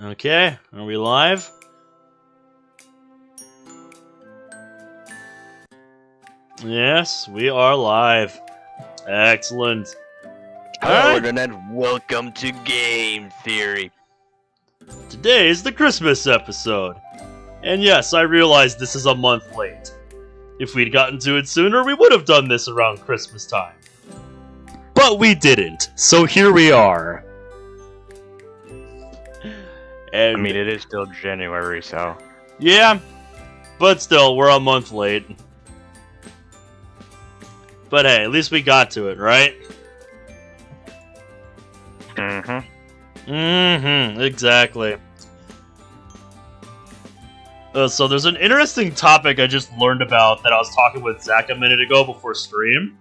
Okay, are we live? Yes, we are live. Excellent. Hello, Alright. Internet. Welcome to Game Theory. Today is the Christmas episode. And yes, I realize this is a month late. If we'd gotten to it sooner, we would have done this around Christmas time. But we didn't, so here we are. And I mean, it is still January, so... yeah, but still, we're a month late. But hey, at least we got to it, right? Exactly. So there's an interesting topic I just learned about that I was talking with Zach a minute ago before stream.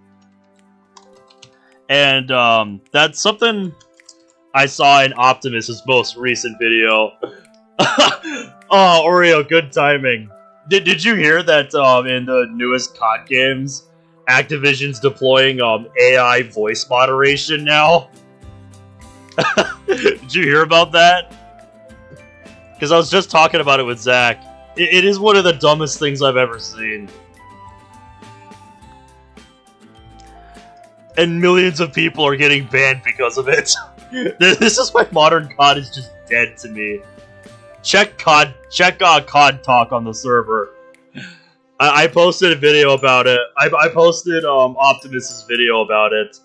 And that's something I saw in Optimus's most recent video. Oh, Oreo, good timing. Did you hear that in the newest COD games, Activision's deploying AI voice moderation now? Did you hear about that? Because I was just talking about it with Zach. It is one of the dumbest things I've ever seen. And millions of people are getting banned because of it. This is why modern COD is just dead to me. Check COD talk on the server. I posted a video about it. I posted Optimus's video about it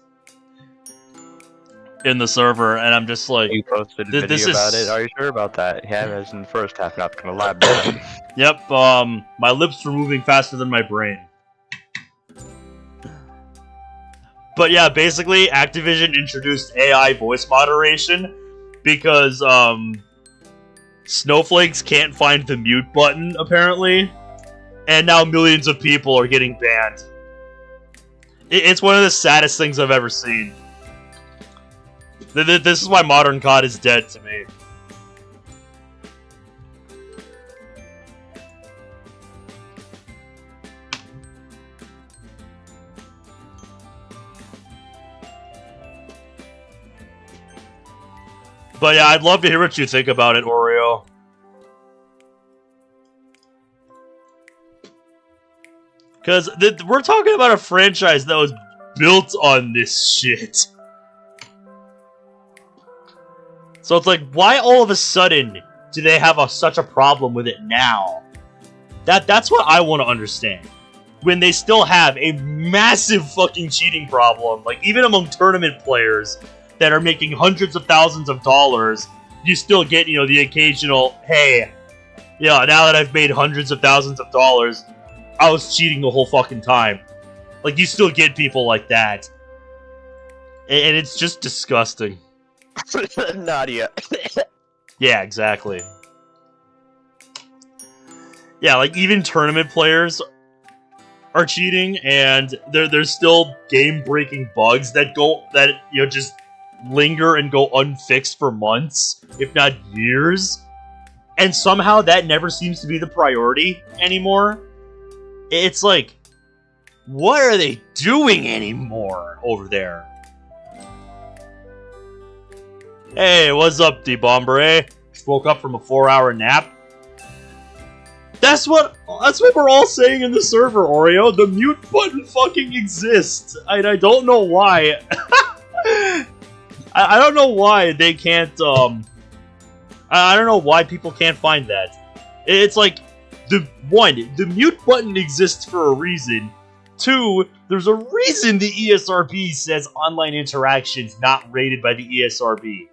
in the server, and I'm just like, You posted a video about it? Are you sure about that? Yeah, as in the first half, not gonna lie about it. Yep, my lips were moving faster than my brain. But yeah, basically, Activision introduced AI voice moderation because, snowflakes can't find the mute button, apparently. And now millions of people are getting banned. It's one of the saddest things I've ever seen. This is why modern COD is dead to me. But yeah, I'd love to hear what you think about it, Oreo. Because we're talking about a franchise that was built on this shit. So it's like, why all of a sudden do they have such a problem with it now? That's what I want to understand. When they still have a massive fucking cheating problem, like even among tournament players that are making hundreds of thousands of dollars, you still get, the occasional, hey, now that I've made hundreds of thousands of dollars, I was cheating the whole fucking time. Like, you still get people like that. And it's just disgusting. Nadia. Yeah, exactly. Yeah, like, even tournament players are cheating, and there's still game-breaking bugs that just linger and go unfixed for months, if not years. And somehow that never seems to be the priority anymore. It's like, what are they doing anymore over there? Hey, what's up, D-Bomber? Just woke up from a 4-hour nap. That's what we're all saying in the server, Oreo. The mute button fucking exists. And I don't know why. I don't know why they can't, I don't know why people can't find that. It's like, the mute button exists for a reason. 2, there's a reason the ESRB says online interactions not rated by the ESRB.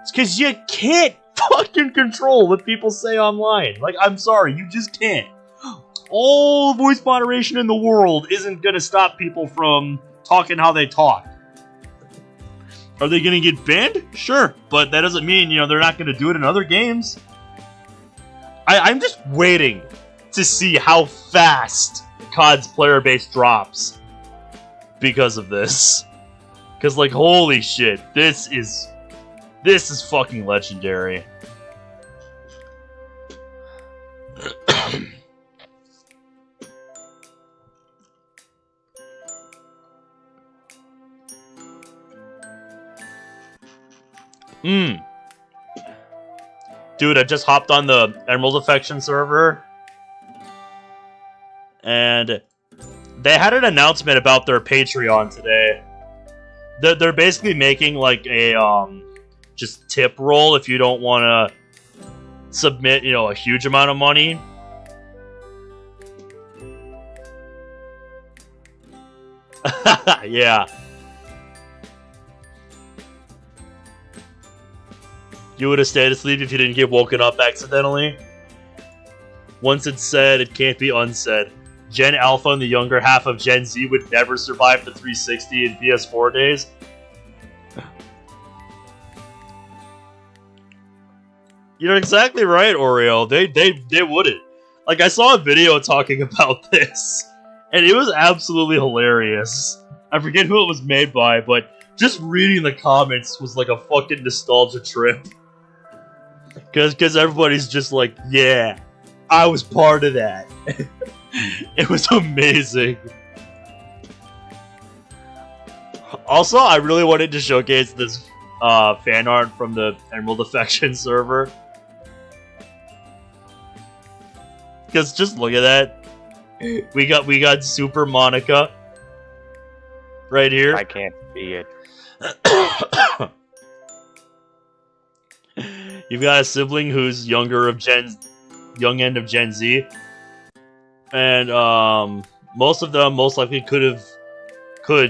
It's because you can't fucking control what people say online. Like, I'm sorry, you just can't. All voice moderation in the world isn't gonna stop people from talking how they talk. Are they gonna get banned? Sure, but that doesn't mean, they're not gonna do it in other games. I'm just waiting to see how fast COD's player base drops because of this. Because, like, holy shit, this is fucking legendary. Dude, I just hopped on the Emerald Affection server, and they had an announcement about their Patreon today. They're basically making like a just tip roll if you don't want to submit, you know, a huge amount of money. Yeah. You would have stayed asleep if you didn't get woken up accidentally. Once it's said, it can't be unsaid. Gen Alpha and the younger half of Gen Z would never survive the 360 and PS4 days. You're exactly right, Oreo. They wouldn't. Like, I saw a video talking about this, and it was absolutely hilarious. I forget who it was made by, but just reading the comments was like a fucking nostalgia trip. Cause everybody's just like, yeah, I was part of that. It was amazing. Also, I really wanted to showcase this fan art from the Emerald Affection server. Cause just look at that. We got Super Monica right here. I can't see it. You've got a sibling who's young end of Gen Z, and most of them most likely could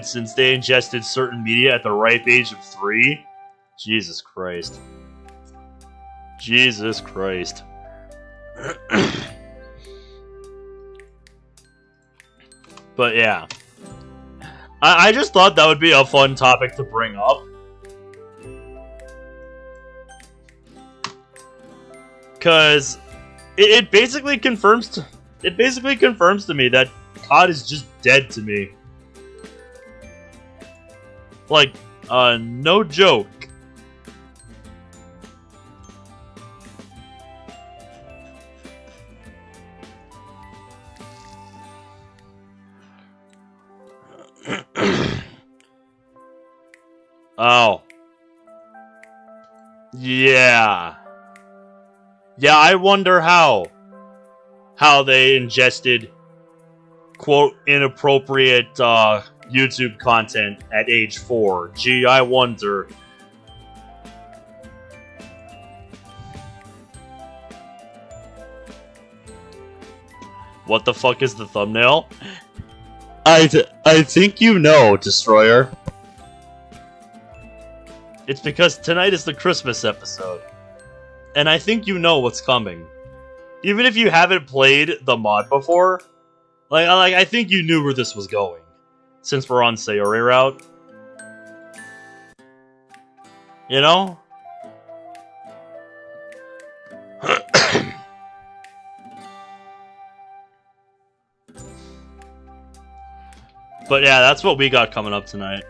since they ingested certain media at the ripe age of 3. Jesus Christ. Jesus Christ. But yeah, I just thought that would be a fun topic to bring up. Because it basically confirms to me that COD is just dead to me. Like, no joke. Oh. Yeah. Yeah, I wonder how they ingested, quote, inappropriate YouTube content at age 4. Gee, I wonder. What the fuck is the thumbnail? I think you know, Destroyer. It's because tonight is the Christmas episode. And I think you know what's coming. Even if you haven't played the mod before, like I think you knew where this was going. Since we're on Sayori route. You know? But yeah, that's what we got coming up tonight.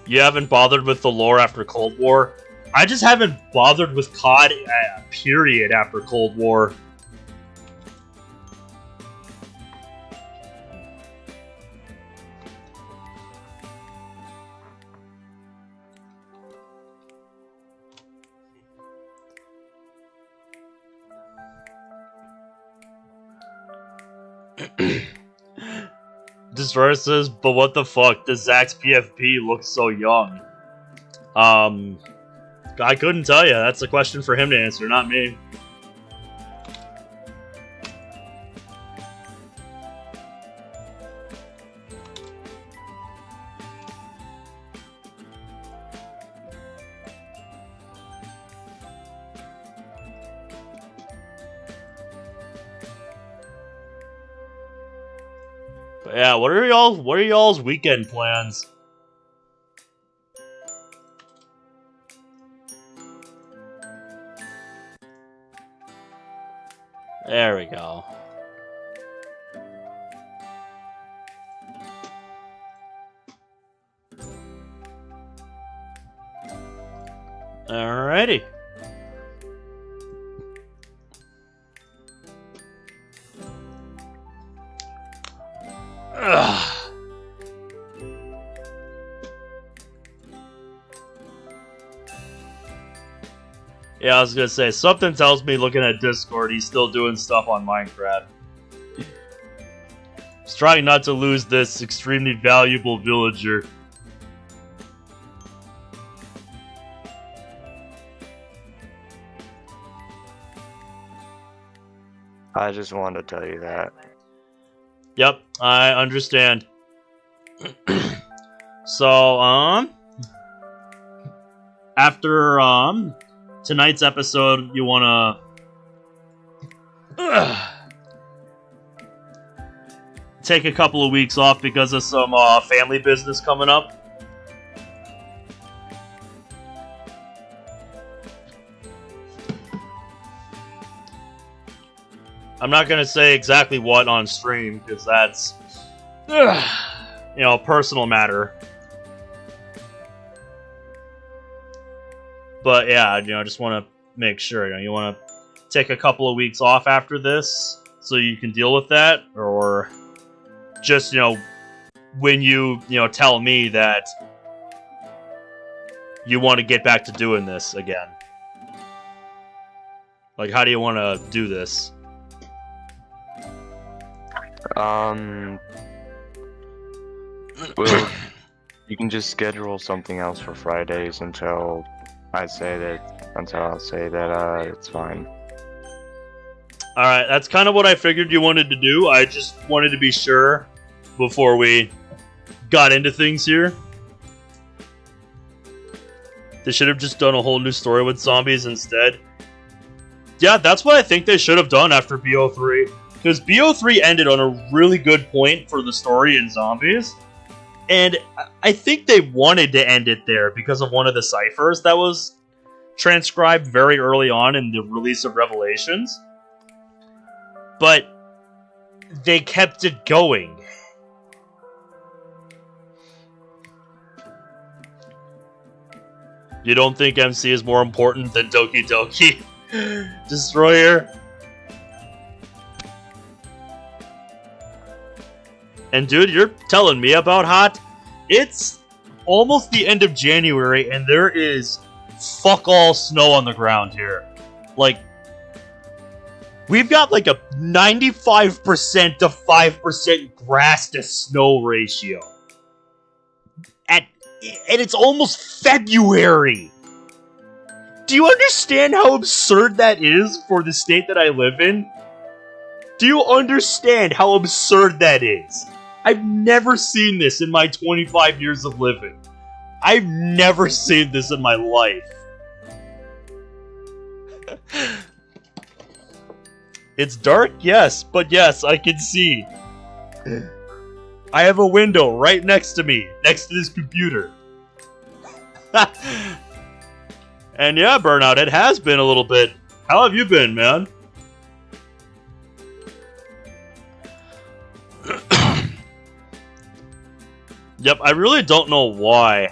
You haven't bothered with the lore after Cold War? I just haven't bothered with COD, period, after Cold War. Destroyer says, but what the fuck? Does Zach's PFP look so young? I couldn't tell you. That's a question for him to answer, not me. But yeah, what are y'all's weekend plans? There we go. Alrighty. Ugh. Yeah, I was gonna say, something tells me looking at Discord, he's still doing stuff on Minecraft. He's trying not to lose this extremely valuable villager. I just wanted to tell you that. Yep, I understand. So, after, tonight's episode, you wanna... take a couple of weeks off because of some, family business coming up? I'm not gonna say exactly what on stream, because that's, you know, a personal matter. But yeah, you know, I just want to make sure, you know, you want to take a couple of weeks off after this so you can deal with that, or just, you know, when you know, tell me that you want to get back to doing this again. Like, how do you want to do this? Well, you can just schedule something else for Fridays until I'll say that it's fine. Alright, that's kind of what I figured you wanted to do. I just wanted to be sure before we got into things here. They should have just done a whole new story with zombies instead. Yeah, that's what I think they should have done after BO3. Because BO3 ended on a really good point for the story in zombies. And I think they wanted to end it there because of one of the ciphers that was transcribed very early on in the release of Revelations. But they kept it going. You don't think MC is more important than Doki Doki Destroyer? And dude, you're telling me about hot? It's almost the end of January and there is fuck all snow on the ground here. Like, we've got like a 95% to 5% grass to snow ratio. And it's almost February. Do you understand how absurd that is for the state that I live in? Do you understand how absurd that is? I've never seen this in my 25 years of living. I've never seen this in my life. It's dark, yes, but yes, I can see. I have a window right next to me, next to this computer. And yeah, Burnout, it has been a little bit. How have you been, man? Yep, I really don't know why.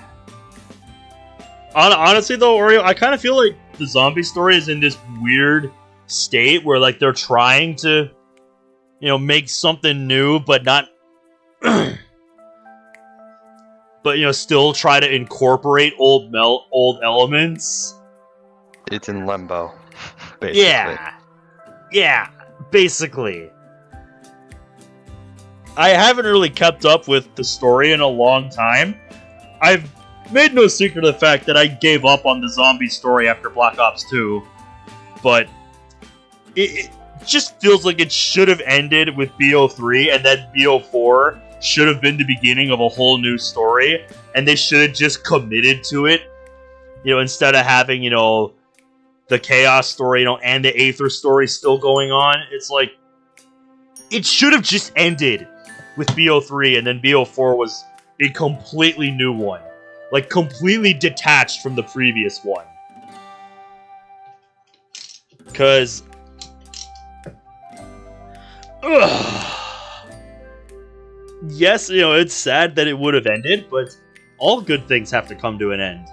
Honestly though, Oreo, I kind of feel like the zombie story is in this weird state where like they're trying to, you know, make something new, but not, but you know, still try to incorporate old elements. It's in limbo, basically. Yeah, basically. I haven't really kept up with the story in a long time. I've made no secret of the fact that I gave up on the zombie story after Black Ops 2, but it just feels like it should have ended with BO3, and then BO4 should have been the beginning of a whole new story, and they should have just committed to it, you know, instead of having, you know, the Chaos story, you know, and the Aether story still going on. It's like, it should have just ended with BO3, and then BO4 was a completely new one. Like, completely detached from the previous one. Because... yes, you know, it's sad that it would have ended, but all good things have to come to an end.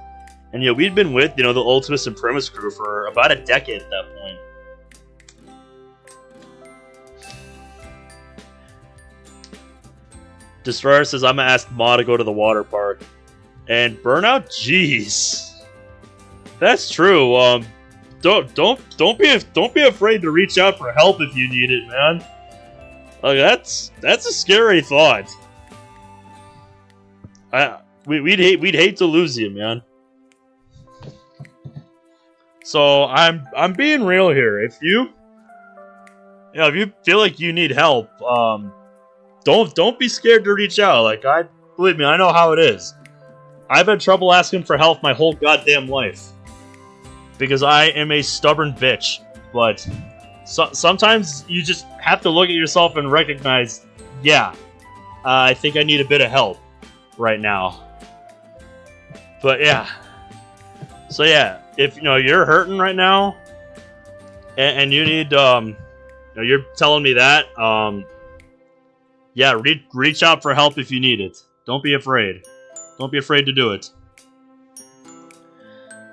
And yeah, we'd been with, the Ultimus and Primus crew for about a decade at that point. Destroyer says, I'm gonna ask Ma to go to the water park. And Burnout, jeez. That's true. Don't be afraid to reach out for help if you need it, man. Like that's a scary thought. We'd hate to lose you, man. So I'm being real here. If you feel like you need help, don't be scared to reach out. Like believe me, I know how it is. I've had trouble asking for help my whole goddamn life because I am a stubborn bitch. But sometimes you just have to look at yourself and recognize, yeah, I think I need a bit of help right now. But yeah, so yeah, if you're hurting right now and you need you're telling me that, yeah, reach out for help if you need it. Don't be afraid. Don't be afraid to do it.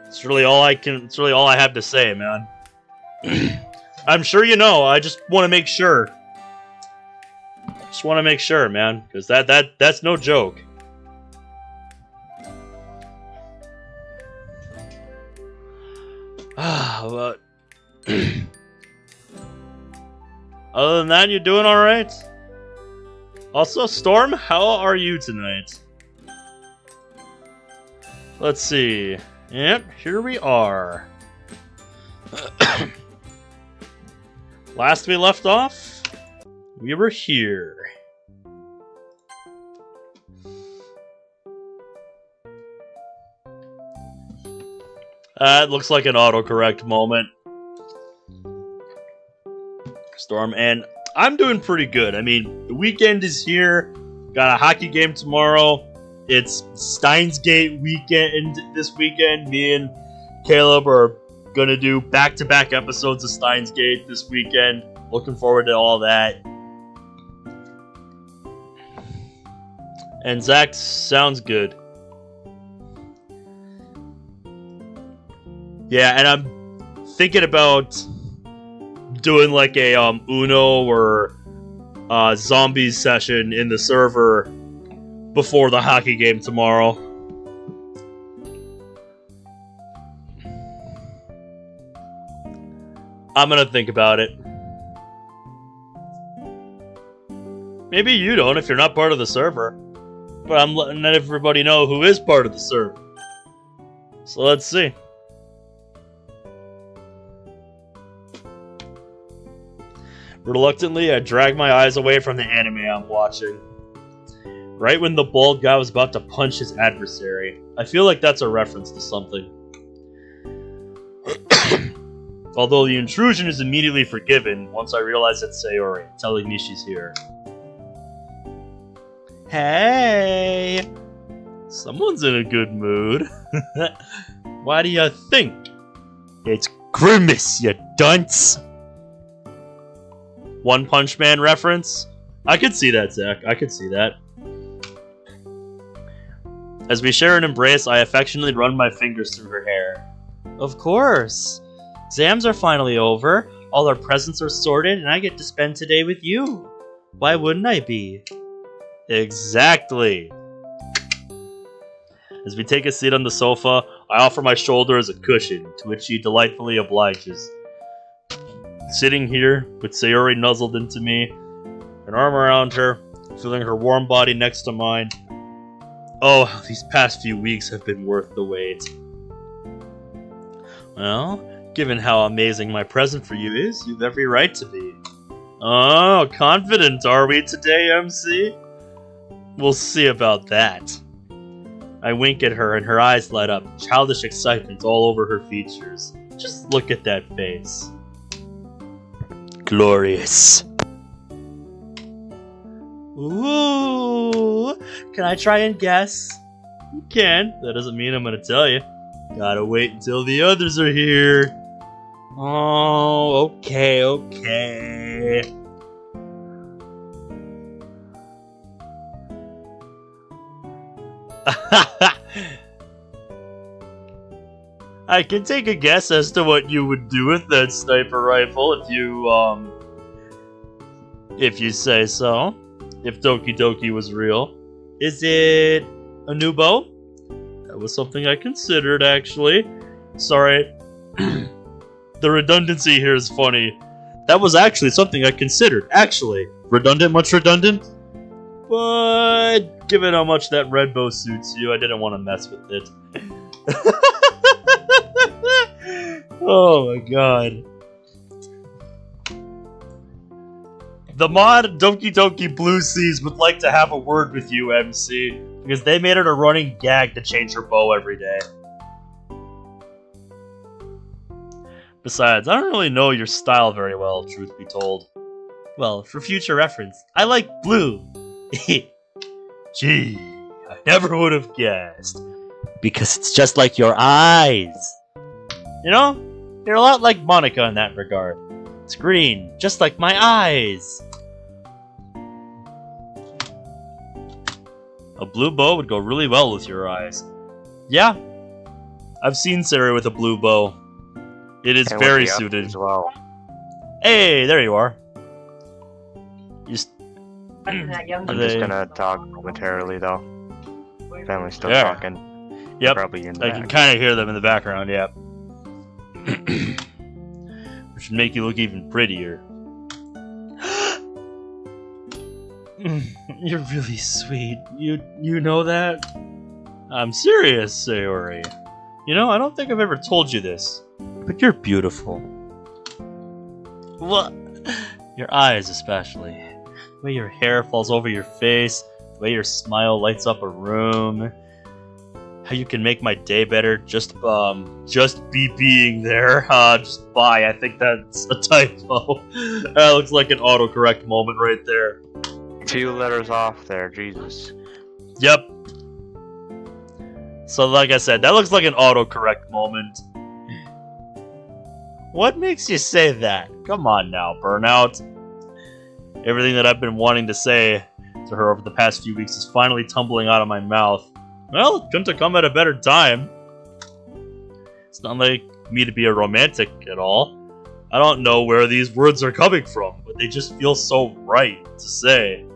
It's really all I have to say, man. I'm sure you know. I just want to make sure. Just want to make sure, man, because that's no joke. But other than that, you doing all right? Also, Storm, how are you tonight? Let's see. Yep, here we are. Last we left off, we were here. It looks like an autocorrect moment. Storm, and I'm doing pretty good. I mean, the weekend is here. Got a hockey game tomorrow. It's Steins Gate weekend this weekend. Me and Caleb are gonna do back-to-back episodes of Steins Gate this weekend. Looking forward to all that. And Zach, sounds good. Yeah, and I'm thinking about doing like a Uno or zombies session in the server before the hockey game tomorrow. I'm gonna think about it. Maybe you don't if you're not part of the server. But I'm letting everybody know who is part of the server. So let's see. Reluctantly, I drag my eyes away from the anime I'm watching. Right when the bald guy was about to punch his adversary. I feel like that's a reference to something. Although the intrusion is immediately forgiven once I realize it's Sayori, telling me she's here. Hey! Someone's in a good mood. Why do you think? It's Grimace, you dunce! One Punch Man reference? I could see that, Zach. I could see that. As we share an embrace, I affectionately run my fingers through her hair. Of course. Exams are finally over, all our presents are sorted, and I get to spend today with you. Why wouldn't I be? Exactly. As we take a seat on the sofa, I offer my shoulder as a cushion, to which she delightfully obliges. Sitting here, with Sayori nuzzled into me, an arm around her, feeling her warm body next to mine. Oh, these past few weeks have been worth the wait. Well, given how amazing my present for you is, you've every right to be. Oh, confident are we today, MC? We'll see about that. I wink at her and her eyes light up, childish excitement all over her features. Just look at that face. Glorious. Ooh, can I try and guess? You can. That doesn't mean I'm gonna tell you. Gotta wait until the others are here. Oh, okay. I can take a guess as to what you would do with that sniper rifle if you say so. If Doki Doki was real. Is it a new bow? That was something I considered, actually. Sorry. The redundancy here is funny. That was actually something I considered. Actually. Redundant? Much redundant? But given how much that red bow suits you, I didn't want to mess with it. Oh my god. The mod Doki Doki Blue Seas would like to have a word with you, MC, because they made it a running gag to change her bow every day. Besides, I don't really know your style very well, truth be told. Well, for future reference, I like blue. Gee, I never would have guessed. Because it's just like your eyes. You know, you're a lot like Monica in that regard. It's green, just like my eyes. A blue bow would go really well with your eyes. Yeah, I've seen Sayori with a blue bow. It is very suited. As well. Hey, there you are. I'm just gonna talk momentarily though. Family's still talking. Yep, probably in I can kind of hear them in the background, yep. Which would make you look even prettier. You're really sweet. You know that? I'm serious, Sayori. You know, I don't think I've ever told you this, but you're beautiful. What? Your eyes especially. The way your hair falls over your face, the way your smile lights up a room. How you can make my day better just be being there. Just by. I think that's a typo. That looks like an autocorrect moment right there. 2 letters off there, Jesus. Yep. So like I said, that looks like an autocorrect moment. What makes you say that? Come on now, Burnout. Everything that I've been wanting to say to her over the past few weeks is finally tumbling out of my mouth. Well, it couldn't have come at a better time. It's not like me to be a romantic at all. I don't know where these words are coming from, but they just feel so right to say.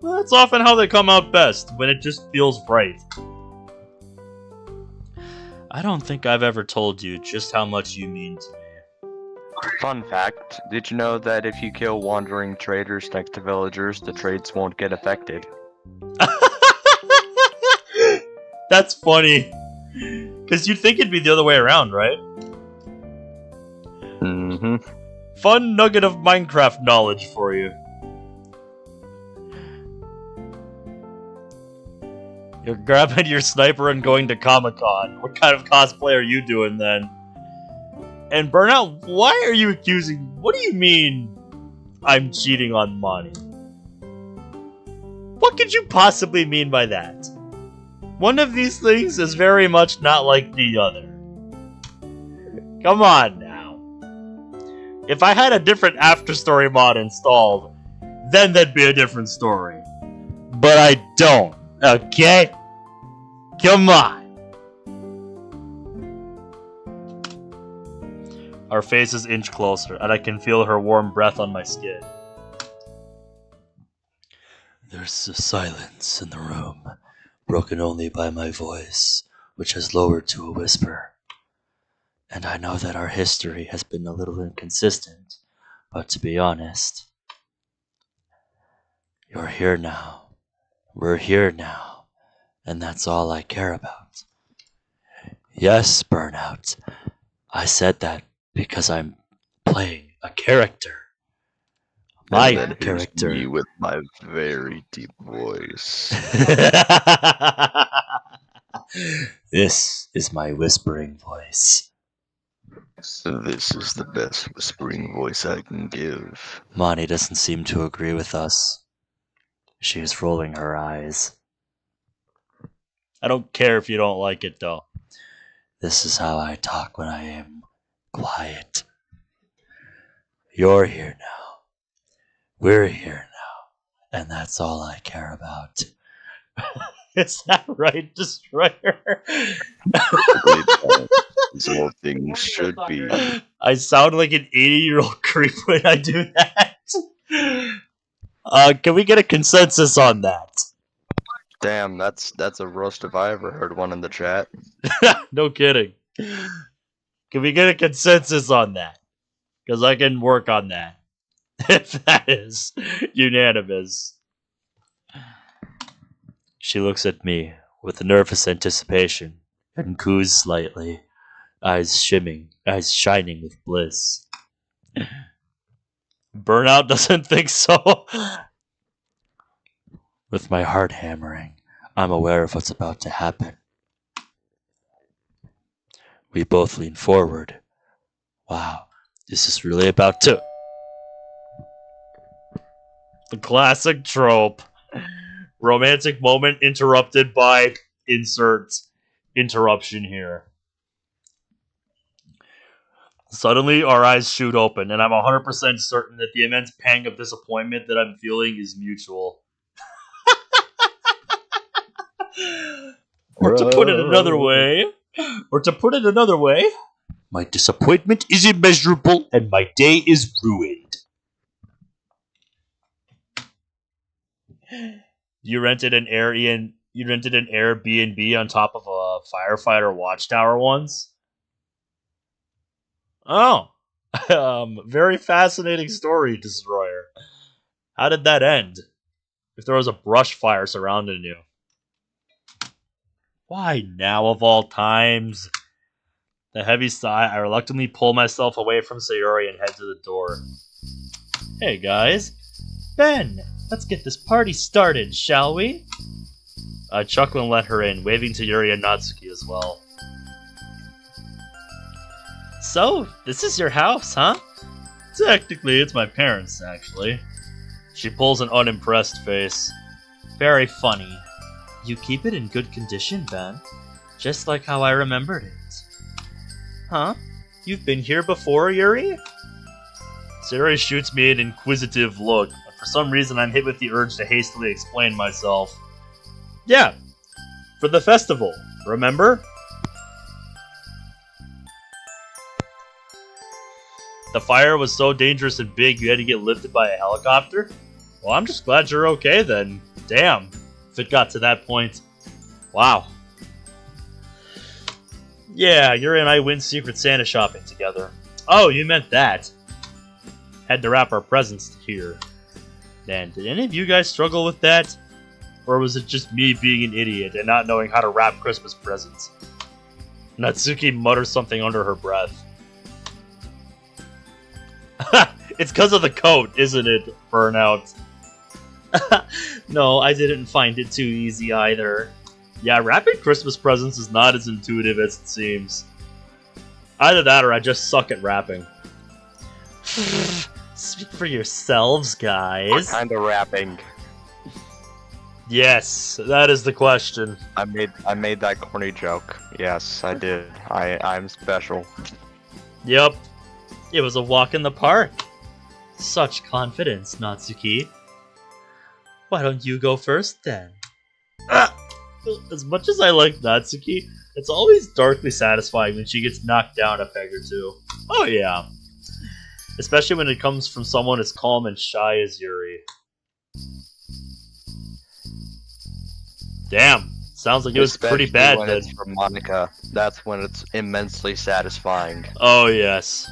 Well, that's often how they come out best, when it just feels right. I don't think I've ever told you just how much you mean to me. Fun fact, did you know that if you kill wandering traders next to villagers, the trades won't get affected? That's funny. Because you'd think it'd be the other way around, right? Mm-hmm. Fun nugget of Minecraft knowledge for you. You're grabbing your sniper and going to Comic-Con. What kind of cosplay are you doing then? And Burnout, why are you accusing... What do you mean I'm cheating on Monty? What could you possibly mean by that? One of these things is very much not like the other. Come on now. If I had a different after-story mod installed, then that'd be a different story. But I don't, okay? Come on. Our faces inch closer, and I can feel her warm breath on my skin. There's a silence in the room, broken only by my voice, which has lowered to a whisper. And I know that our history has been a little inconsistent, but to be honest, you're here now. We're here now, and that's all I care about. Yes, Burnout, I said that because I'm playing a character. My character. Me with my very deep voice. This is my whispering voice. So this is the best whispering voice I can give. Monty doesn't seem to agree with us. She is rolling her eyes. I don't care if you don't like it, though. This is how I talk when I am quiet. You're here now. We're here now. And that's all I care about. Is that right, Destroyer? As all things should be. I sound like an 80-year-old creep when I do that. Can we get a consensus on that? Damn, that's a roast if I ever heard one in the chat. No kidding. Can we get a consensus on that? Because I can work on that. If that is unanimous. She looks at me with nervous anticipation and coos slightly, eyes shining with bliss. Burnout doesn't think so. With my heart hammering, I'm aware of what's about to happen. We both lean forward. Wow, this is really about to... The classic trope. Romantic moment interrupted by insert interruption here. Suddenly, our eyes shoot open, and I'm 100% certain that the immense pang of disappointment that I'm feeling is mutual. Or to put it another way, my disappointment is immeasurable, and my day is ruined. You rented an Airbnb on top of a firefighter watchtower once? Oh. Very fascinating story, Destroyer. How did that end? If there was a brush fire surrounding you. Why now of all times? The heavy sigh, I reluctantly pull myself away from Sayori and head to the door. Hey guys. Ben, let's get this party started, shall we? I chuckle and let her in, waving to Yuri and Natsuki as well. So, this is your house, huh? Technically, it's my parents', actually. She pulls an unimpressed face. Very funny. You keep it in good condition, Ben. Just like how I remembered it. Huh? You've been here before, Yuri? Sayori shoots me an inquisitive look, but for some reason I'm hit with the urge to hastily explain myself. Yeah, for the festival, remember? The fire was so dangerous and big you had to get lifted by a helicopter? Well, I'm just glad you're okay then. Damn, if it got to that point. Wow. Yeah, Yuri and I went Secret Santa shopping together. Oh, you meant that. Had to wrap our presents here. Man, did any of you guys struggle with that? Or was it just me being an idiot and not knowing how to wrap Christmas presents? Natsuki mutters something under her breath. It's because of the coat, isn't it, Burnout? No, I didn't find it too easy either. Yeah, wrapping Christmas presents is not as intuitive as it seems. Either that or I just suck at wrapping. Speak for yourselves, guys. What kind of wrapping? Yes, that is the question. I made that corny joke. Yes, I did. I'm special. Yep. It was a walk in the park. Such confidence, Natsuki. Why don't you go first, then? As much as I like Natsuki, it's always darkly satisfying when she gets knocked down a peg or two. Oh yeah. Especially when it comes from someone as calm and shy as Yuri. Damn. Sounds like it was pretty bad when then. It's from Monica. That's when it's immensely satisfying. Oh yes.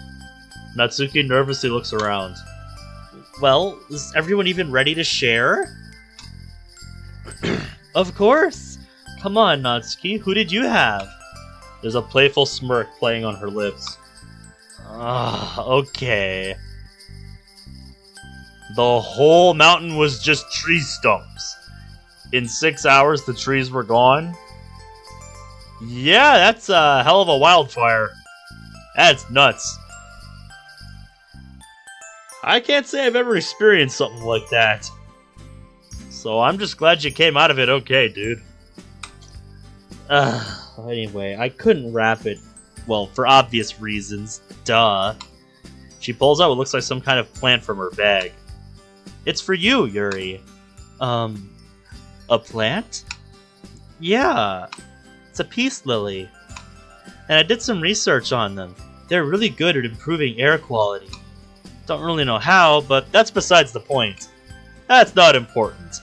Natsuki nervously looks around. Well, is everyone even ready to share? Of course! Come on, Natsuki, who did you have? There's a playful smirk playing on her lips. Okay. The whole mountain was just tree stumps. In 6 hours, the trees were gone. Yeah, that's a hell of a wildfire. That's nuts. I can't say I've ever experienced something like that. So I'm just glad you came out of it okay, dude. Anyway, I couldn't wrap it. Well, for obvious reasons. Duh. She pulls out what looks like some kind of plant from her bag. It's for you, Yuri. A plant? Yeah. It's a peace lily. and I did some research on them. They're really good at improving air quality. Don't really know how, but that's besides the point. That's not important.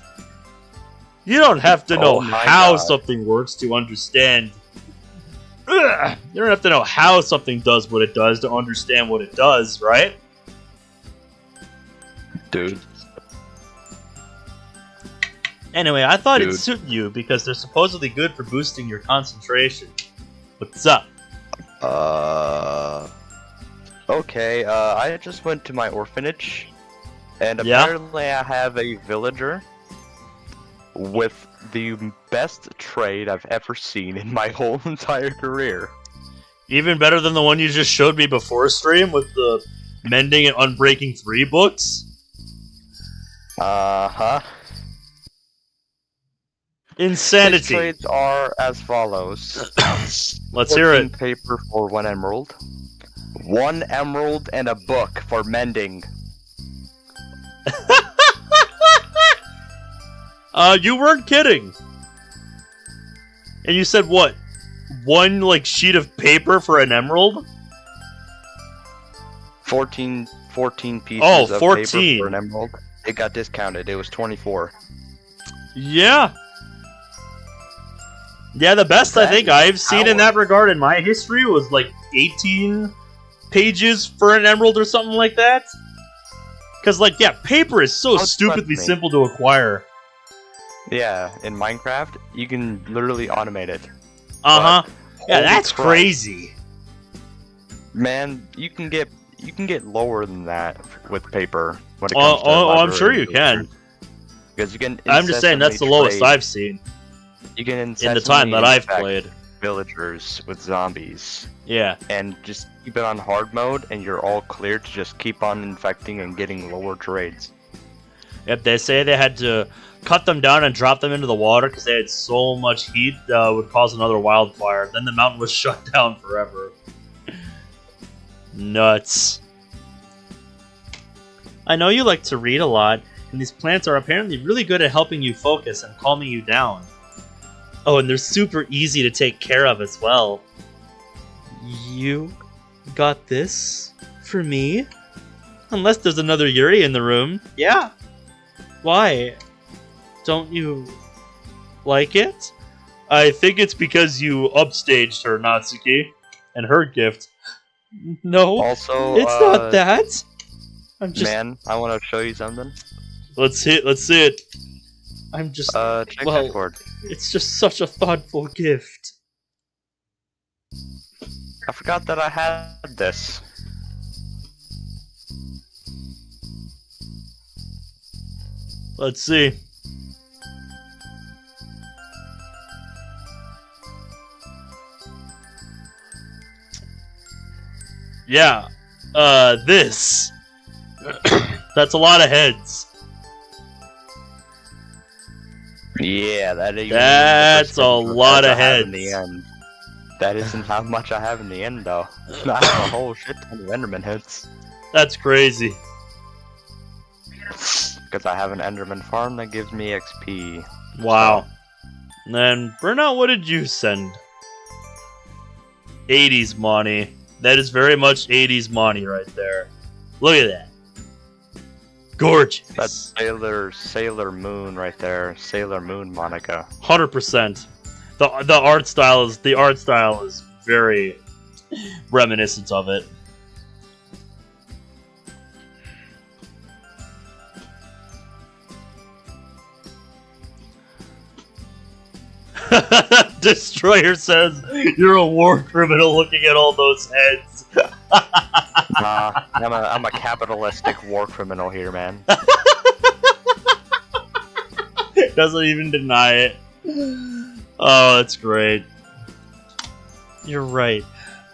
You don't have to know how something works to understand. You don't have to know how something does what it does to understand what it does, right? Dude. Anyway, I thought it'd suit you because they're supposedly good for boosting your concentration. What's up? Okay, I just went to my orphanage, and apparently I have a villager with the best trade I've ever seen in my whole entire career. Even better than the one you just showed me before stream with the Mending and Unbreaking 3 books? Uh-huh. Insanity. His trades are as follows. Let's hear it. Paper for 1 emerald. 1 emerald and a book for mending. You weren't kidding. And you said what? 1 like sheet of paper for an emerald? 14 pieces of 14. paper for an emerald. It got discounted. It was 24. Yeah. Yeah, the best I think I've seen in that regard in my history was like 18 pages for an emerald or something like that. Because, like, yeah, paper is so stupidly simple to acquire. Yeah, in Minecraft, you can literally automate it. Uh-huh. Yeah, that's crazy. Man, you can get lower than that with paper when it comes to I'm sure you can. Because you can. I'm just saying that's the lowest I've seen. You can in the time that I've played villagers with zombies. Yeah. And just keep it on hard mode, and you're all clear to just keep on infecting and getting lower trades. Yep, they say they had to cut them down and drop them into the water because they had so much heat would cause another wildfire. Then the mountain was shut down forever. Nuts. I know you like to read a lot, and these plants are apparently really good at helping you focus and calming you down. Oh, and they're super easy to take care of as well. You got this for me? Unless there's another Yuri in the room. Yeah. Why? Don't you like it? I think it's because you upstaged her, Natsuki, and her gift. No, also, it's not that. I'm just... Man, I want to show you something. Let's see it. I'm just... check Discord. It's just such a thoughtful gift. I forgot that I had this. Let's see. Yeah. This. That's a lot of heads. Yeah, that's a lot of heads. In the end. That isn't how much I have in the end, though. I have a whole shit ton of Enderman heads. That's crazy. Because I have an Enderman farm that gives me XP. Wow. And then, Burnout, what did you send? 80s money. That is very much 80s money right there. Look at that. Gorgeous. That's Sailor Moon right there. Sailor Moon Monica. 100%. The art style is very reminiscent of it. Destroyer says you're a war criminal looking at all those heads. I'm a capitalistic war criminal here, man. Doesn't even deny it. Oh, that's great. You're right.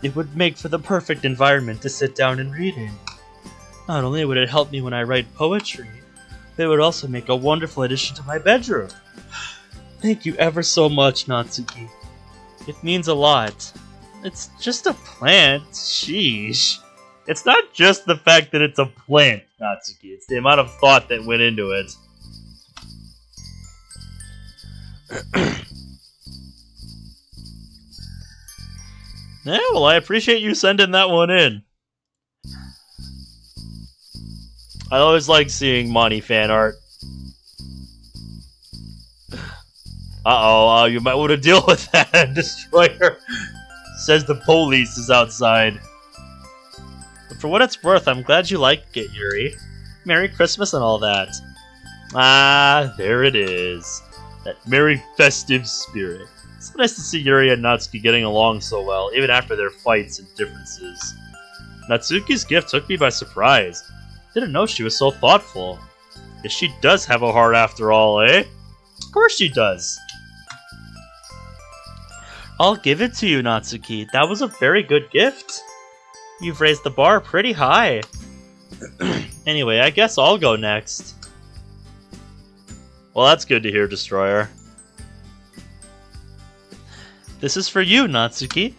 It would make for the perfect environment to sit down and read in. Not only would it help me when I write poetry, but it would also make a wonderful addition to my bedroom. Thank you ever so much, Natsuki. It means a lot. It's just a plant. Sheesh. It's not just the fact that it's a plant, Natsuki. It's the amount of thought that went into it. Yeah, well, I appreciate you sending that one in. I always like seeing Monty fan art. You might want to deal with that, Destroyer. Says the police is outside. But for what it's worth, I'm glad you like it, Yuri. Merry Christmas and all that. Ah, there it is. That merry festive spirit. It's nice to see Yuri and Natsuki getting along so well, even after their fights and differences. Natsuki's gift took me by surprise. Didn't know she was so thoughtful. Guess she does have a heart after all, eh? Of course she does. I'll give it to you, Natsuki. That was a very good gift. You've raised the bar pretty high. Anyway, I guess I'll go next. Well, that's good to hear, Destroyer. This is for you, Natsuki.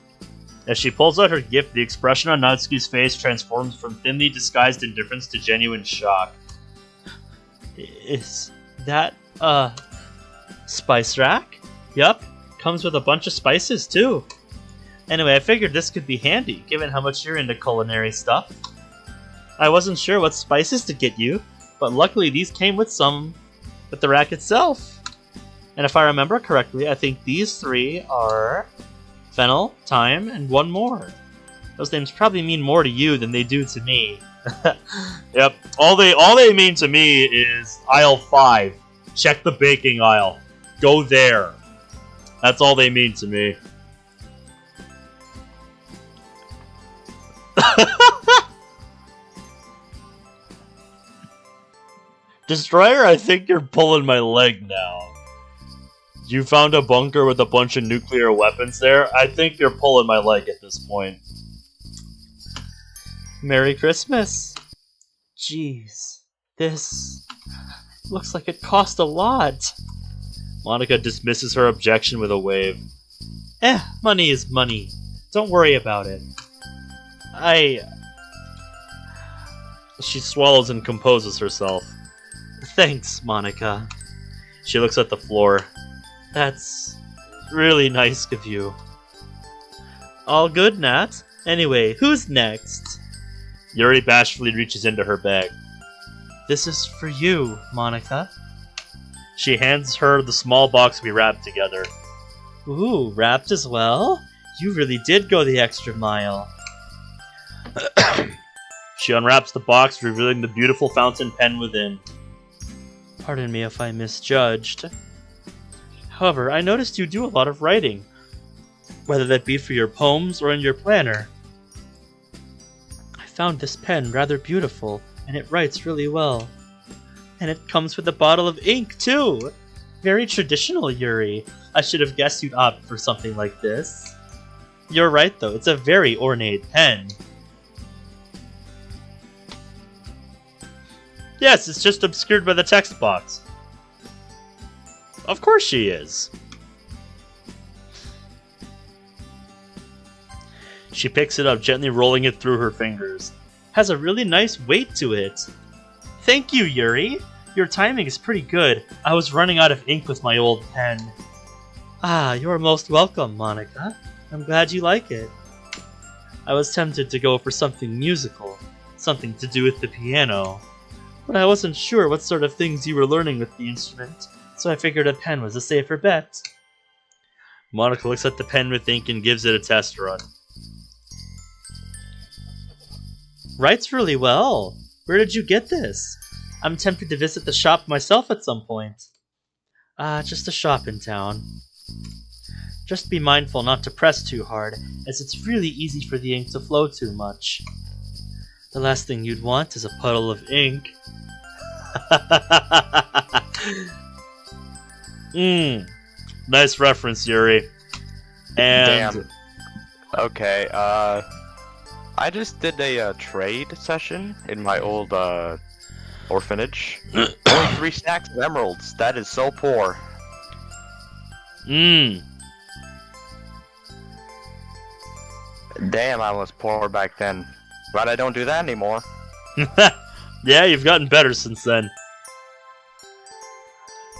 As she pulls out her gift, the expression on Natsuki's face transforms from thinly disguised indifference to genuine shock. Is that, spice rack? Yup, comes with a bunch of spices, too. Anyway, I figured this could be handy, given how much you're into culinary stuff. I wasn't sure what spices to get you, but luckily these came with the rack itself. And if I remember correctly, I think these 3 are fennel, thyme, and one more. Those names probably mean more to you than they do to me. Yep, all they mean to me is aisle 5. Check the baking aisle. Go there. That's all they mean to me. Destroyer, I think you're pulling my leg now. You found a bunker with a bunch of nuclear weapons there? I think you're pulling my leg at this point. Merry Christmas. Jeez. This looks like it cost a lot. Monica dismisses her objection with a wave. Money is money. Don't worry about it. She swallows and composes herself. Thanks, Monica. She looks at the floor. That's really nice of you. All good, Nat? Anyway, who's next? Yuri bashfully reaches into her bag. This is for you, Monica. She hands her the small box we wrapped together. Ooh, wrapped as well? You really did go the extra mile. She unwraps the box, revealing the beautiful fountain pen within. Pardon me if I misjudged. However, I noticed you do a lot of writing, whether that be for your poems or in your planner. I found this pen rather beautiful, and it writes really well. And it comes with a bottle of ink, too! Very traditional, Yuri. I should have guessed you'd opt for something like this. You're right, though. It's a very ornate pen. Yes, it's just obscured by the text box. Of course she is. She picks it up, gently rolling it through her fingers. Has a really nice weight to it. Thank you, Yuri. Your timing is pretty good. I was running out of ink with my old pen. Ah, you're most welcome, Monica. I'm glad you like it. I was tempted to go for something musical, something to do with the piano, but I wasn't sure what sort of things you were learning with the instrument, so I figured a pen was a safer bet. Monica looks at the pen with ink and gives it a test run. Writes really well. Where did you get this? I'm tempted to visit the shop myself at some point. Just a shop in town. Just be mindful not to press too hard, as it's really easy for the ink to flow too much. The last thing you'd want is a puddle of ink. Nice reference, Yuri. And damn. Okay, I just did a trade session in my old orphanage. Only 3 stacks of emeralds. That is so poor. Damn, I was poor back then. But I don't do that anymore. Yeah, you've gotten better since then.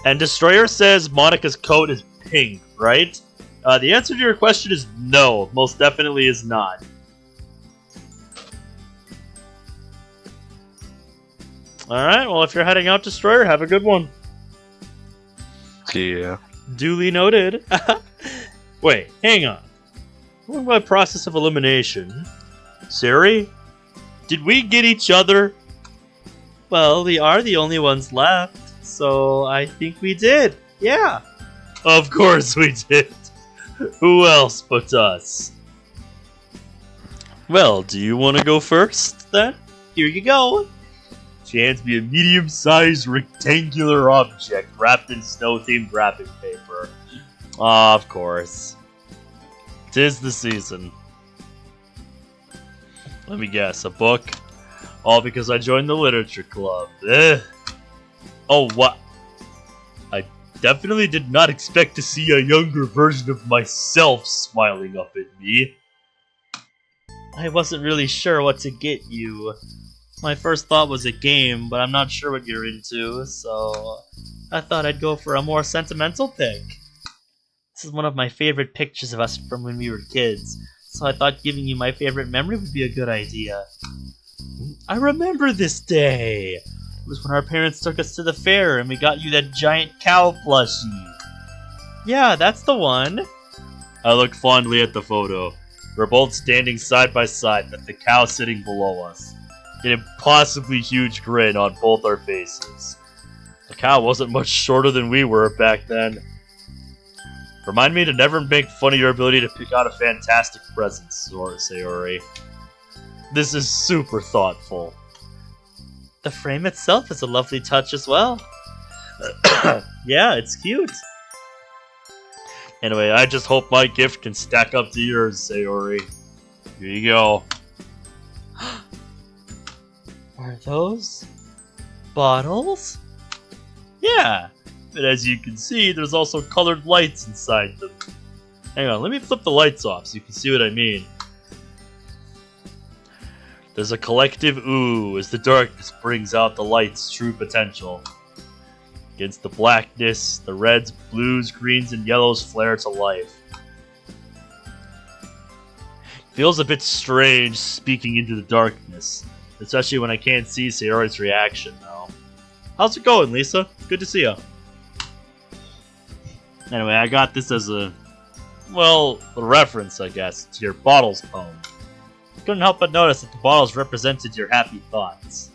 And Destroyer says Monica's coat is pink, right? The answer to your question is no. Most definitely is not. Alright, well, if you're heading out, Destroyer, have a good one. Yeah. Duly noted. Wait, hang on. What about process of elimination? Sayori? Did we get each other? Well, we are the only ones left, so I think we did. Yeah. Of course we did. Who else but us? Well, do you want to go first, then? Here you go. She hands me a medium-sized rectangular object wrapped in snow-themed wrapping paper. Of course. 'Tis the season. Let me guess, a book? All because I joined the literature club. Oh, what? I definitely did not expect to see a younger version of myself smiling up at me. I wasn't really sure what to get you. My first thought was a game, but I'm not sure what you're into, so I thought I'd go for a more sentimental pick. This is one of my favorite pictures of us from when we were kids, so I thought giving you my favorite memory would be a good idea. I remember this day! It was when our parents took us to the fair and we got you that giant cow plushie. Yeah, that's the one. I look fondly at the photo. We're both standing side by side with the cow sitting below us. An impossibly huge grin on both our faces. The cow wasn't much shorter than we were back then. Remind me to never make fun of your ability to pick out a fantastic present, Sayori. This is super thoughtful. The frame itself is a lovely touch as well. Yeah, it's cute. Anyway, I just hope my gift can stack up to yours, Sayori. Here you go. Are those bottles? Yeah, but as you can see, there's also colored lights inside them. Hang on, let me flip the lights off so you can see what I mean. There's a collective ooh as the darkness brings out the light's true potential. Against the blackness, the reds, blues, greens, and yellows flare to life. Feels a bit strange speaking into the darkness. Especially when I can't see Sayori's reaction, though. How's it going, Lisa? Good to see you. Anyway, I got this as a reference, I guess, to your bottles poem. Couldn't help but notice that the bottles represented your happy thoughts.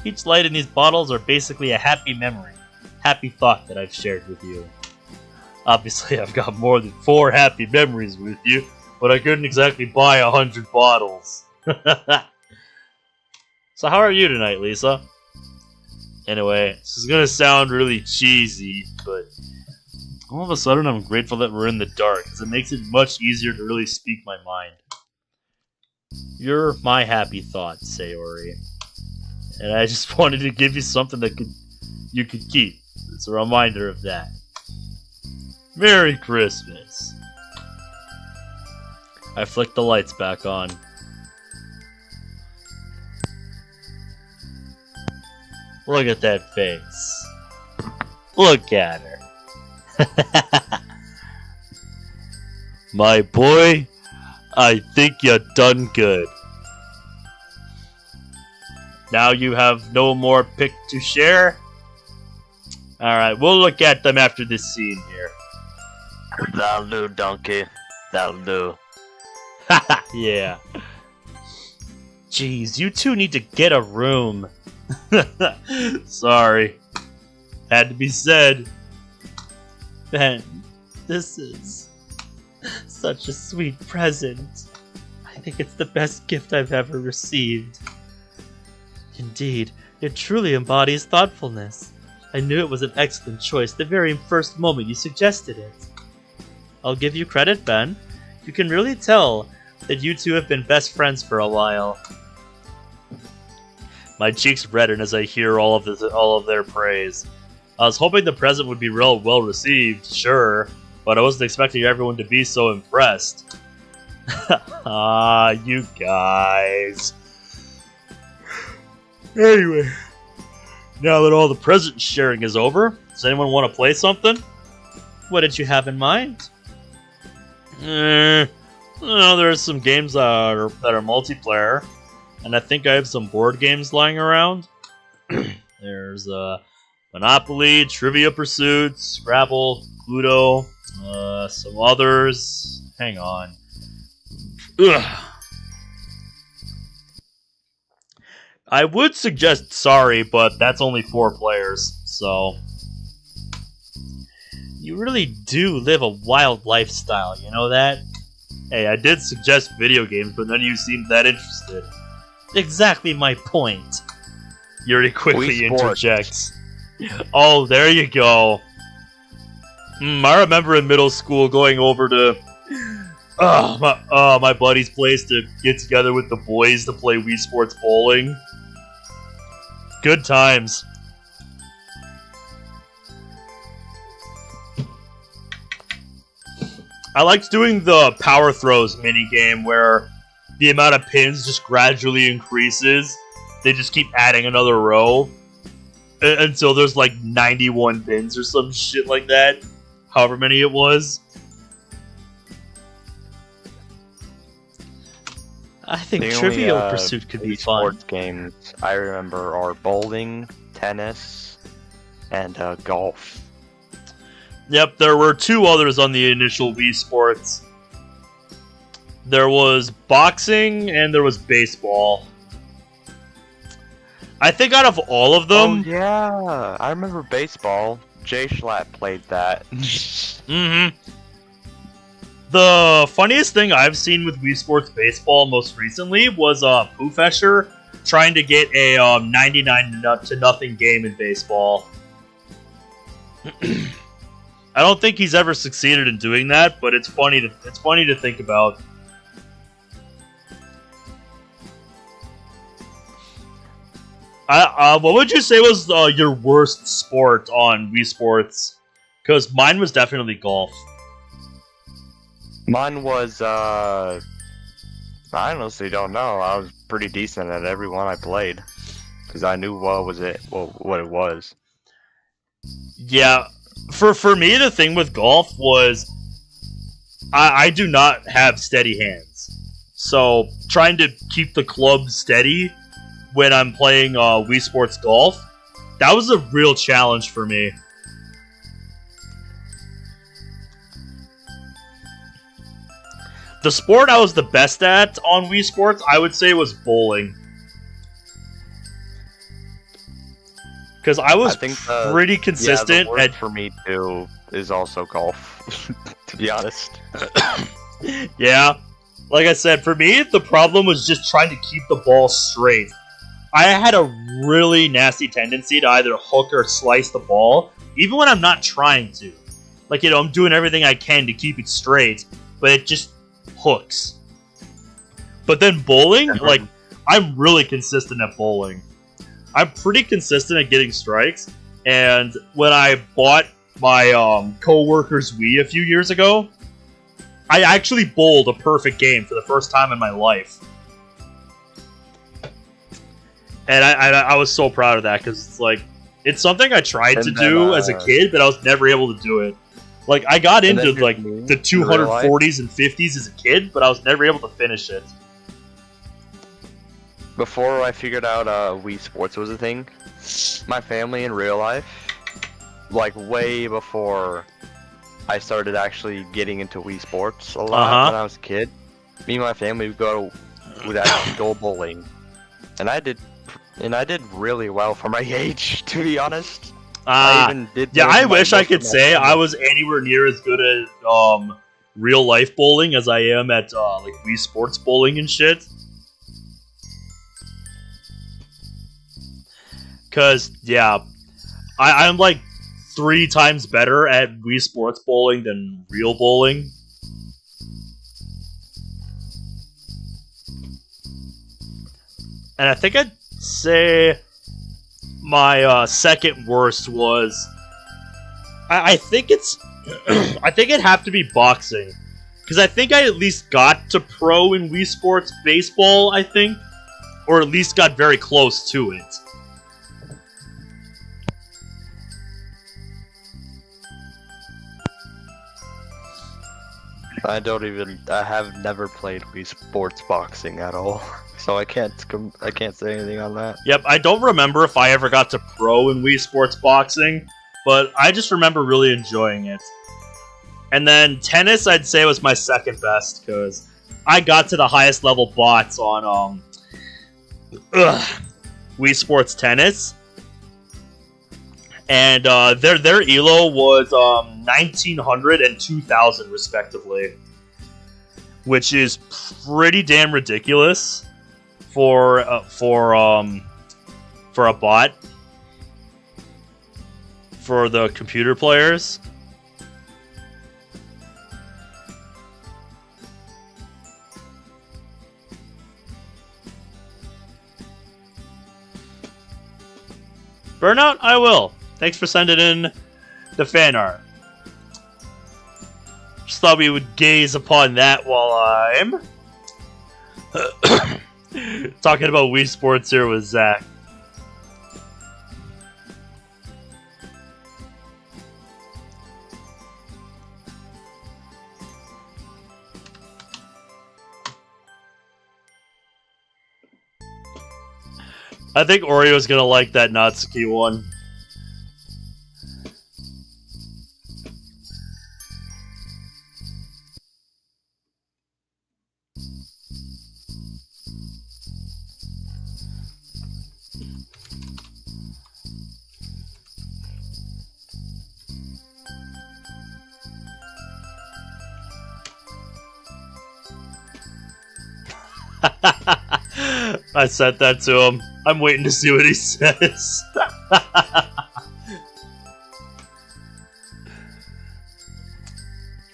Each light in these bottles are basically a happy memory, happy thought that I've shared with you. Obviously, I've got more than 4 happy memories with you, but I couldn't exactly buy 100 bottles. So how are you tonight, Lisa? Anyway, this is gonna sound really cheesy, but all of a sudden I'm grateful that we're in the dark, because it makes it much easier to really speak my mind. You're my happy thought, Sayori. And I just wanted to give you something that you could keep. It's a reminder of that. Merry Christmas. I flicked the lights back on. Look at that face. Look at her. My boy, I think you done good. Now you have no more pick to share? Alright, we'll look at them after this scene here. That'll do, donkey. That'll do. Haha, yeah. Jeez, you two need to get a room. Sorry. Had to be said. Ben, this is such a sweet present. I think it's the best gift I've ever received. Indeed, it truly embodies thoughtfulness. I knew it was an excellent choice the very first moment you suggested it. I'll give you credit, Ben. You can really tell that you two have been best friends for a while. My cheeks redden as I hear all of their praise. I was hoping the present would be real well received, sure, but I wasn't expecting everyone to be so impressed. Ah, you guys. Anyway, now that all the present sharing is over, does anyone want to play something? What did you have in mind? There's some games that are multiplayer, and I think I have some board games lying around. There's Monopoly, Trivia Pursuit, Scrabble, Cluedo, some others. Hang on. Ugh. I would suggest Sorry, but that's only 4 players, so... You really do live a wild lifestyle, you know that? Hey, I did suggest video games, but none of you seemed that interested. Exactly my point. Yuri quickly interjects. Oh, there you go. I remember in middle school going over to my buddy's place to get together with the boys to play Wii Sports Bowling. Good times. I liked doing the power throws minigame where the amount of pins just gradually increases. They just keep adding another row until there's like 91 pins or some shit like that. However many it was. I think Trivial Pursuit could be fun. Sports games I remember are bowling, tennis, and golf. Yep, there were 2 others on the initial Wii Sports. There was boxing and there was baseball. I think out of all of them... Oh, yeah. I remember baseball. Jay Schlatt played that. Mm-hmm. The funniest thing I've seen with Wii Sports Baseball most recently was u5w trying to get a 99-0 game in baseball. I don't think he's ever succeeded in doing that, but it's funny to think about. What would you say was your worst sport on Wii Sports? Because mine was definitely golf. Mine was, I honestly don't know. I was pretty decent at every one I played. Because I knew what it was. Yeah, for me, the thing with golf was I do not have steady hands. So, trying to keep the club steady when I'm playing Wii Sports Golf, that was a real challenge for me. The sport I was the best at on Wii Sports, I would say, was bowling. Because I was pretty consistent. The worst for me, too, is also golf, to be honest. Yeah. Like I said, for me, the problem was just trying to keep the ball straight. I had a really nasty tendency to either hook or slice the ball, even when I'm not trying to. Like, you know, I'm doing everything I can to keep it straight, but it just hooks. But then bowling, like, I'm really consistent at bowling. I'm pretty consistent at getting strikes, and when I bought my co-worker's Wii a few years ago, I actually bowled a perfect game for the first time in my life. And I was so proud of that, because it's like, it's something I tried to do as a kid, but I was never able to do it. Like, I got into, like, the 240s and 50s as a kid, but I was never able to finish it. Before I figured out Wii Sports was a thing, my family in real life, like, way before I started actually getting into Wii Sports a lot when I was a kid, me and my family would actually go bowling. And I did really well for my age, to be honest. I wish I could say I was anywhere near as good at real life bowling as I am at like Wii Sports bowling and shit. Cause yeah, I'm like 3 times better at Wii Sports bowling than real bowling. And I think I'd say my second worst was I think it's I think it'd have to be boxing, because I think I at least got to pro in Wii Sports Baseball, I think, or at least got very close to it. I have never played Wii Sports Boxing at all, so I can't say anything on that. Yep, I don't remember if I ever got to pro in Wii Sports Boxing, but I just remember really enjoying it. And then tennis, I'd say, was my second best, because I got to the highest level bots on Wii Sports Tennis. And their elo was 1900 and 2000 respectively, which is pretty damn ridiculous for a bot for the computer players. Burnout, I will. Thanks for sending in the fan art. Just thought we would gaze upon that while I'm talking about Wii Sports here with Zach. I think Oreo's gonna like that Natsuki one. I sent that to him. I'm waiting to see what he says.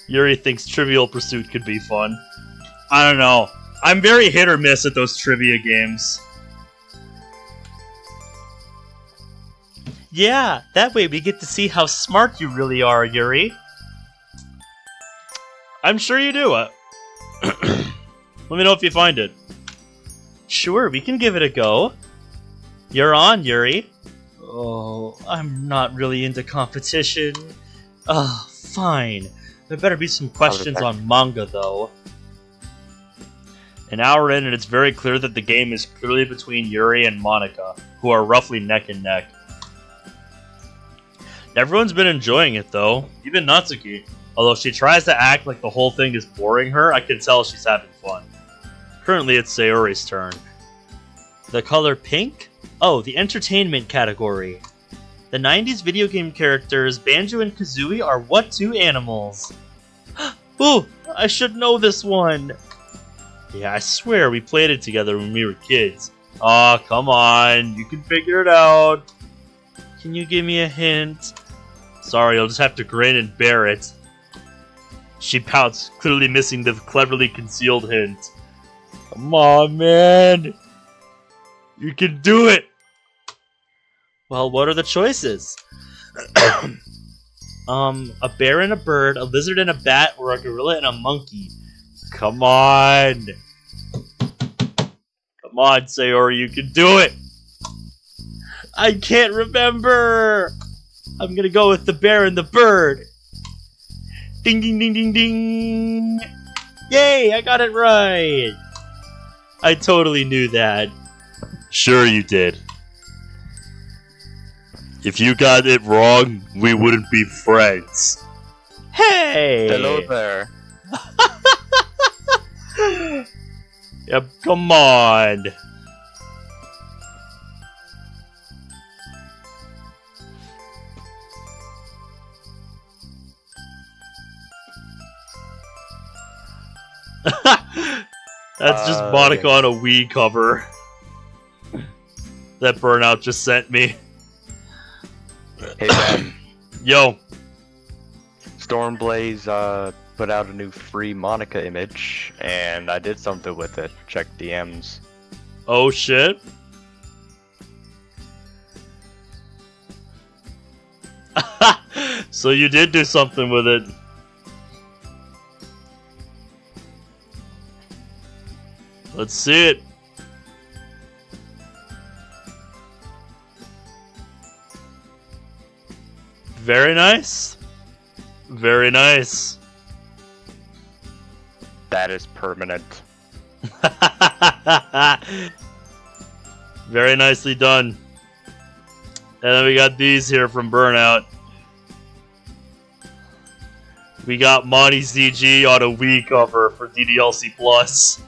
Yuri thinks Trivial Pursuit could be fun. I don't know. I'm very hit or miss at those trivia games. Yeah, that way we get to see how smart you really are, Yuri. I'm sure you do. Let me know if you find it. Sure, we can give it a go. You're on, Yuri. Oh, I'm not really into competition. Ugh, fine. There better be some questions on manga, though. An hour in, and it's very clear that the game is clearly between Yuri and Monica, who are roughly neck and neck. Everyone's been enjoying it, though. Even Natsuki. Although she tries to act like the whole thing is boring her, I can tell she's having fun. Currently, it's Sayori's turn. The color pink? Oh, the entertainment category. The 90s video game characters Banjo and Kazooie are what two animals? Ooh, I should know this one. Yeah, I swear we played it together when we were kids. Aw, come on, you can figure it out. Can you give me a hint? Sorry, I'll just have to grin and bear it. She pouts, clearly missing the cleverly concealed hint. Come on, man. You can do it. Well, what are the choices? A bear and a bird, a lizard and a bat, or a gorilla and a monkey. Come on. Come on, Sayori, you can do it. I can't remember. I'm gonna go with the bear and the bird. Ding, ding, ding, ding, ding. Yay, I got it right. I totally knew that. Sure you did. If you got it wrong, we wouldn't be friends. Hey! Hello there. Yep, come on. That's just Monica on a Wii cover. That Burnout just sent me. Hey Ben. Yo. Stormblaze put out a new free Monica image, and I did something with it. Check DMs. Oh shit. So you did do something with it. Let's see it. Very nice. Very nice. That is permanent. Very nicely done. And then we got these here from Burnout. We got Monty CG on a Wii cover for DDLC Plus.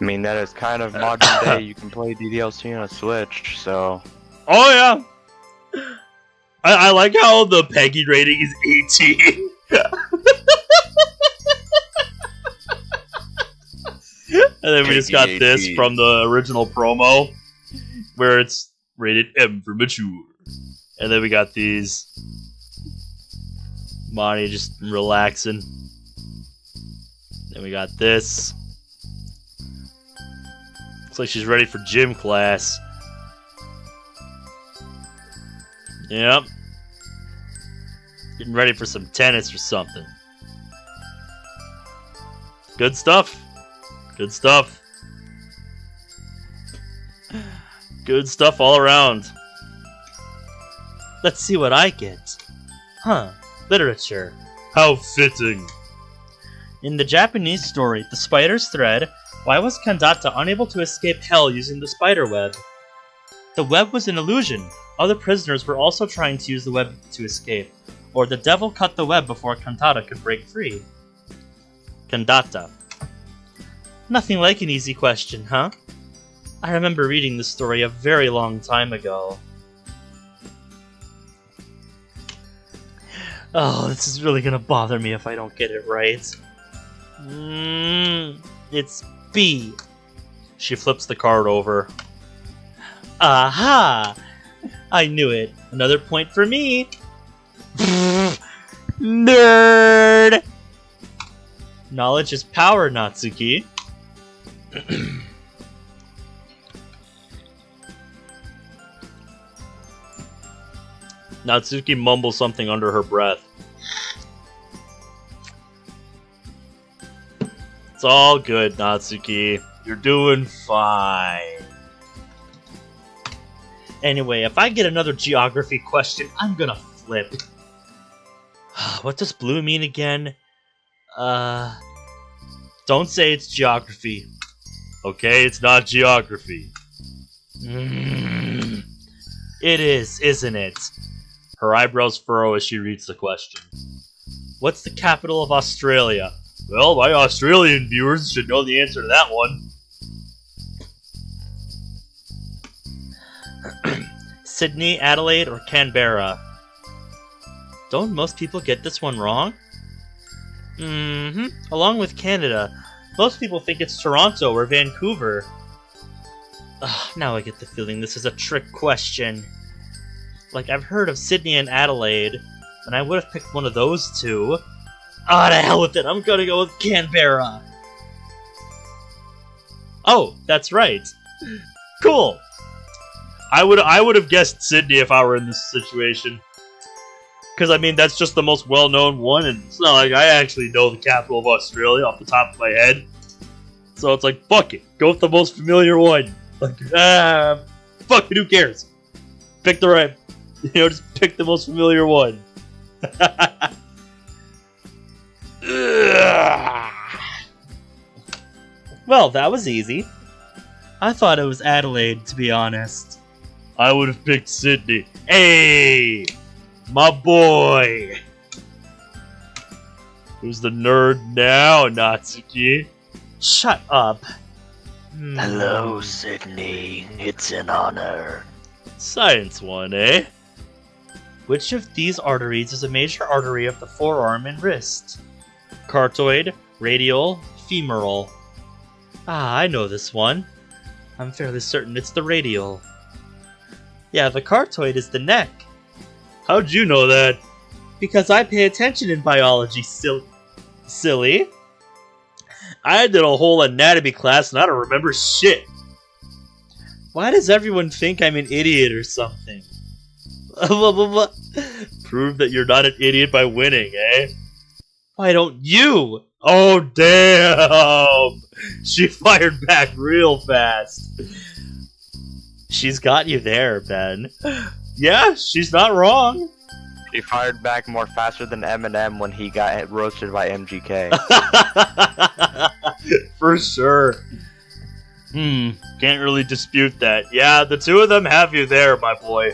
I mean, that is kind of modern day. You can play DDLC on a Switch, so... Oh, yeah. I like how the Peggy rating is 18. And then we just got this from the original promo, where it's rated M for mature. And then we got these. Monty just relaxing. Then we got this. Looks like she's ready for gym class. Yep. Getting ready for some tennis or something. Good stuff. Good stuff. Good stuff all around. Let's see what I get. Huh. Literature. How fitting. In the Japanese story, The Spider's Thread, why was Kandata unable to escape hell using the spider web? The web was an illusion. Other prisoners were also trying to use the web to escape. Or the devil cut the web before Kandata could break free. Kandata. Nothing like an easy question, huh? I remember reading this story a very long time ago. Oh, this is really gonna bother me if I don't get it right. It's B. She flips the card over. Aha! I knew it. Another point for me. Nerd! Knowledge is power, Natsuki. Natsuki mumbles something under her breath. It's all good, Natsuki. You're doing fine. Anyway, if I get another geography question, I'm gonna flip. What does blue mean again? Don't say it's geography. Okay, it's not geography. It is, isn't it? Her eyebrows furrow as she reads the question. What's the capital of Australia? Well, my Australian viewers should know the answer to that one. Sydney, Adelaide, or Canberra? Don't most people get this one wrong? Along with Canada, most people think it's Toronto or Vancouver. Now I get the feeling this is a trick question. Like, I've heard of Sydney and Adelaide, and I would have picked one of those two. Ah, to hell with it, I'm gonna go with Canberra. Oh, that's right. Cool. I would have guessed Sydney if I were in this situation. Because, I mean, that's just the most well-known one, and it's not like I actually know the capital of Australia off the top of my head. So it's like, fuck it. Go with the most familiar one. Like, fuck it, who cares? Pick the right... just pick the most familiar one. Well, that was easy. I thought it was Adelaide, to be honest. I would have picked Sydney. Hey! My boy! Who's the nerd now, Natsuki? Shut up. Hello, Sydney. It's an honor. Science one, eh? Which of these arteries is a major artery of the forearm and wrist? Cartoid, radial, femoral. Ah, I know this one. I'm fairly certain it's the radial. Yeah, the cartoid is the neck. How'd you know that? Because I pay attention in biology, silly. I did a whole anatomy class and I don't remember shit. Why does everyone think I'm an idiot or something? Prove that you're not an idiot by winning, eh? Why don't you? Oh, damn! She fired back real fast. She's got you there, Ben. Yeah, she's not wrong. He fired back more faster than Eminem when he got roasted by MGK. For sure. Can't really dispute that. Yeah, the two of them have you there, my boy.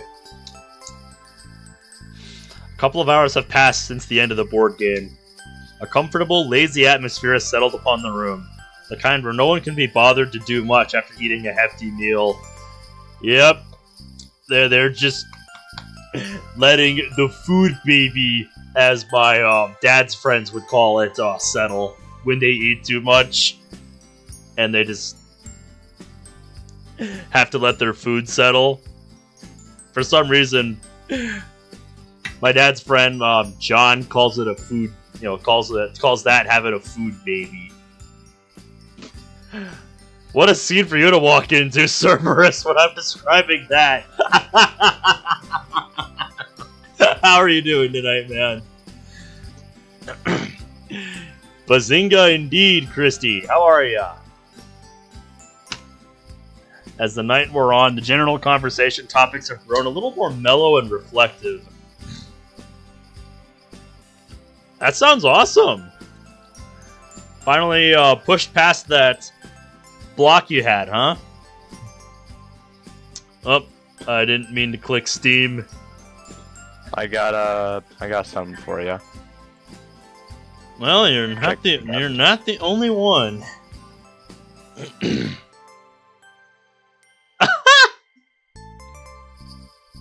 A couple of hours have passed since the end of the board game. A comfortable, lazy atmosphere has settled upon the room. The kind where no one can be bothered to do much after eating a hefty meal. Yep. They're just letting the food baby, as my dad's friends would call it, settle when they eat too much. And they just have to let their food settle. For some reason, my dad's friend, John, calls it a food, calls that having a food baby. What a scene for you to walk into, Cerberus, when I'm describing that. How are you doing tonight, man? Bazinga indeed, Christy. How are ya? As the night wore on, the general conversation topics have grown a little more mellow and reflective. That sounds awesome. Finally pushed past that block you had, huh? Oh, I didn't mean to click Steam. I got something for you. Well, you're not the only one.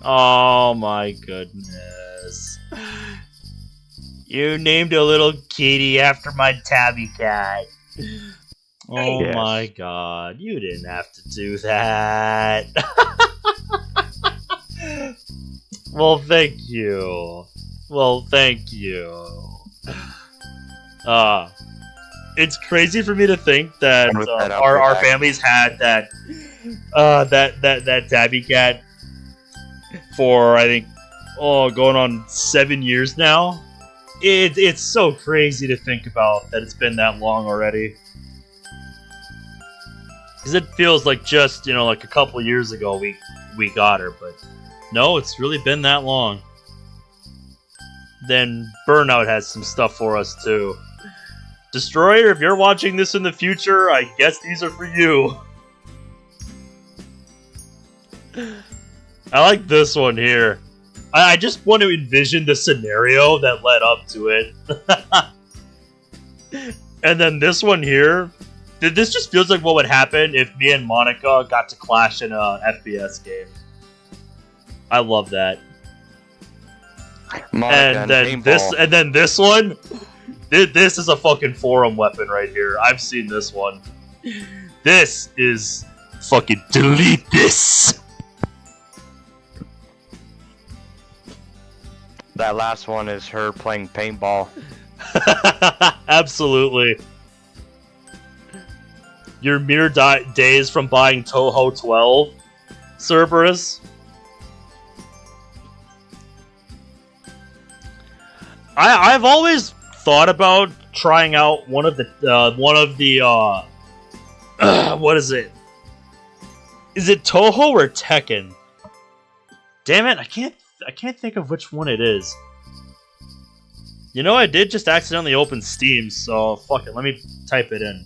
Oh my goodness. You named a little kitty after my tabby cat. Oh Yes. My god, you didn't have to do that. Well, thank you. It's crazy for me to think that our families had that tabby cat for, I think, going on 7 years now. It's so crazy to think about that it's been that long already. Because it feels like just, like a couple of years ago we got her, but no, it's really been that long. Then Burnout has some stuff for us too. Destroyer, if you're watching this in the future, I guess these are for you. I like this one here. I just want to envision the scenario that led up to it. And then this one here. This just feels like what would happen if me and Monica got to clash in a FPS game. I love that. Monica and then this one. This is a fucking forum weapon right here. I've seen this one. This is fucking delete this. That last one is her playing paintball. Absolutely. Your mere days from buying Toho 12, Cerberus. I've always thought about trying out one of the what is it? Is it Toho or Tekken? Damn it, I can't think of which one it is. I did just accidentally open Steam, so fuck it, let me type it in.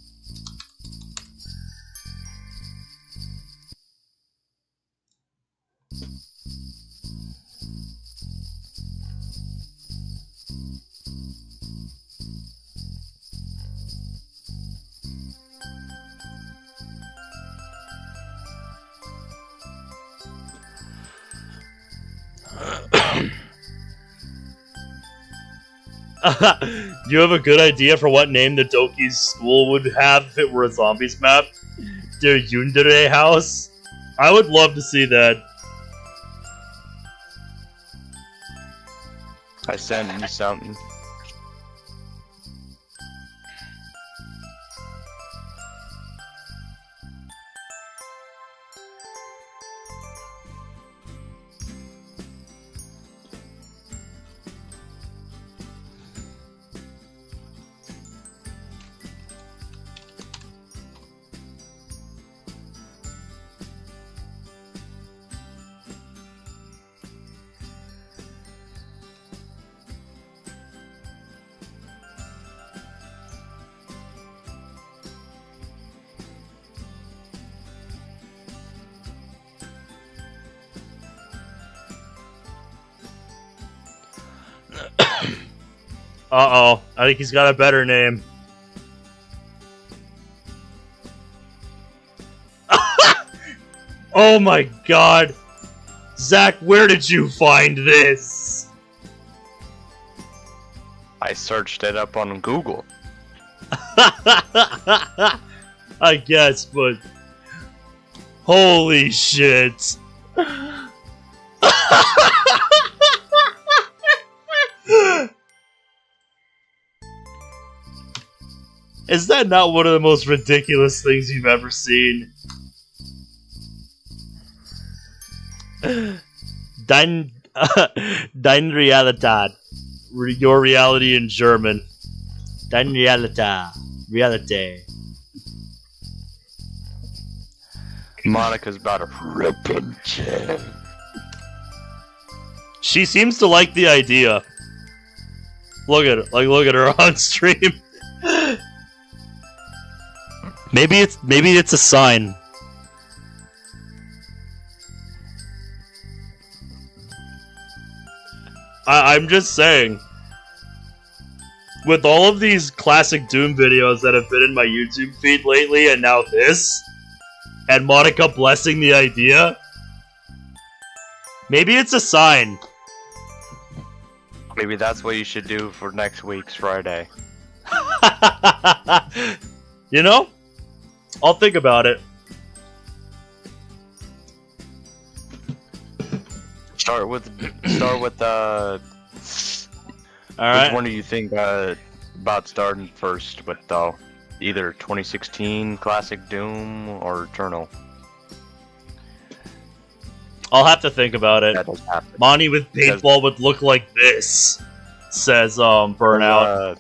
You have a good idea for what name the Doki's school would have if it were a zombies map? Their Yundere house? I would love to see that. I sent you something. Uh-oh. I think he's got a better name. Oh my god. Zach, where did you find this? I searched it up on Google. I guess, but... Holy shit. Is that not one of the most ridiculous things you've ever seen? Dein Realität. Your reality in German. Dein Realität. Reality. Monica's about to rip him. She seems to like the idea. Look at it. Look at her on stream. Maybe it's a sign. I'm just saying. With all of these classic Doom videos that have been in my YouTube feed lately, and now this, and Monica blessing the idea, maybe it's a sign. Maybe that's what you should do for next week's Friday. You know? I'll think about it. Start with Alright. which one do you think about starting first with though? Either 2016 Classic Doom or Eternal? I'll have to think about it. That does happen. Monty with paintball would look like this, says Burnout.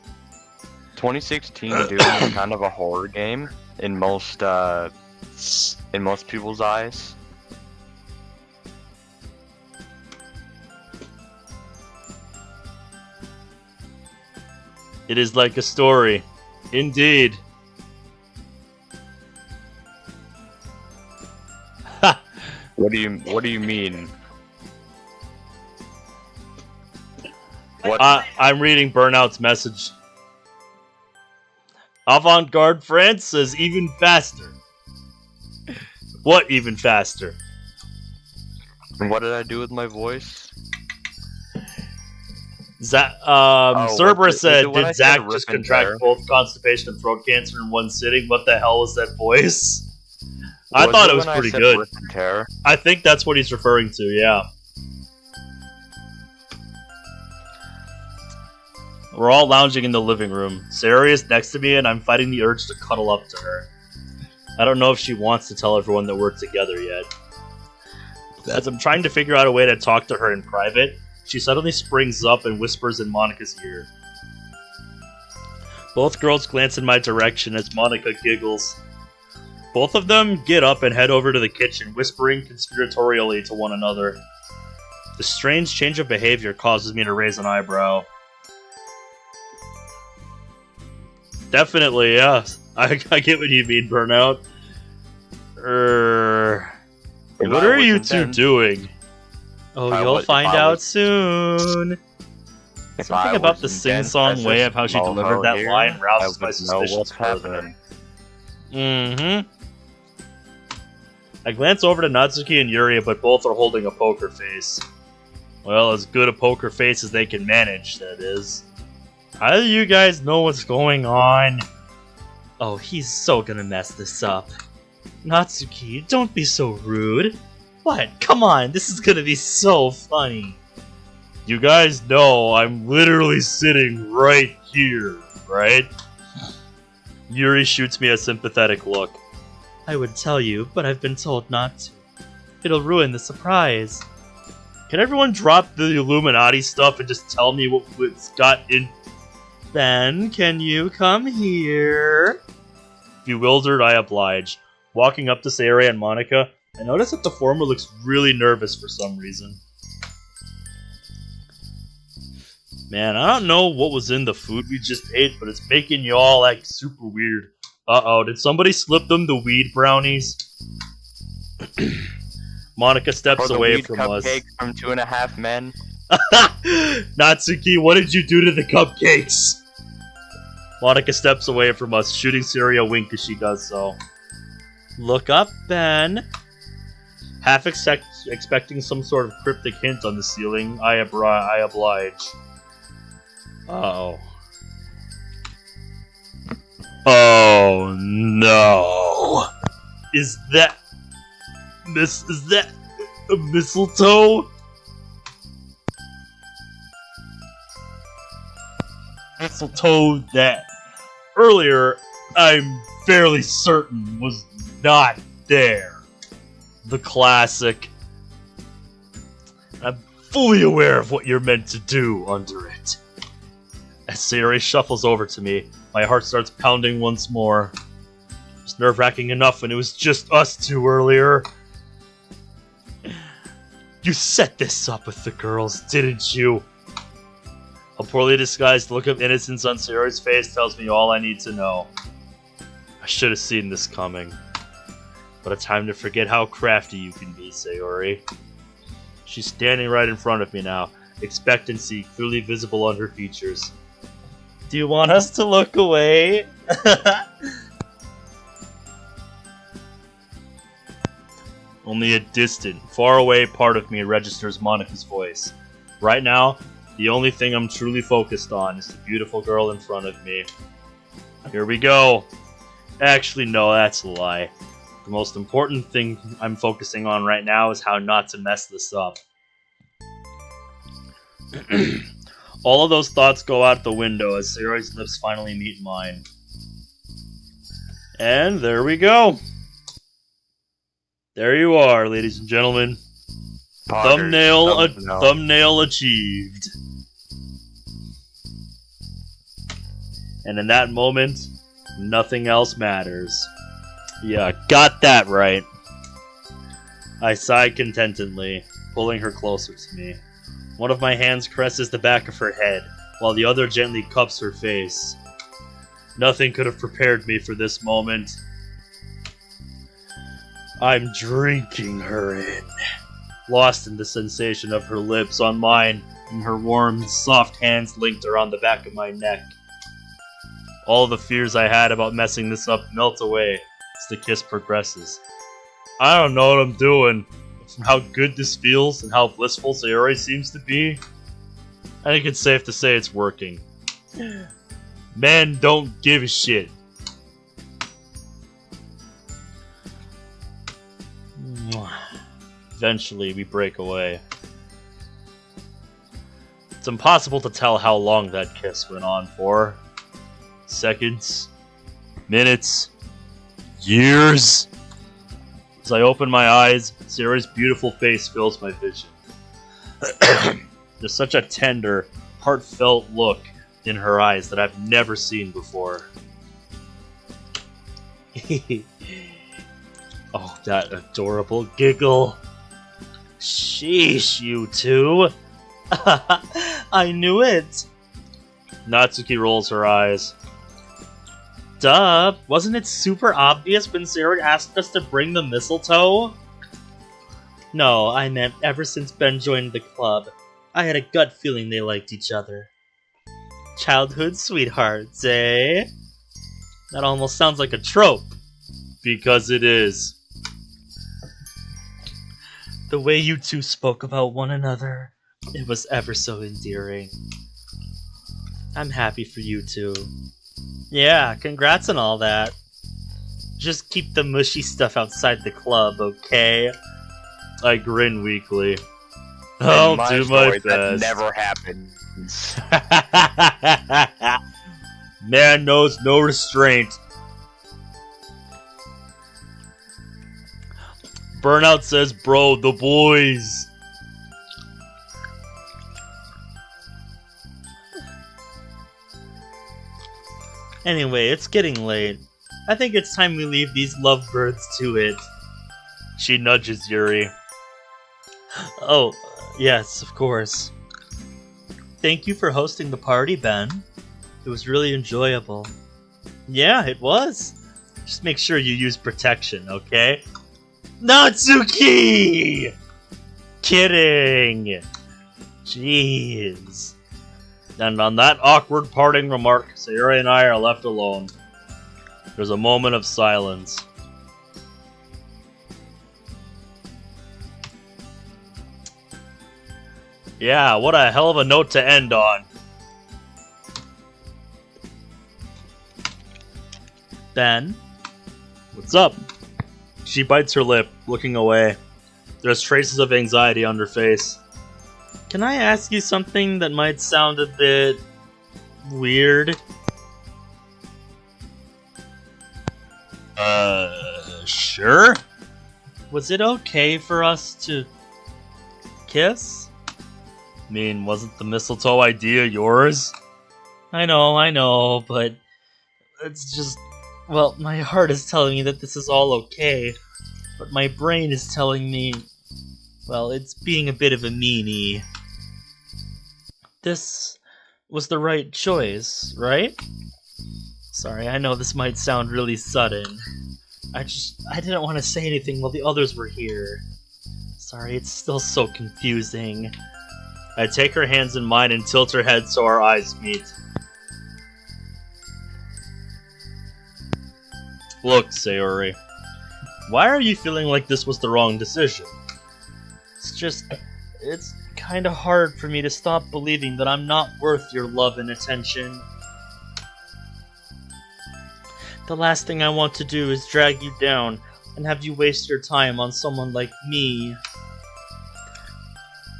2016 Doom is kind of a horror game in most people's eyes. It is like a story. Indeed. What do you mean? What? I'm reading Burnout's message. Avant-Garde France says even faster. What even faster? And what did I do with my voice? Cerberus said, when I did said Zach rip just and contract tear? both constipation and throat cancer in one sitting? What the hell was that voice? I Was thought it it was when I pretty said good. rip and tear? I think that's what he's referring to, yeah. We're all lounging in the living room. Sayori is next to me and I'm fighting the urge to cuddle up to her. I don't know if she wants to tell everyone that we're together yet. As I'm trying to figure out a way to talk to her in private, she suddenly springs up and whispers in Monica's ear. Both girls glance in my direction as Monica giggles. Both of them get up and head over to the kitchen, whispering conspiratorially to one another. The strange change of behavior causes me to raise an eyebrow. Definitely, yeah. I get what you mean, Burnout. What are you two doing? Oh, you'll find out soon. Something about the sing-song way of how she delivered that line rouses my suspicions further. Mm-hmm. I glance over to Natsuki and Yuri, but both are holding a poker face. Well, as good a poker face as they can manage, that is. How do you guys know what's going on? Oh, he's so gonna mess this up. Natsuki, don't be so rude. What? Come on, this is gonna be so funny. You guys know I'm literally sitting right here, right? Yuri shoots me a sympathetic look. I would tell you, but I've been told not to. It'll ruin the surprise. Can everyone drop the Illuminati stuff and just tell me what's got in... Ben, can you come here? Bewildered, I oblige. Walking up to Sayori and Monica, I notice that the former looks really nervous for some reason. Man, I don't know what was in the food we just ate, but it's making you all like super weird. Uh-oh, did somebody slip them the weed brownies? Monica steps away from us. Cupcake from 2.5 Men. Natsuki, what did you do to the cupcakes? Monica steps away from us, shooting Sayori a wink as she does so. Look up, Ben. Half expecting some sort of cryptic hint on the ceiling, I oblige. Uh-oh. Oh no! Is that a mistletoe? Mistletoe that earlier I'm fairly certain was not there. The classic. I'm fully aware of what you're meant to do under it. As Sayori shuffles over to me, my heart starts pounding once more. It was nerve-wracking enough when it was just us two earlier. You set this up with the girls, didn't you? A poorly disguised look of innocence on Sayori's face tells me all I need to know. I should have seen this coming. But a time to forget how crafty you can be, Sayori. She's standing right in front of me now, expectancy clearly visible on her features. Do you want us to look away? Only a distant, far away part of me registers Monica's voice. Right now, the only thing I'm truly focused on is the beautiful girl in front of me. Here we go. Actually, no, that's a lie. The most important thing I'm focusing on right now is how not to mess this up. All of those thoughts go out the window as Sayori's lips finally meet mine. And there we go. There you are, ladies and gentlemen. Thumbnail achieved. And in that moment, nothing else matters. Yeah, got that right. I sigh contentedly, pulling her closer to me. One of my hands caresses the back of her head, while the other gently cups her face. Nothing could have prepared me for this moment. I'm drinking her in, lost in the sensation of her lips on mine, and her warm, soft hands linked around the back of my neck. All the fears I had about messing this up melt away as the kiss progresses. I don't know what I'm doing. From how good this feels and how blissful Sayori seems to be, I think it's safe to say it's working. Men don't give a shit. Eventually, we break away. It's impossible to tell how long that kiss went on for. Seconds, minutes, years. As I open my eyes, Sayori's beautiful face fills my vision. There's such a tender, heartfelt look in her eyes that I've never seen before. Oh, that adorable giggle. Sheesh, you two. I knew it. Natsuki rolls her eyes. Duh, wasn't it super obvious when Sayori asked us to bring the mistletoe? No, I meant ever since Ben joined the club. I had a gut feeling they liked each other. Childhood sweethearts, eh? That almost sounds like a trope. Because it is. The way you two spoke about one another, it was ever so endearing. I'm happy for you two. Yeah, congrats on all that. Just keep the mushy stuff outside the club, okay? I grin weakly. I'll do my best. That never happens. Man knows no restraint. Burnout says, bro, the boys. Anyway, it's getting late. I think it's time we leave these lovebirds to it. She nudges Yuri. Oh, yes, of course. Thank you for hosting the party, Ben. It was really enjoyable. Yeah, it was. Just make sure you use protection, okay? Natsuki! Kidding! Jeez. And on that awkward parting remark, Sayori and I are left alone. There's a moment of silence. Yeah, what a hell of a note to end on. Ben? What's up? She bites her lip, looking away. There's traces of anxiety on her face. Can I ask you something that might sound a bit weird? Sure? Was it okay for us to kiss? I mean, wasn't the mistletoe idea yours? I know, but it's just... Well, my heart is telling me that this is all okay, but my brain is telling me... Well, it's being a bit of a meanie. This was the right choice, right? Sorry, I know this might sound really sudden. I didn't want to say anything while the others were here. Sorry, it's still so confusing. I take her hands in mine and tilt her head so our eyes meet. Look, Sayori. Why are you feeling like this was the wrong decision? It's kinda hard for me to stop believing that I'm not worth your love and attention. The last thing I want to do is drag you down and have you waste your time on someone like me.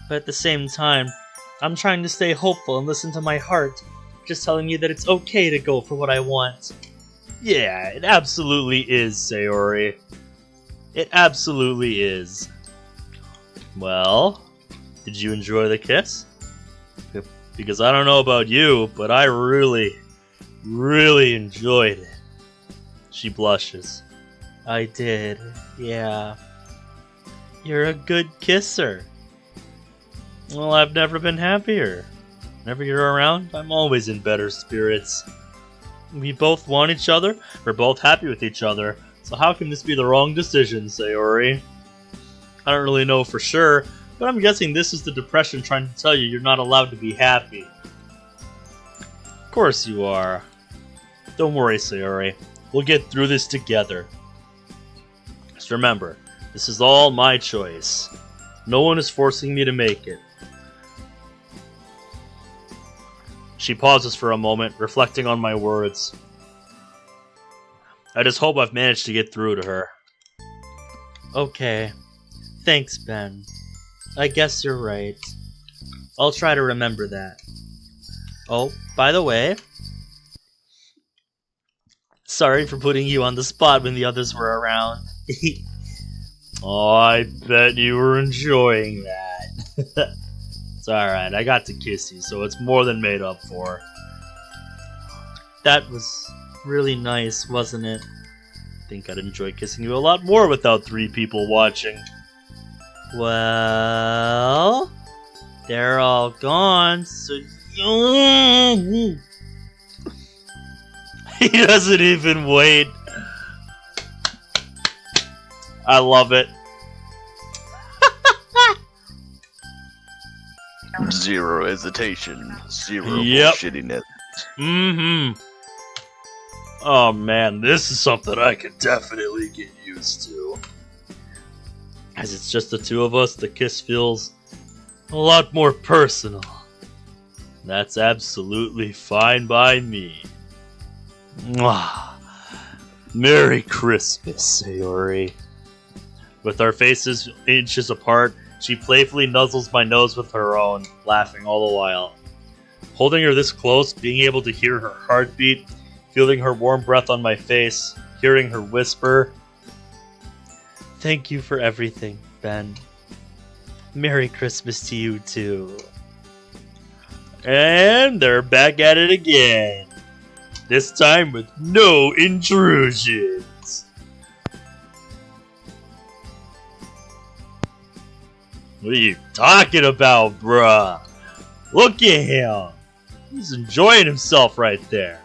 But at the same time, I'm trying to stay hopeful and listen to my heart, just telling me that it's okay to go for what I want. Yeah, it absolutely is, Sayori. It absolutely is. Well, did you enjoy the kiss? Because I don't know about you, but I really enjoyed it. She blushes. I did, yeah. You're a good kisser. Well, I've never been happier. Whenever you're around, I'm always in better spirits. We both want each other, we're both happy with each other, so how can this be the wrong decision, Sayori? I don't really know for sure, but I'm guessing this is the depression trying to tell you you're not allowed to be happy. Of course you are. Don't worry, Sayori. We'll get through this together. Just remember, this is all my choice. No one is forcing me to make it. She pauses for a moment, reflecting on my words. I just hope I've managed to get through to her. Okay. Thanks, Ben. I guess you're right. I'll try to remember that. Oh, by the way... Sorry for putting you on the spot when the others were around. Oh, I bet you were enjoying that. It's alright, I got to kiss you, so it's more than made up for. That was really nice, wasn't it? I think I'd enjoy kissing you a lot more without 3 people watching. Well... They're all gone, so... He doesn't even wait. I love it. Zero hesitation, zero Yep. bullshittiness. Mm-hmm. Oh man, this is something I could definitely get used to. As it's just the 2 of us, the kiss feels a lot more personal. That's absolutely fine by me. Mwah. Merry Christmas, Sayori. With our faces inches apart, she playfully nuzzles my nose with her own, laughing all the while. Holding her this close, being able to hear her heartbeat, feeling her warm breath on my face, hearing her whisper, "Thank you for everything, Ben. Merry Christmas to you too." And they're back at it again. This time with no intrusions. What are you talking about, bruh? Look at him. He's enjoying himself right there.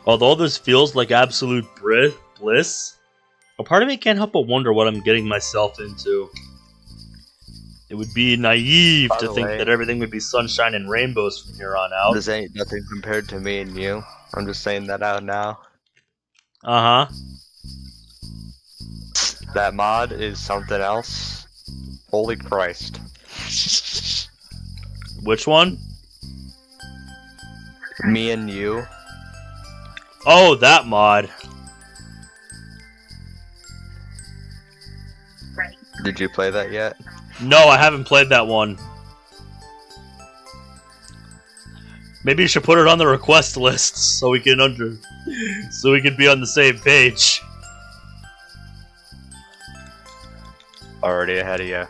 Although this feels like absolute bliss, a part of me can't help but wonder what I'm getting myself into. It would be naive By to the think way- that everything would be sunshine and rainbows from here on out. This ain't nothing compared to me and you. I'm just saying that out now. Uh-huh. That mod is something else. Holy Christ. Which one? Me and you. Oh, that mod. Did you play that yet? No, I haven't played that one. Maybe you should put it on the request list so we can be on the same page. Already ahead of you.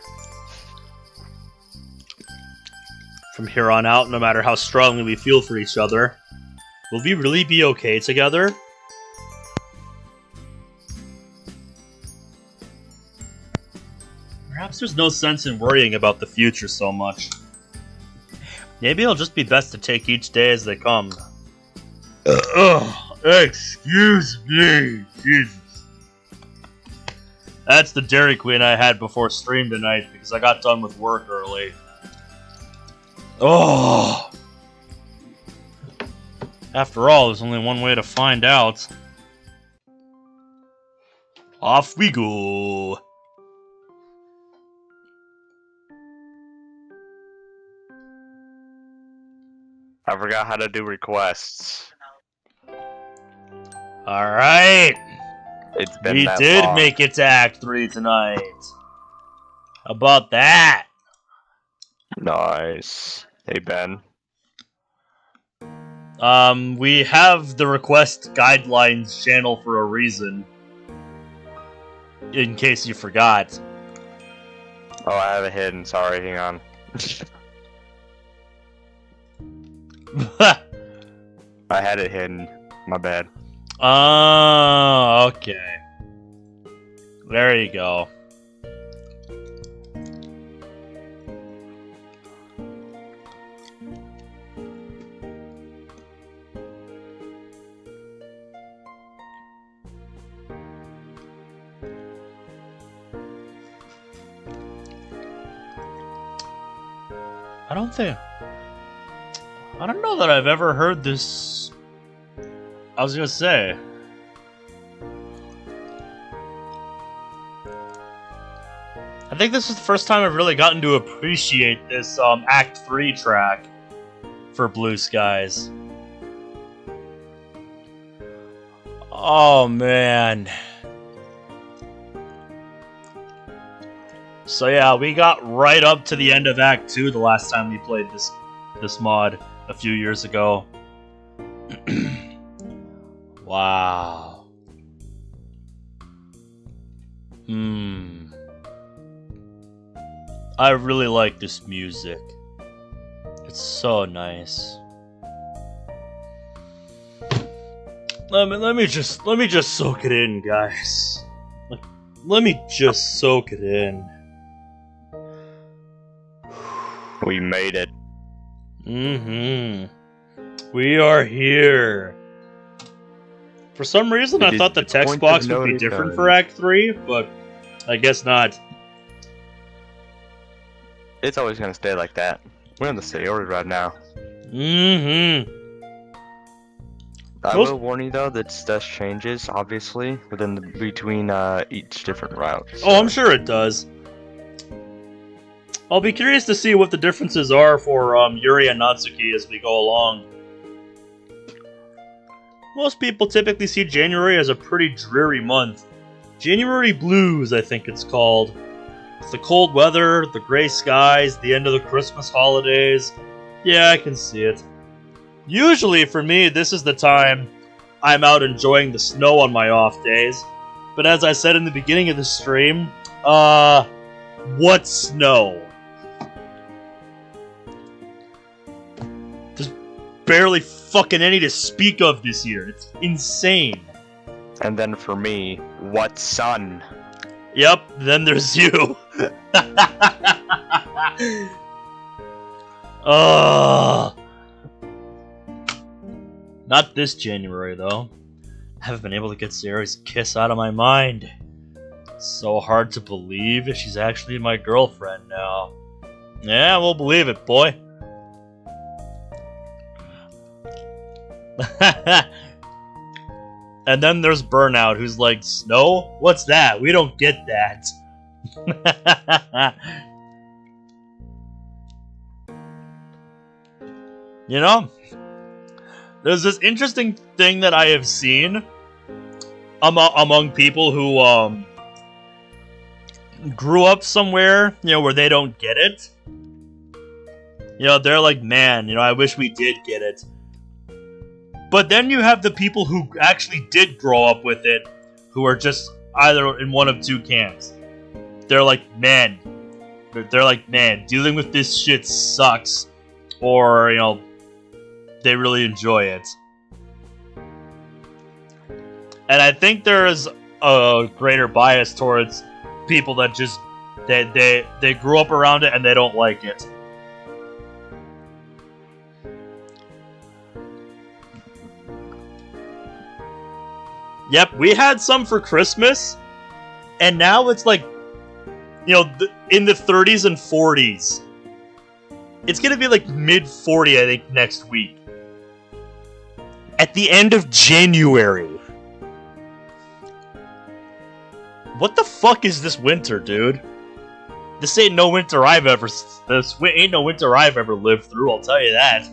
From here on out, no matter how strongly we feel for each other, will we really be okay together? Perhaps there's no sense in worrying about the future so much. Maybe it'll just be best to take each day as they come. Excuse me, Jesus. That's the Dairy Queen I had before stream tonight because I got done with work early. Oh! After all, there's only one way to find out. Off we go! I forgot how to do requests. Alright! It's been We that did long. make it to Act 3 tonight. How about that? Nice. Hey, Ben. We have the request guidelines channel for a reason. In case you forgot. Oh, I have it hidden. Sorry, hang on. I had it hidden. My bad. Oh, okay. There you go. I don't know that I've ever heard this. I was gonna say. I think this is the first time I've really gotten to appreciate this Act 3 track for Blue Skies. Oh man. So yeah, we got right up to the end of Act 2 the last time we played this mod a few years ago. Wow. I really like this music. It's so nice. Let me just soak it in, guys. Let me just soak it in. We made it. We are here. For some reason, I thought the text box would be different for Act 3, but I guess not. It's always gonna stay like that. We're in the Sayori right now. I will warn you though that stuff changes, obviously, between each different route. So. Oh, I'm sure it does. I'll be curious to see what the differences are for Yuri and Natsuki as we go along. Most people typically see January as a pretty dreary month. January blues, I think it's called. It's the cold weather, the gray skies, the end of the Christmas holidays. Yeah, I can see it. Usually, for me, this is the time I'm out enjoying the snow on my off days. But as I said in the beginning of the stream, what snow? There's barely fucking any to speak of this year. It's insane. And then for me, what sun? Yep, then there's you. Not this January, though. I haven't been able to get Sayori's kiss out of my mind. It's so hard to believe she's actually my girlfriend now. Yeah, we'll believe it, boy. And then there's Burnout, who's like, snow? What's that? We don't get that. You know, there's this interesting thing that I have seen among people who grew up somewhere, you know, where they don't get it. You know, they're like, man, you know, I wish we did get it. But then you have the people who actually did grow up with it, who are just either in one of two camps. They're like, man, dealing with this shit sucks, or, you know, they really enjoy it. And I think there's a greater bias towards people that just they grew up around it and they don't like it. Yep, we had some for Christmas, and now it's like, you know, in the 30s and 40s. It's gonna be like mid-40, I think, next week. At the end of January. What the fuck is this winter, dude? This ain't no winter I've ever lived through, I'll tell you that.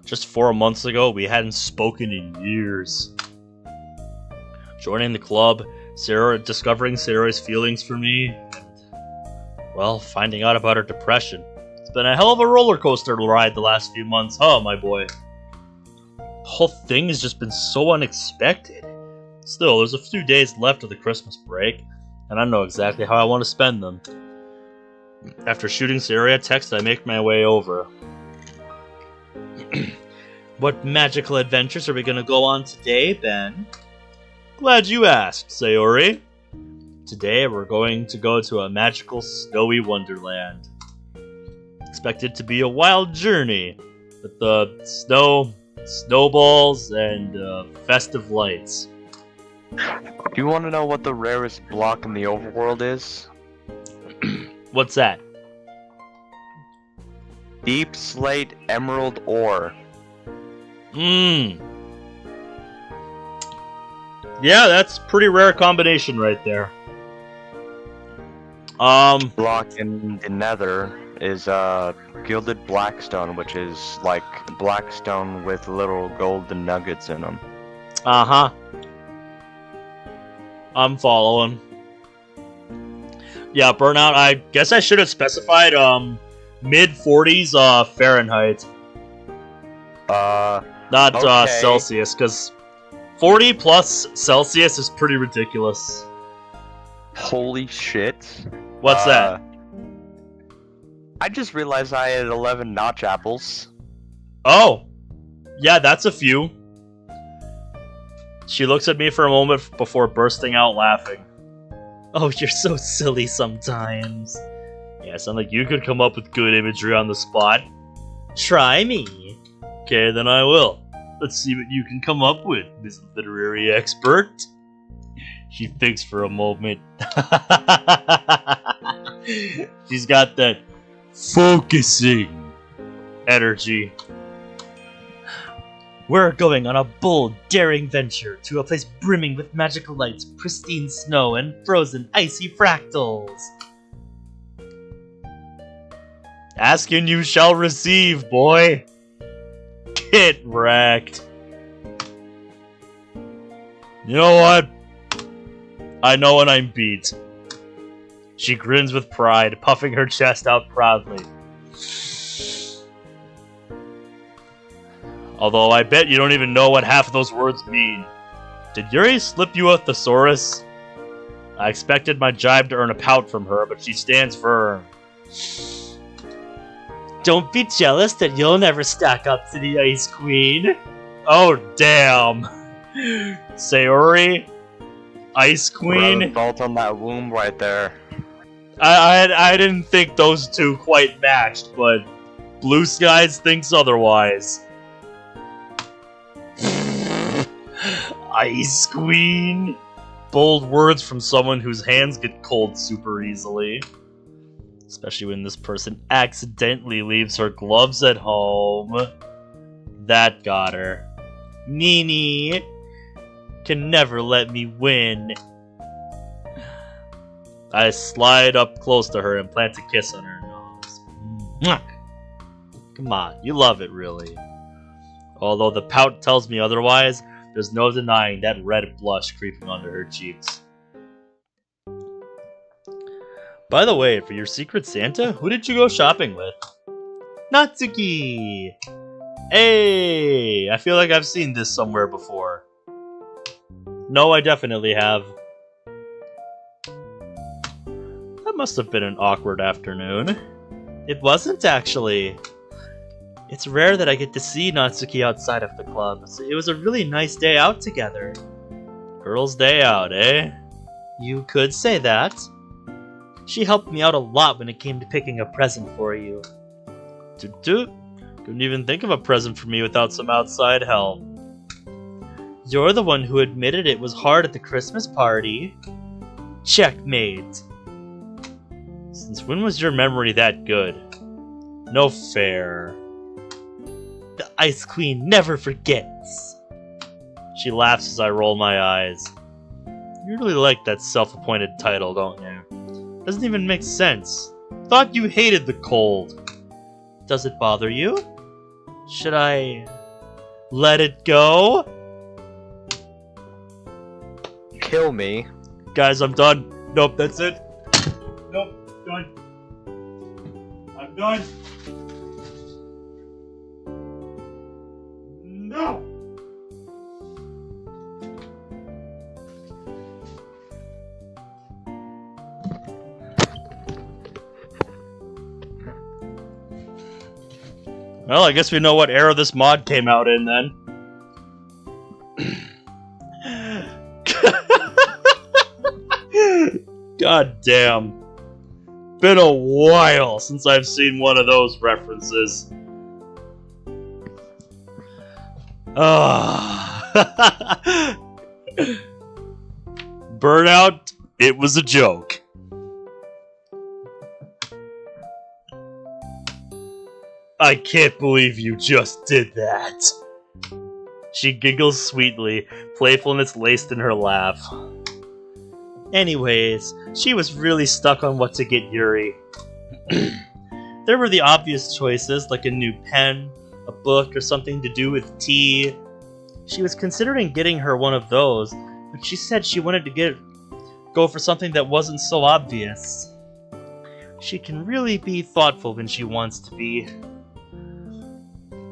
Just 4 months ago, we hadn't spoken in years. Joining the club, discovering Sayori's feelings for me, and, well, finding out about her depression. It's been a hell of a roller coaster ride the last few months, huh, my boy? The whole thing has just been so unexpected. Still, there's a few days left of the Christmas break, and I know exactly how I want to spend them. After shooting Sayori a text, I make my way over. What magical adventures are we gonna go on today, Ben? Glad you asked, Sayori. Today we're going to go to a magical snowy wonderland. Expected to be a wild journey with the snowballs, and festive lights. Do you want to know what the rarest block in the overworld is? What's that? Deep slate emerald ore. Yeah, that's a pretty rare combination right there. Block in the nether is gilded blackstone, which is like blackstone with little golden nuggets in them. Uh-huh. I'm following. Yeah, Burnout, I guess I should have specified mid-40s Fahrenheit. Not okay. Celsius, because 40 plus Celsius is pretty ridiculous. Holy shit. What's that? I just realized I had 11 notch apples. Oh! Yeah, that's a few. She looks at me for a moment before bursting out laughing. Oh, you're so silly sometimes. Yeah, sounds like you could come up with good imagery on the spot. Try me. Okay, then I will. Let's see what you can come up with, Miss Literary Expert. She thinks for a moment. She's got that focusing energy. We're going on a bold, daring venture to a place brimming with magical lights, pristine snow, and frozen, icy fractals. Ask and you shall receive, boy. Get wrecked. You know what? I know when I'm beat. She grins with pride, puffing her chest out proudly. Although I bet you don't even know what half of those words mean. Did Yuri slip you a thesaurus? I expected my jibe to earn a pout from her, but she stands firm. Don't be jealous that you'll never stack up to the Ice Queen. Oh, damn. Sayori? Ice Queen? Bolt on that womb right there. I didn't think those two quite matched, but Blue Skies thinks otherwise. Ice Queen? bold words from someone whose hands get cold super easily. Especially when this person accidentally leaves her gloves at home. That got her. Nini can never let me win. I slide up close to her and plant a kiss on her nose. Mwah. Come on, you love it, really. Although the pout tells me otherwise, there's no denying that red blush creeping onto her cheeks. By the way, for your Secret Santa, who did you go shopping with? Natsuki! Hey! I feel like I've seen this somewhere before. No, I definitely have. That must have been an awkward afternoon. It wasn't, actually. It's rare that I get to see Natsuki outside of the club, so it was a really nice day out together. Girls' day out, eh? You could say that. She helped me out a lot when it came to picking a present for you. Toot toot. Couldn't even think of a present for me without some outside help. You're the one who admitted it was hard at the Christmas party. Checkmate. Since when was your memory that good? No fair. The Ice Queen never forgets. She laughs as I roll my eyes. You really like that self-appointed title, don't you? Doesn't even make sense. Thought you hated the cold. Does it bother you? Should I let it go? Kill me. Guys, I'm done. Nope, that's it. Nope, done. I'm done. No! Well, I guess we know what era this mod came out in then. God damn. Been a while since I've seen one of those references. Burnout, it was a joke. I can't believe you just did that. She giggles sweetly, playfulness laced in her laugh. Anyways, she was really stuck on what to get Yuri. There were the obvious choices, like a new pen, a book, or something to do with tea. She was considering getting her one of those, but she said she wanted to go for something that wasn't so obvious. She can really be thoughtful when she wants to be.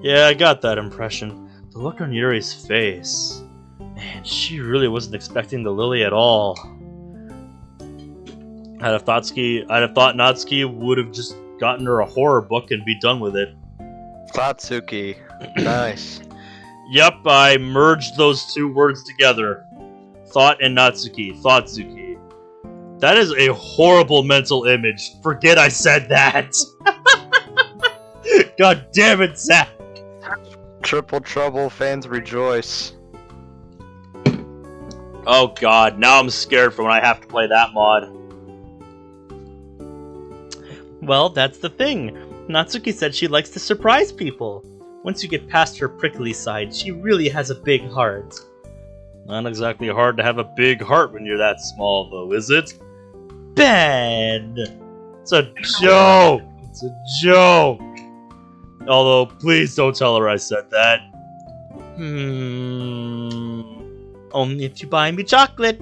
Yeah, I got that impression. The look on Yuri's face. Man, she really wasn't expecting the lily at all. I'd have thought Natsuki would have just gotten her a horror book and be done with it. Satsuki. Nice. Yep, I merged those two words together. Thought and Natsuki. Thoughtsuki. That is a horrible mental image. Forget I said that. God damn it, Zach. Triple Trouble fans rejoice. Oh god, now I'm scared for when I have to play that mod. Well, that's the thing. Natsuki said she likes to surprise people. Once you get past her prickly side, she really has a big heart. Not exactly hard to have a big heart when you're that small, though, is it? Ben! It's a joke! It's a joke! Although, please don't tell her I said that. Only if you buy me chocolate.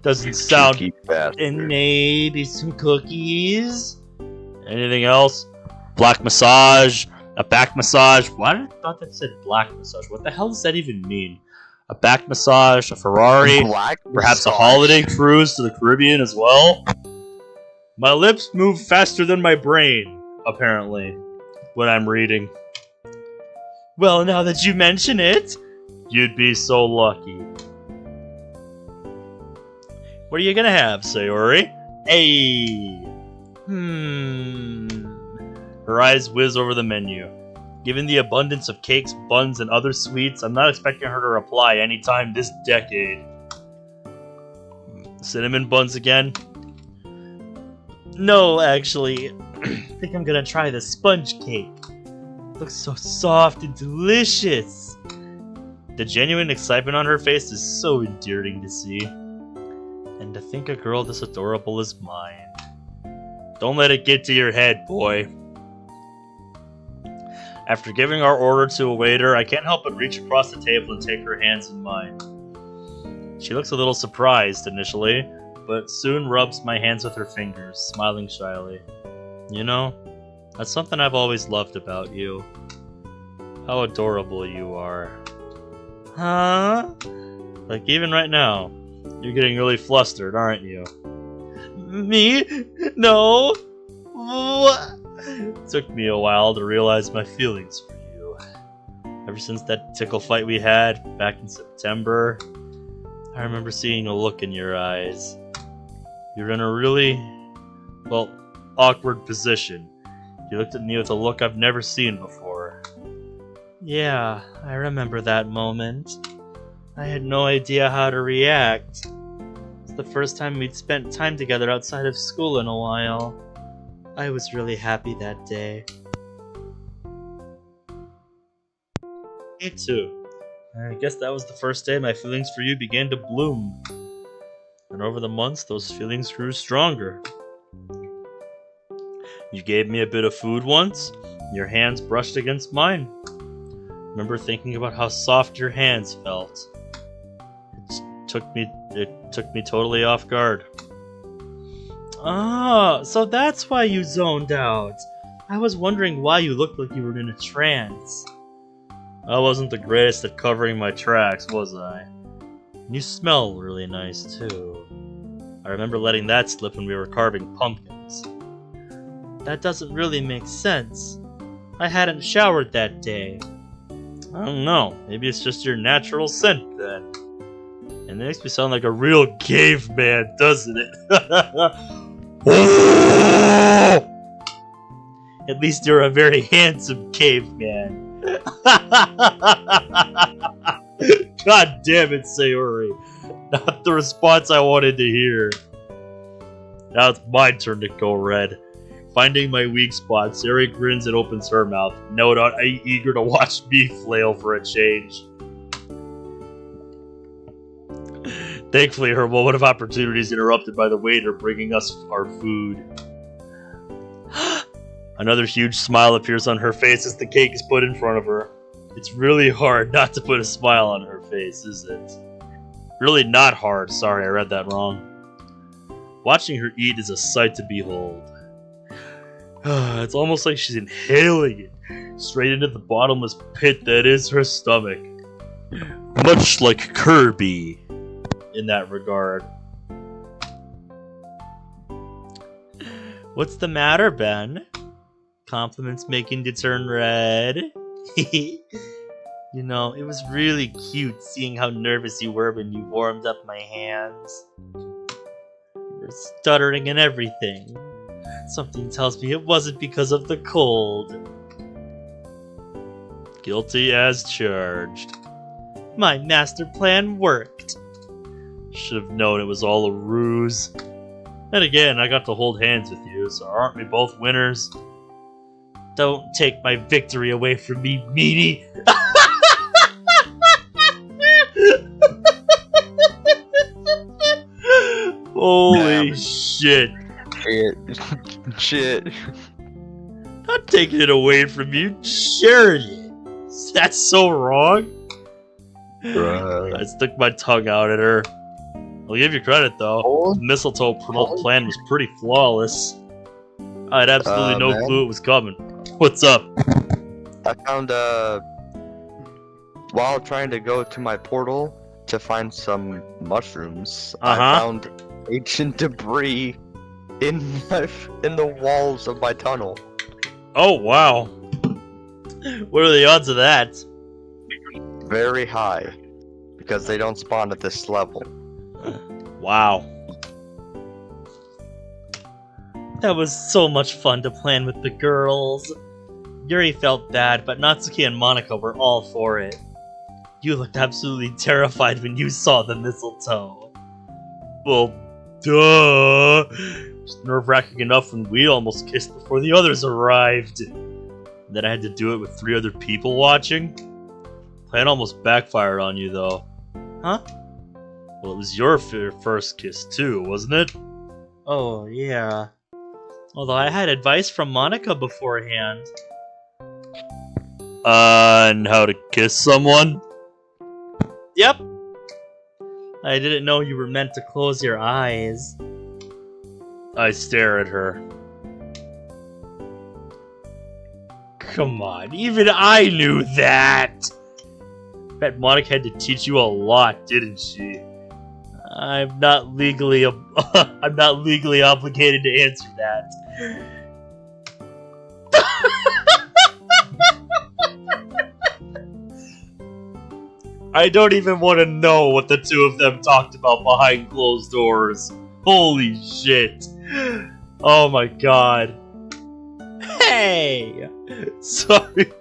Doesn't sound... And maybe some cookies? Anything else? Black massage? A back massage? Why did I thought that said black massage? What the hell does that even mean? A back massage? A Ferrari? Perhaps a holiday cruise to the Caribbean as well? My lips move faster than my brain, apparently, when I'm reading. Well, now that you mention it, you'd be so lucky. What are you gonna have, Sayori? Hey! Her eyes whiz over the menu. Given the abundance of cakes, buns, and other sweets, I'm not expecting her to reply anytime this decade. Cinnamon buns again? No, actually. I think I'm gonna try the sponge cake. It looks so soft and delicious. The genuine excitement on her face is so endearing to see. And to think a girl this adorable is mine. Don't let it get to your head, boy. After giving our order to a waiter, I can't help but reach across the table and take her hands in mine. She looks a little surprised initially, but soon rubs my hands with her fingers, smiling shyly. You know, that's something I've always loved about you. How adorable you are. Huh? Like even right now, you're getting really flustered, aren't you? Me? No! What? It took me a while to realize my feelings for you. Ever since that tickle fight we had back in September, I remember seeing a look in your eyes. You're in a really, well, awkward position. You looked at me with a look I've never seen before. Yeah, I remember that moment. I had no idea how to react. It's the first time we'd spent time together outside of school in a while. I was really happy that day. Me too. I guess that was the first day my feelings for you began to bloom. And over the months, those feelings grew stronger. You gave me a bit of food once, and your hands brushed against mine. I remember thinking about how soft your hands felt. It took me totally off guard. Ah, so that's why you zoned out. I was wondering why you looked like you were in a trance. I wasn't the greatest at covering my tracks, was I? You smell really nice, too. I remember letting that slip when we were carving pumpkins. That doesn't really make sense. I hadn't showered that day. I don't know, maybe it's just your natural scent then. And it makes me sound like a real caveman, doesn't it? At least you're a very handsome caveman. God damn it, Sayori. Not the response I wanted to hear. Now it's my turn to go red. Finding my weak spot, Sayori grins and opens her mouth, no doubt eager to watch me flail for a change. Thankfully, her moment of opportunity is interrupted by the waiter bringing us our food. Another huge smile appears on her face as the cake is put in front of her. It's really hard not to put a smile on her face, is it? Really not hard. Sorry, I read that wrong. Watching her eat is a sight to behold. It's almost like she's inhaling it straight into the bottomless pit that is her stomach. Much like Kirby in that regard. What's the matter, Ben? Compliments making you turn red? You know, it was really cute seeing how nervous you were when you warmed up my hands. You were stuttering and everything. Something tells me it wasn't because of the cold. Guilty as charged. My master plan worked. Should have known it was all a ruse. And again, I got to hold hands with you, so aren't we both winners? Don't take my victory away from me, meanie! Holy shit. Shit. Not taking it away from you, sharing it. That's so wrong. I stuck my tongue out at her. I'll give you credit though. The mistletoe plan was pretty flawless. I had absolutely no clue it was coming. What's up? I found while trying to go to my portal to find some mushrooms, I found ancient debris in the walls of my tunnel. Oh wow. What are the odds of that? Very high, because they don't spawn at this level. Wow. That was so much fun to plan with the girls. Yuri felt bad, but Natsuki and Monika were all for it. You looked absolutely terrified when you saw the mistletoe. Well, Duh! It's nerve-wracking enough when we almost kissed before the others arrived. Then I had to do it with 3 other people watching. Plan almost backfired on you, though. Huh? Well, it was your first kiss, too, wasn't it? Oh, yeah. Although I had advice from Monica beforehand. On how to kiss someone? Yep. I didn't know you were meant to close your eyes. I stare at her. Come on, even I knew that! Bet Monica had to teach you a lot, didn't she? I'm not legally obligated to answer that. I don't even want to know what the 2 of them talked about behind closed doors. Holy shit. Oh my god. Hey! Sorry.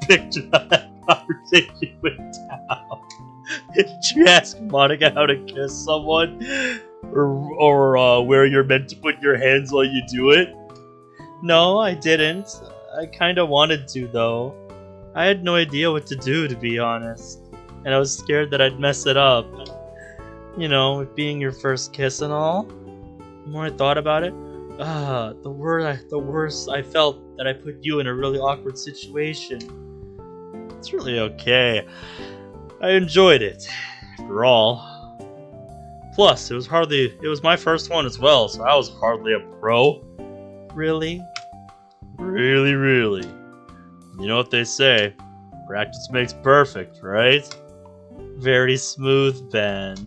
Picture that conversation went down. Did you ask Monica how to kiss someone? Or where you're meant to put your hands while you do it? No, I didn't. I kinda wanted to, though. I had no idea what to do, to be honest. And I was scared that I'd mess it up. You know, it being your first kiss and all. The more I thought about it, the worse I felt that I put you in a really awkward situation. It's really okay. I enjoyed it, after all. Plus, it was my first one as well, so I was hardly a pro. Really? Really. You know what they say, practice makes perfect, right? Very smooth, Ben.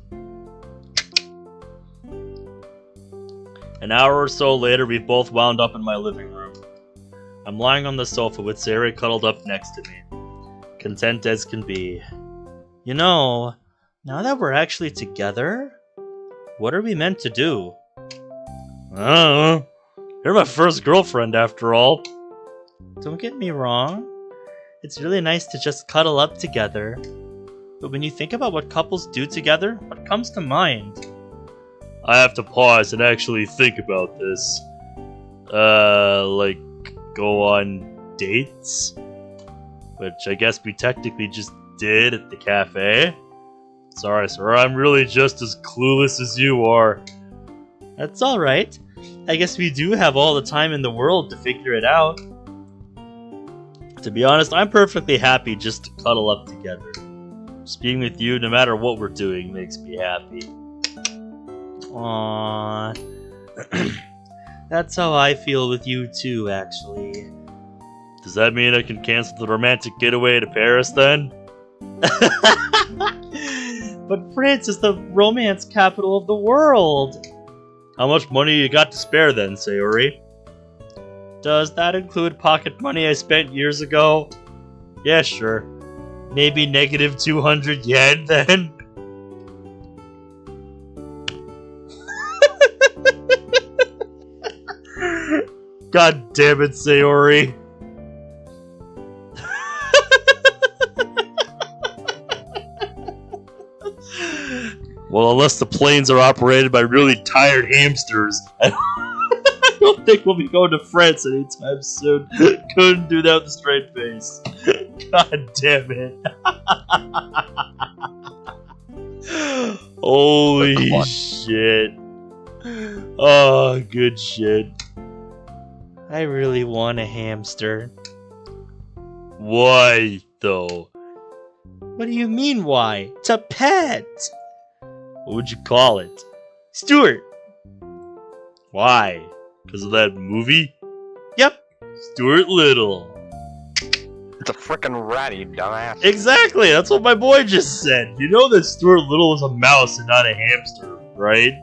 An hour or so later, we both wound up in my living room. I'm lying on the sofa with Sayori cuddled up next to me, content as can be. You know, now that we're actually together, what are we meant to do? I don't know. You're my first girlfriend, after all. Don't get me wrong. It's really nice to just cuddle up together. But when you think about what couples do together, what comes to mind? I have to pause and actually think about this. Like, go on dates? Which I guess we technically just did at the cafe. Sorry, sir, I'm really just as clueless as you are. That's alright. I guess we do have all the time in the world to figure it out. To be honest, I'm perfectly happy just to cuddle up together. Just being with you, no matter what we're doing, makes me happy. Aww. That's how I feel with you too, actually. Does that mean I can cancel the romantic getaway to Paris then? But France is the romance capital of the world! How much money you got to spare then, Sayori? Does that include pocket money I spent years ago? Yeah, sure. Maybe negative 200 yen then? God damn it, Sayori. Well, unless the planes are operated by really tired hamsters, I don't think we'll be going to France anytime soon. Couldn't do that with a straight face. God damn it. Holy shit. Oh, good shit. I really want a hamster. Why, though? What do you mean, why? It's a pet! What would you call it? Stuart! Why? Because of that movie? Yep! Stuart Little. It's a frickin' rat, you dumbass. Exactly! That's what my boy just said. You know that Stuart Little is a mouse and not a hamster, right?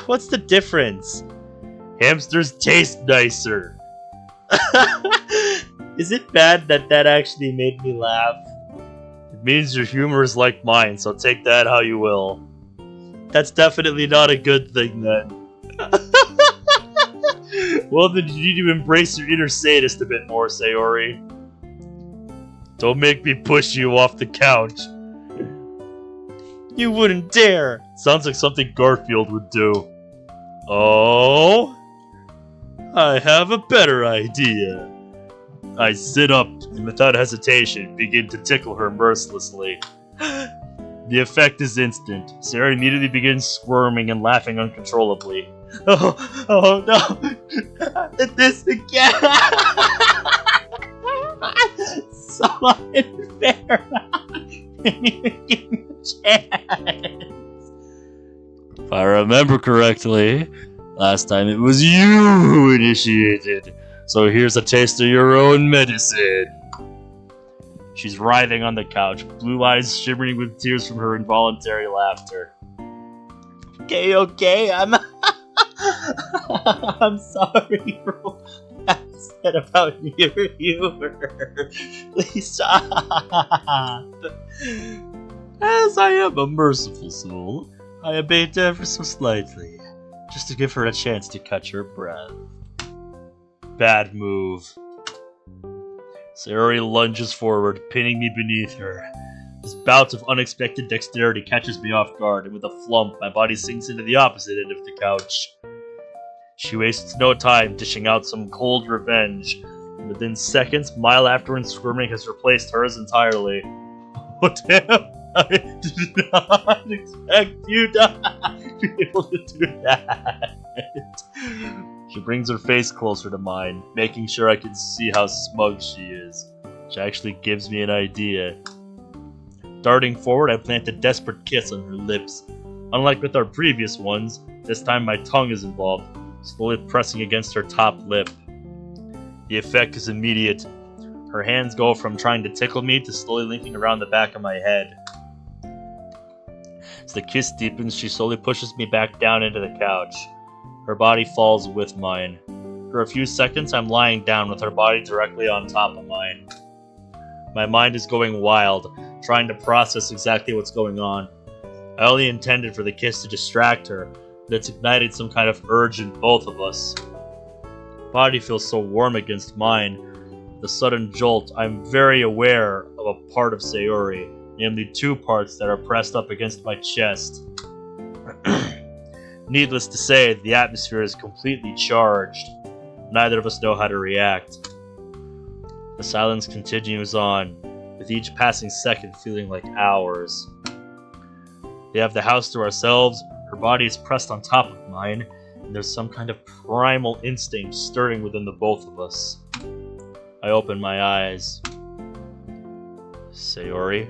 What's the difference? Hamsters taste nicer. Is it bad that that actually made me laugh? It means your humor is like mine, so take that how you will. That's definitely not a good thing, then. Well, then you need to embrace your inner sadist a bit more, Sayori. Don't make me push you off the couch. You wouldn't dare! Sounds like something Garfield would do. Oh? I have a better idea. I sit up and without hesitation begin to tickle her mercilessly. The effect is instant. Sayori immediately begins squirming and laughing uncontrollably. Oh no! This again! So unfair! Didn't even give me a chance. If I remember correctly, last time it was you who initiated. So here's a taste of your own medicine. She's writhing on the couch, blue eyes shimmering with tears from her involuntary laughter. Okay, I'm I'm sorry for what I said about your humor. Please stop. As I am a merciful soul, I abate ever so slightly, just to give her a chance to catch her breath. Bad move. Sayori lunges forward, pinning me beneath her. This bout of unexpected dexterity catches me off guard, and with a flump, my body sinks into the opposite end of the couch. She wastes no time dishing out some cold revenge, and within seconds, my laughter and squirming has replaced hers entirely. Oh damn! I did not expect you to be able to do that. She brings her face closer to mine, making sure I can see how smug she is. She actually gives me an idea. Darting forward, I plant a desperate kiss on her lips. Unlike with our previous ones, this time my tongue is involved, slowly pressing against her top lip. The effect is immediate. Her hands go from trying to tickle me to slowly linking around the back of my head. As the kiss deepens, she slowly pushes me back down into the couch. Her body falls with mine. For a few seconds, I'm lying down with her body directly on top of mine. My mind is going wild, trying to process exactly what's going on. I only intended for the kiss to distract her, but it's ignited some kind of urge in both of us. Her body feels so warm against mine. With a sudden jolt, I'm very aware of a part of Sayori, namely two parts that are pressed up against my chest. Needless to say, the atmosphere is completely charged. Neither of us know how to react. The silence continues on, with each passing second feeling like hours. We have the house to ourselves, her body is pressed on top of mine, and there's some kind of primal instinct stirring within the both of us. I open my eyes. Sayori?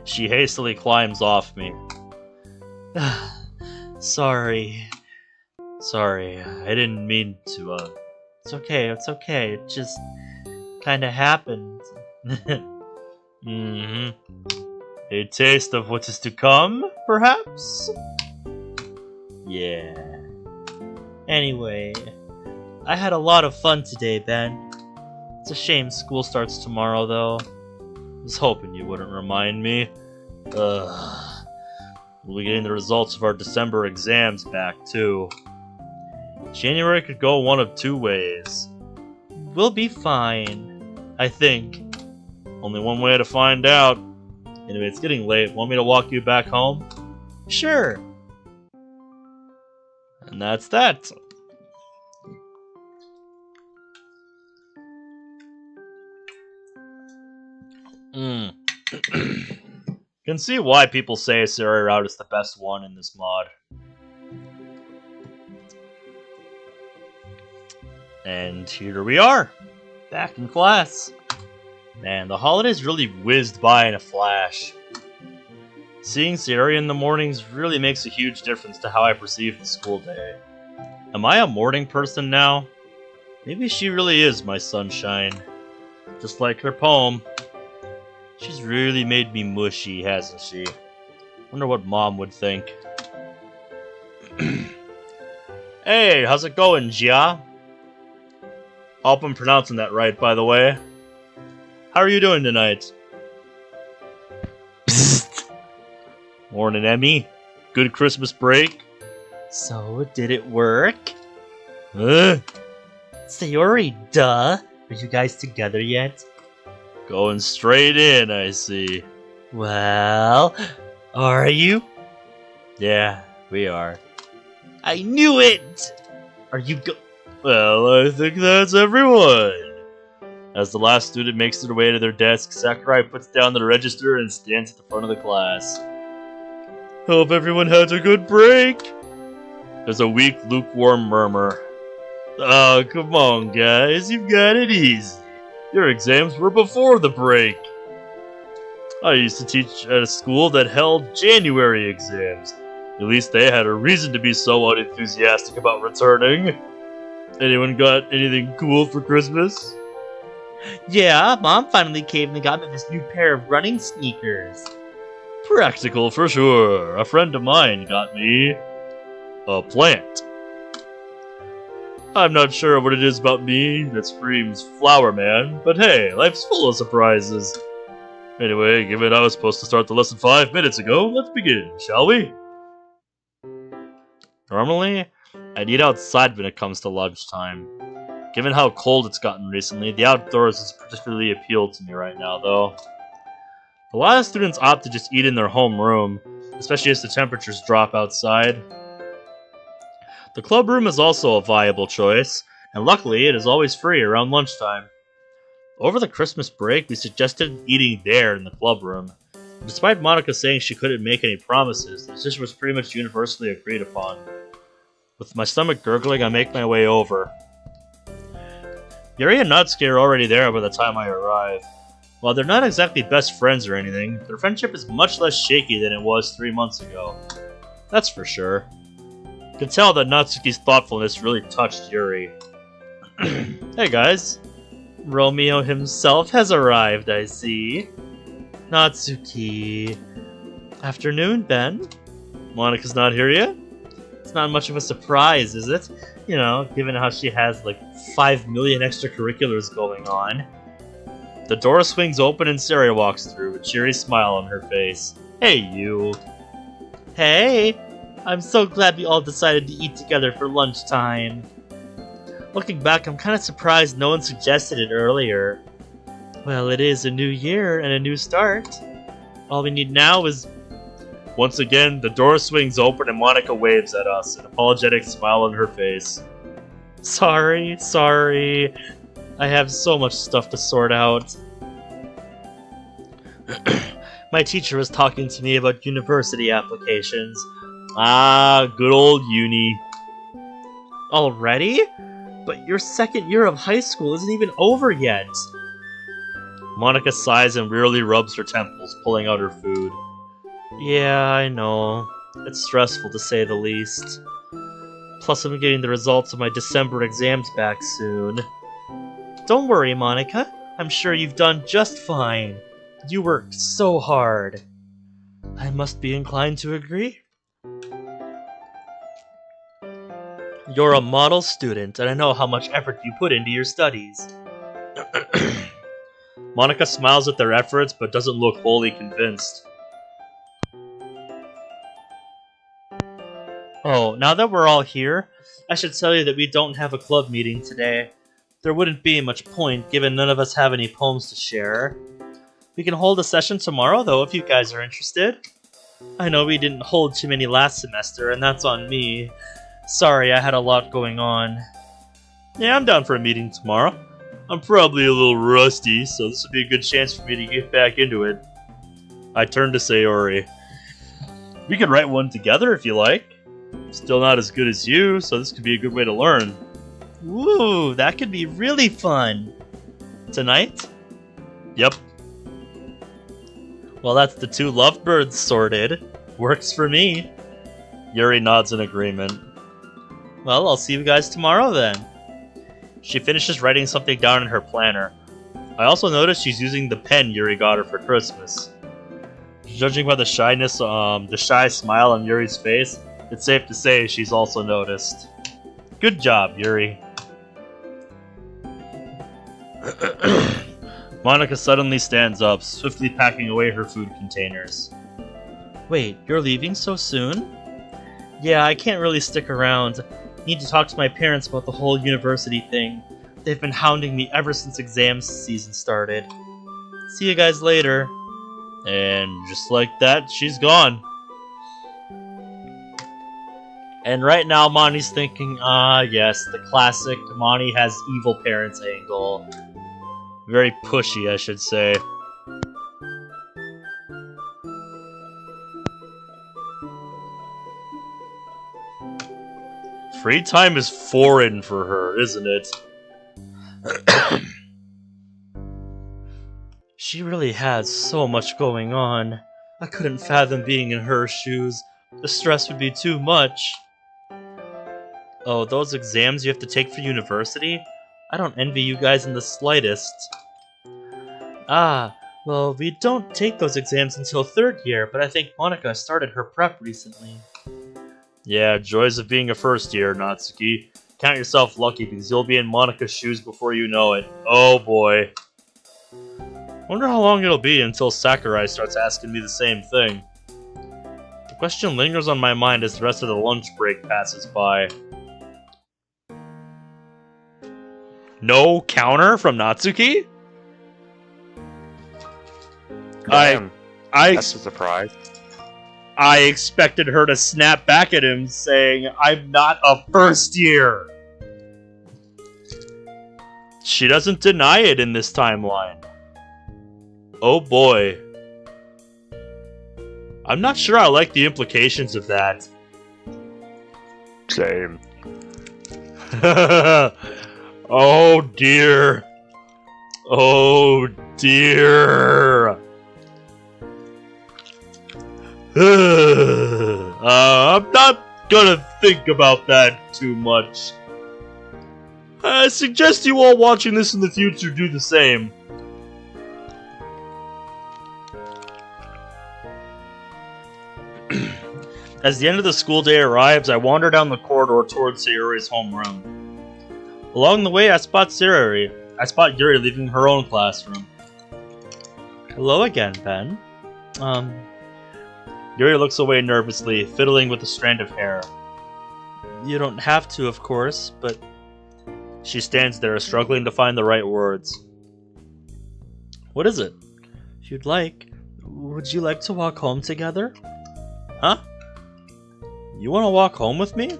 She hastily climbs off me. Sorry, I didn't mean to, It's okay, it just kinda happened. A taste of what is to come, perhaps? Yeah. Anyway, I had a lot of fun today, Ben. It's a shame school starts tomorrow, though. I was hoping you wouldn't remind me. We'll be getting the results of our December exams back, too. January could go one of two ways. We'll be fine, I think. Only one way to find out. Anyway, it's getting late. Want me to walk you back home? Sure. And that's that. Can see why people say Sayori route is the best one in this mod. And here we are, back in class. Man, the holidays really whizzed by in a flash. Seeing Sayori in the mornings really makes a huge difference to how I perceive the school day. Am I a morning person now? Maybe she really is my sunshine. Just like her poem. She's really made me mushy, hasn't she? Wonder what Mom would think. Hey, how's it going, Jia? Hope I'm pronouncing that right, by the way. How are you doing tonight? Psst. Morning, Emmy. Good Christmas break? So, did it work? Sayori, duh. Are you guys together yet? Going straight in, I see. Well, are you? Yeah, we are. I knew it! Are you Well, I think that's everyone. As the last student makes their way to their desk, Sakurai puts down the register and stands at the front of the class. Hope everyone had a good break. There's a weak, lukewarm murmur. Oh, come on, guys, you've got it easy. Your exams were before the break. I used to teach at a school that held January exams. At least they had a reason to be so unenthusiastic about returning. Anyone got anything cool for Christmas? Yeah, Mom finally came and got me this new pair of running sneakers. Practical for sure. A friend of mine got me a plant. I'm not sure what it is about me that screams Flower Man, but hey, life's full of surprises. Anyway, given I was supposed to start the lesson 5 minutes ago, let's begin, shall we? Normally, I'd eat outside when it comes to lunchtime. Given how cold it's gotten recently, the outdoors has particularly appealed to me right now, though. A lot of students opt to just eat in their home room, especially as the temperatures drop outside. The club room is also a viable choice, and luckily it is always free around lunchtime. Over the Christmas break, we suggested eating there in the club room. Despite Monica saying she couldn't make any promises, the decision was pretty much universally agreed upon. With my stomach gurgling, I make my way over. Yuri and Natsuki are already there by the time I arrive. While they're not exactly best friends or anything, their friendship is much less shaky than it was 3 months ago. That's for sure. You can tell that Natsuki's thoughtfulness really touched Yuri. Hey guys. Romeo himself has arrived, I see. Natsuki. Afternoon, Ben. Monica's not here yet? It's not much of a surprise, is it? You know, given how she has like 5 million extracurriculars going on. The door swings open and Sayori walks through, a cheery smile on her face. Hey, you. Hey! I'm so glad we all decided to eat together for lunchtime. Looking back, I'm kind of surprised no one suggested it earlier. Well, it is a new year and a new start. All we need now is... Once again, the door swings open and Monica waves at us, an apologetic smile on her face. Sorry. I have so much stuff to sort out. My teacher was talking to me about university applications. Ah, good old uni. Already? But your second year of high school isn't even over yet. Monica sighs and wearily rubs her temples, pulling out her food. Yeah, I know. It's stressful to say the least. Plus I'm getting the results of my December exams back soon. Don't worry, Monica. I'm sure you've done just fine. You worked so hard. I must be inclined to agree. You're a model student, and I know how much effort you put into your studies. Monica smiles at their efforts, but doesn't look wholly convinced. Oh, now that we're all here, I should tell you that we don't have a club meeting today. There wouldn't be much point, given none of us have any poems to share. We can hold a session tomorrow, though, if you guys are interested. I know we didn't hold too many last semester, and that's on me. Sorry, I had a lot going on. Yeah, I'm down for a meeting tomorrow. I'm probably a little rusty, so this would be a good chance for me to get back into it. I turn to Sayori. We could write one together if you like. Still not as good as you, so this could be a good way to learn. Woo, that could be really fun. Tonight? Yep. Well, that's the 2 lovebirds sorted. Works for me. Yuri nods in agreement. Well, I'll see you guys tomorrow then. She finishes writing something down in her planner. I also noticed she's using the pen Yuri got her for Christmas. Judging by the shy smile on Yuri's face, it's safe to say she's also noticed. Good job, Yuri. Monica suddenly stands up, swiftly packing away her food containers. Wait, you're leaving so soon? Yeah, I can't really stick around. Need to talk to my parents about the whole university thing. They've been hounding me ever since exams season started. See you guys later. And just like that, she's gone. And right now, Monty's thinking, yes, the classic Monty has evil parents angle. Very pushy, I should say. Free time is foreign for her, isn't it? She really has so much going on. I couldn't fathom being in her shoes. The stress would be too much. Oh, those exams you have to take for university? I don't envy you guys in the slightest. Ah, well, we don't take those exams until 3rd year, but I think Monica started her prep recently. Yeah, joys of being a first year, Natsuki. Count yourself lucky because you'll be in Monica's shoes before you know it. Oh boy. Wonder how long it'll be until Sakurai starts asking me the same thing. The question lingers on my mind as the rest of the lunch break passes by. No counter from Natsuki? Damn, that's a surprise. I expected her to snap back at him, saying, I'm not a first year! She doesn't deny it in this timeline. Oh boy. I'm not sure I like the implications of that. Same. Oh dear. Oh dear. I'm not gonna think about that too much. I suggest you all watching this in the future do the same. As the end of the school day arrives, I wander down the corridor towards Sayori's homeroom. Along the way, I spot Sayori. I spot Yuri leaving her own classroom. Hello again, Ben. Yuri looks away nervously, fiddling with a strand of hair. You don't have to, of course, but... She stands there, struggling to find the right words. What is it? If you'd like, would you like to walk home together? Huh? You want to walk home with me?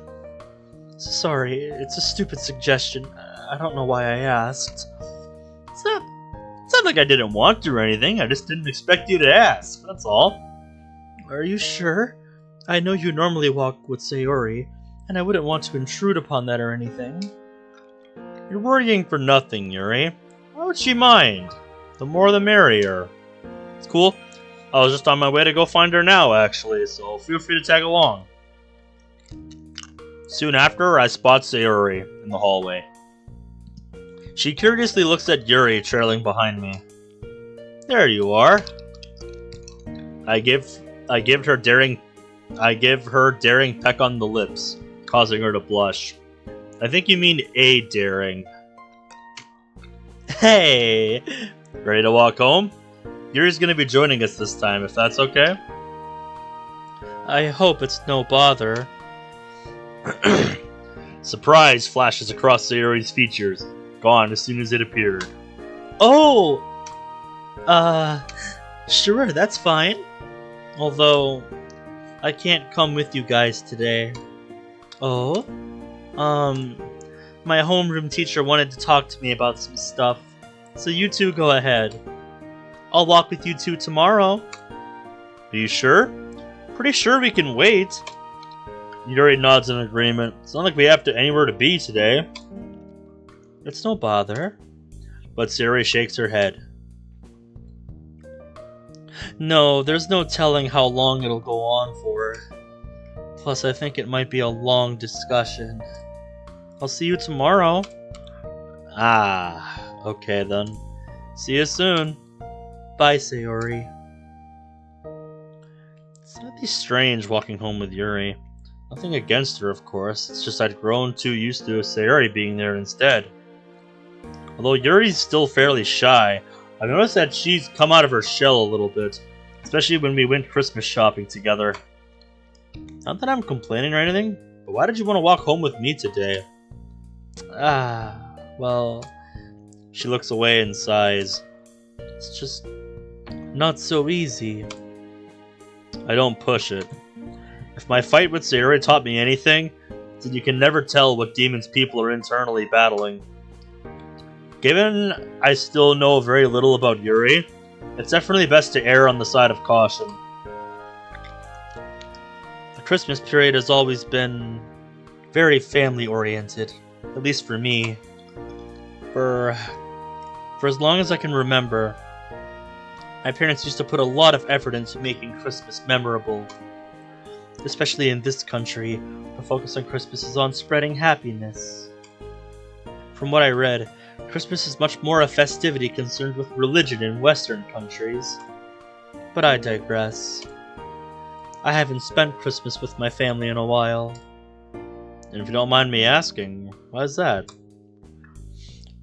Sorry, it's a stupid suggestion. I don't know why I asked. It's not like I didn't want to or anything, I just didn't expect you to ask, that's all. Are you sure? I know you normally walk with Sayori, and I wouldn't want to intrude upon that or anything. You're worrying for nothing, Yuri. Why would she mind? The more the merrier. It's cool. I was just on my way to go find her now, actually, so feel free to tag along. Soon after, I spot Sayori in the hallway. She curiously looks at Yuri trailing behind me. There you are. I give her daring peck on the lips, causing her to blush. I think you mean a daring. Hey! Ready to walk home? Yuri's gonna be joining us this time, if that's okay. I hope it's no bother. Surprise flashes across Sayori's features, gone as soon as it appeared. Oh! Sure, that's fine. Although, I can't come with you guys today. Oh? My homeroom teacher wanted to talk to me about some stuff, so you two go ahead. I'll walk with you two tomorrow. Are you sure? Pretty sure we can wait. Yuri nods in agreement. It's not like we have anywhere to be today. It's no bother. But Sayori shakes her head. No, there's no telling how long it'll go on for. Plus, I think it might be a long discussion. I'll see you tomorrow. Ah, okay then. See you soon. Bye, Sayori. It's not be strange walking home with Yuri. Nothing against her, of course. It's just I'd grown too used to Sayori being there instead. Although Yuri's still fairly shy, I've noticed that she's come out of her shell a little bit, especially when we went Christmas shopping together. Not that I'm complaining or anything, but why did you want to walk home with me today? Well... She looks away and sighs. It's just... not so easy. I don't push it. If my fight with Sayori taught me anything, then you can never tell what demons people are internally battling. Given I still know very little about Yuri, it's definitely best to err on the side of caution. The Christmas period has always been very family-oriented, at least for me. For as long as I can remember, my parents used to put a lot of effort into making Christmas memorable. Especially in this country, the focus on Christmas is on spreading happiness. From what I read, Christmas is much more a festivity concerned with religion in Western countries. But I digress. I haven't spent Christmas with my family in a while. And if you don't mind me asking, why is that?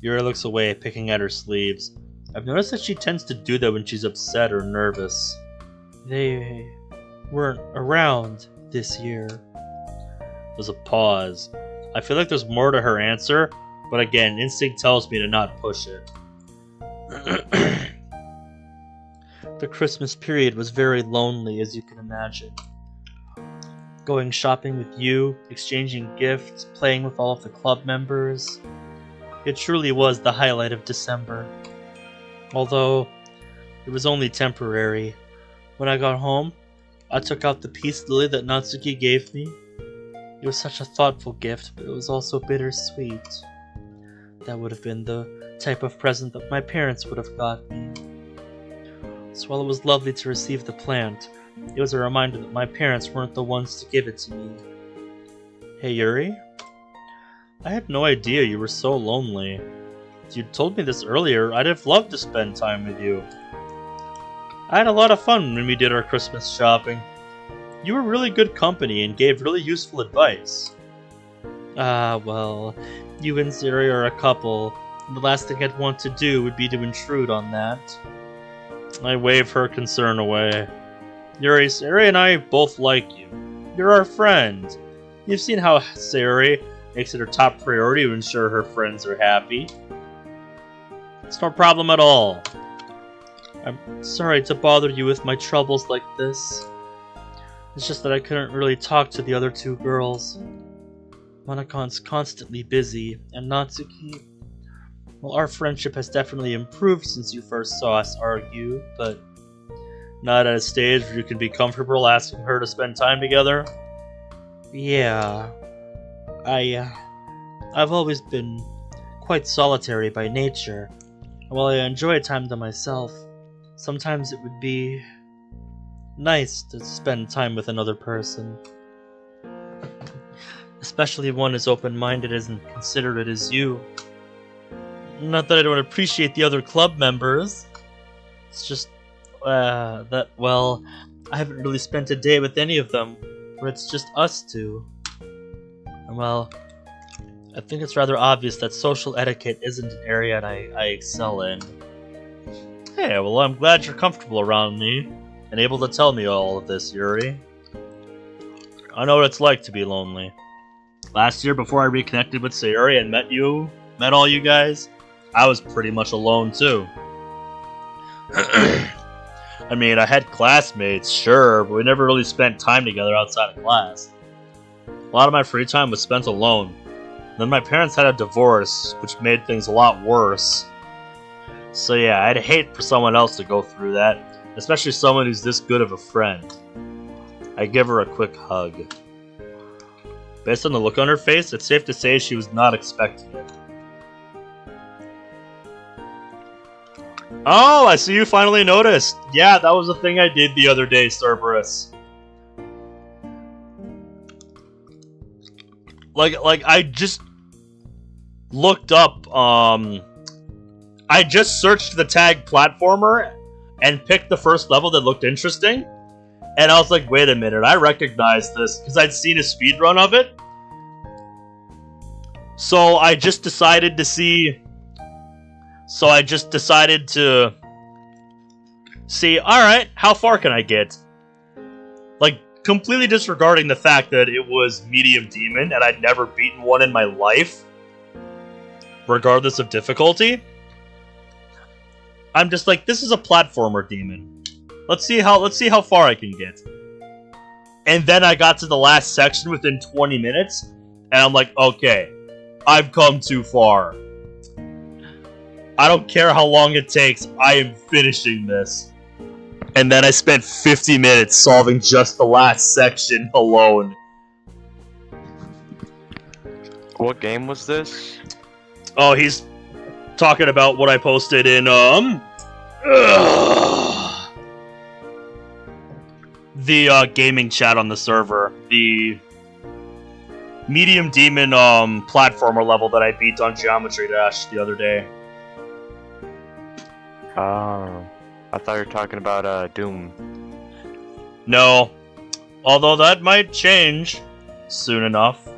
Yuri looks away, picking at her sleeves. I've noticed that she tends to do that when she's upset or nervous. They weren't around this year. There's a pause. I feel like there's more to her answer, but again, instinct tells me to not push it. The Christmas period was very lonely, as you can imagine. Going shopping with you, exchanging gifts, playing with all of the club members. It truly was the highlight of December. Although, it was only temporary. When I got home, I took out the peace lily that Natsuki gave me. It was such a thoughtful gift, but it was also bittersweet. That would have been the type of present that my parents would have got me. So while it was lovely to receive the plant, it was a reminder that my parents weren't the ones to give it to me. Hey Yuri? I had no idea you were so lonely. If you'd told me this earlier, I'd have loved to spend time with you. I had a lot of fun when we did our Christmas shopping. You were really good company and gave really useful advice. Well, you and Sayori are a couple, and the last thing I'd want to do would be to intrude on that. I wave her concern away. Yuri, Sayori and I both like you. You're our friend. You've seen how Sayori makes it her top priority to ensure her friends are happy. It's no problem at all. I'm sorry to bother you with my troubles like this. It's just that I couldn't really talk to the other two girls. Monacon's constantly busy, and Natsuki... Well, our friendship has definitely improved since you first saw us argue, but not at a stage where you can be comfortable asking her to spend time together? Yeah. I've always been quite solitary by nature, and while I enjoy time to myself, sometimes it would be nice to spend time with another person. Especially one as open-minded and considerate as you. Not that I don't appreciate the other club members. It's just that, well, I haven't really spent a day with any of them, where it's just us two. And well, I think it's rather obvious that social etiquette isn't an area I excel in. Hey, well, I'm glad you're comfortable around me, and able to tell me all of this, Yuri. I know what it's like to be lonely. Last year, before I reconnected with Sayori and met all you guys, I was pretty much alone too. I mean, I had classmates, sure, but we never really spent time together outside of class. A lot of my free time was spent alone. Then my parents had a divorce, which made things a lot worse. So yeah, I'd hate for someone else to go through that, especially someone who's this good of a friend. I give her a quick hug. Based on the look on her face, it's safe to say she was not expecting it. Oh, I see you finally noticed. Yeah, that was a thing I did the other day, Cerberus. Like I just looked up, I just searched the tag platformer and picked the first level that looked interesting. And I was like, wait a minute, I recognize this, because I'd seen a speedrun of it. So I just decided to see... alright, how far can I get? Like, completely disregarding the fact that it was medium demon, and I'd never beaten one in my life, regardless of difficulty. I'm just like, this is a platformer demon. Let's see how far I can get. And then I got to the last section within 20 minutes, and I'm like, okay, I've come too far. I don't care how long it takes, I am finishing this. And then I spent 50 minutes solving just the last section alone. What game was this? Oh, he's talking about what I posted in, the gaming chat on the server. The medium demon platformer level that I beat on Geometry Dash the other day. Oh, I thought you were talking about Doom. No, although that might change soon enough.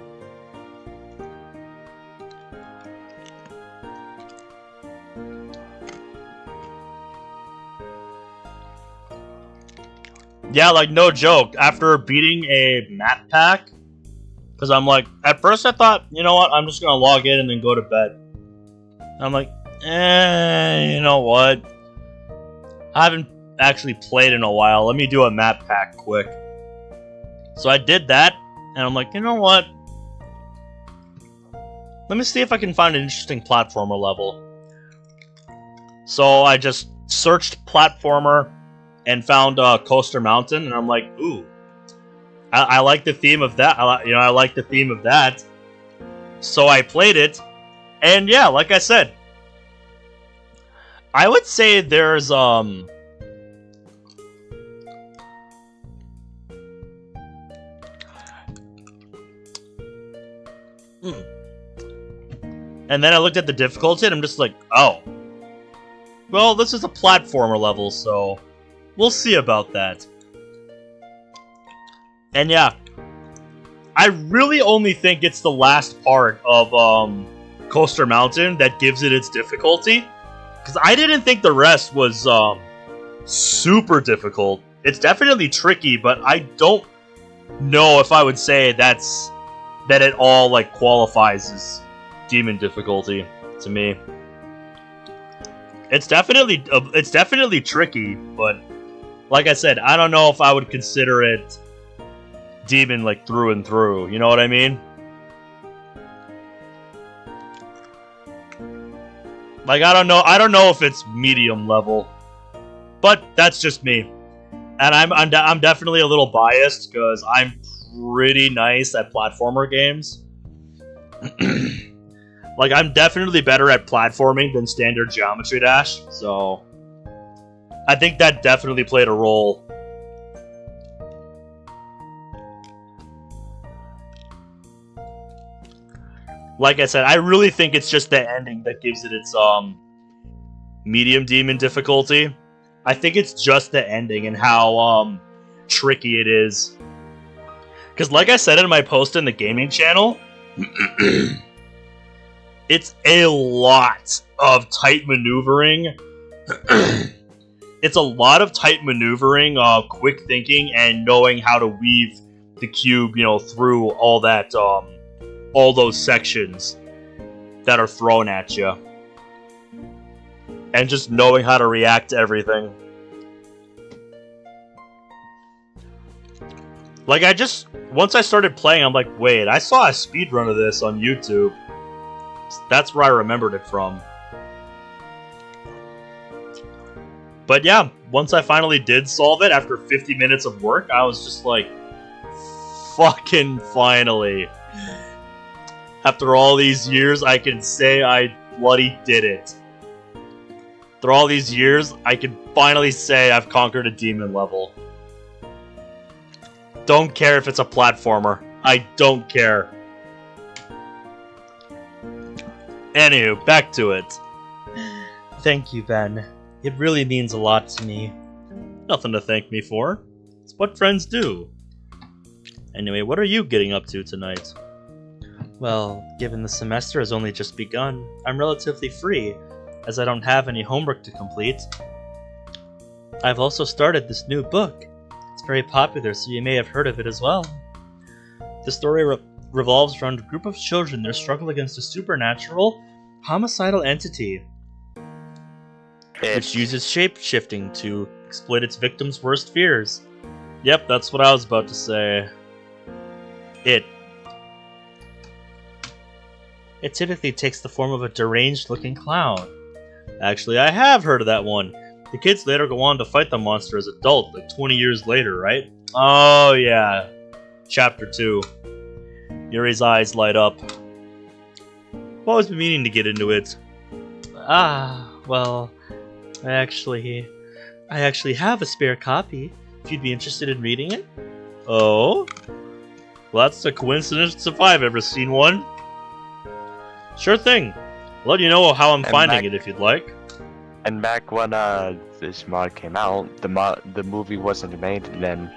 Yeah, like, no joke. After beating a map pack, because I'm like, at first I thought, you know what, I'm just going to log in and then go to bed. And I'm like, you know what? I haven't actually played in a while. Let me do a map pack quick. So I did that, and I'm like, you know what? Let me see if I can find an interesting platformer level. So I just searched platformer and found Coaster Mountain, and I'm like, ooh, I like the theme of that. I like the theme of that. So I played it, and yeah, like I said, I would say there's And then I looked at the difficulty, and I'm just like, oh, well, this is a platformer level, so we'll see about that. And yeah, I really only think it's the last part of Coaster Mountain that gives it its difficulty. Because I didn't think the rest was super difficult. It's definitely tricky, but I don't know if I would say that it all like qualifies as demon difficulty to me. It's definitely tricky, but like I said, I don't know if I would consider it demon like through and through. You know what I mean? Like, I don't know if it's medium level, but that's just me, and I'm definitely a little biased because I'm pretty nice at platformer games. Like, I'm definitely better at platforming than standard Geometry Dash, so I think that definitely played a role. Like I said, I really think it's just the ending that gives it its medium demon difficulty. I think it's just the ending and how tricky it is. Because like I said in my post in the gaming channel, it's a lot of tight maneuvering. It's a lot of tight maneuvering, quick thinking, and knowing how to weave the cube, through all that, all those sections that are thrown at you. And just knowing how to react to everything. Like, once I started playing, I'm like, wait, I saw a speedrun of this on YouTube. That's where I remembered it from. But yeah, once I finally did solve it after 50 minutes of work, I was just like, fucking finally. After all these years, I can say I bloody did it. After all these years, I can finally say I've conquered a demon level. Don't care if it's a platformer. I don't care. Anywho, back to it. Thank you, Ben. It really means a lot to me. Nothing to thank me for. It's what friends do. Anyway, what are you getting up to tonight? Well, given the semester has only just begun, I'm relatively free, as I don't have any homework to complete. I've also started this new book. It's very popular, so you may have heard of it as well. The story revolves around a group of children, their struggle against a supernatural, homicidal entity, which uses shape-shifting to exploit its victims' worst fears. Yep, that's what I was about to say. It typically takes the form of a deranged-looking clown. Actually, I have heard of that one. The kids later go on to fight the monster as adults, like 20 years later, right? Oh, yeah. Chapter 2. Yuri's eyes light up. I've always been meaning to get into it. Well, I actually have a spare copy, if you'd be interested in reading it. Oh? Well, that's a coincidence if I've ever seen one. Sure thing. I'll let you know how I'm finding it if you'd like. And back when this mod came out, the movie wasn't made then.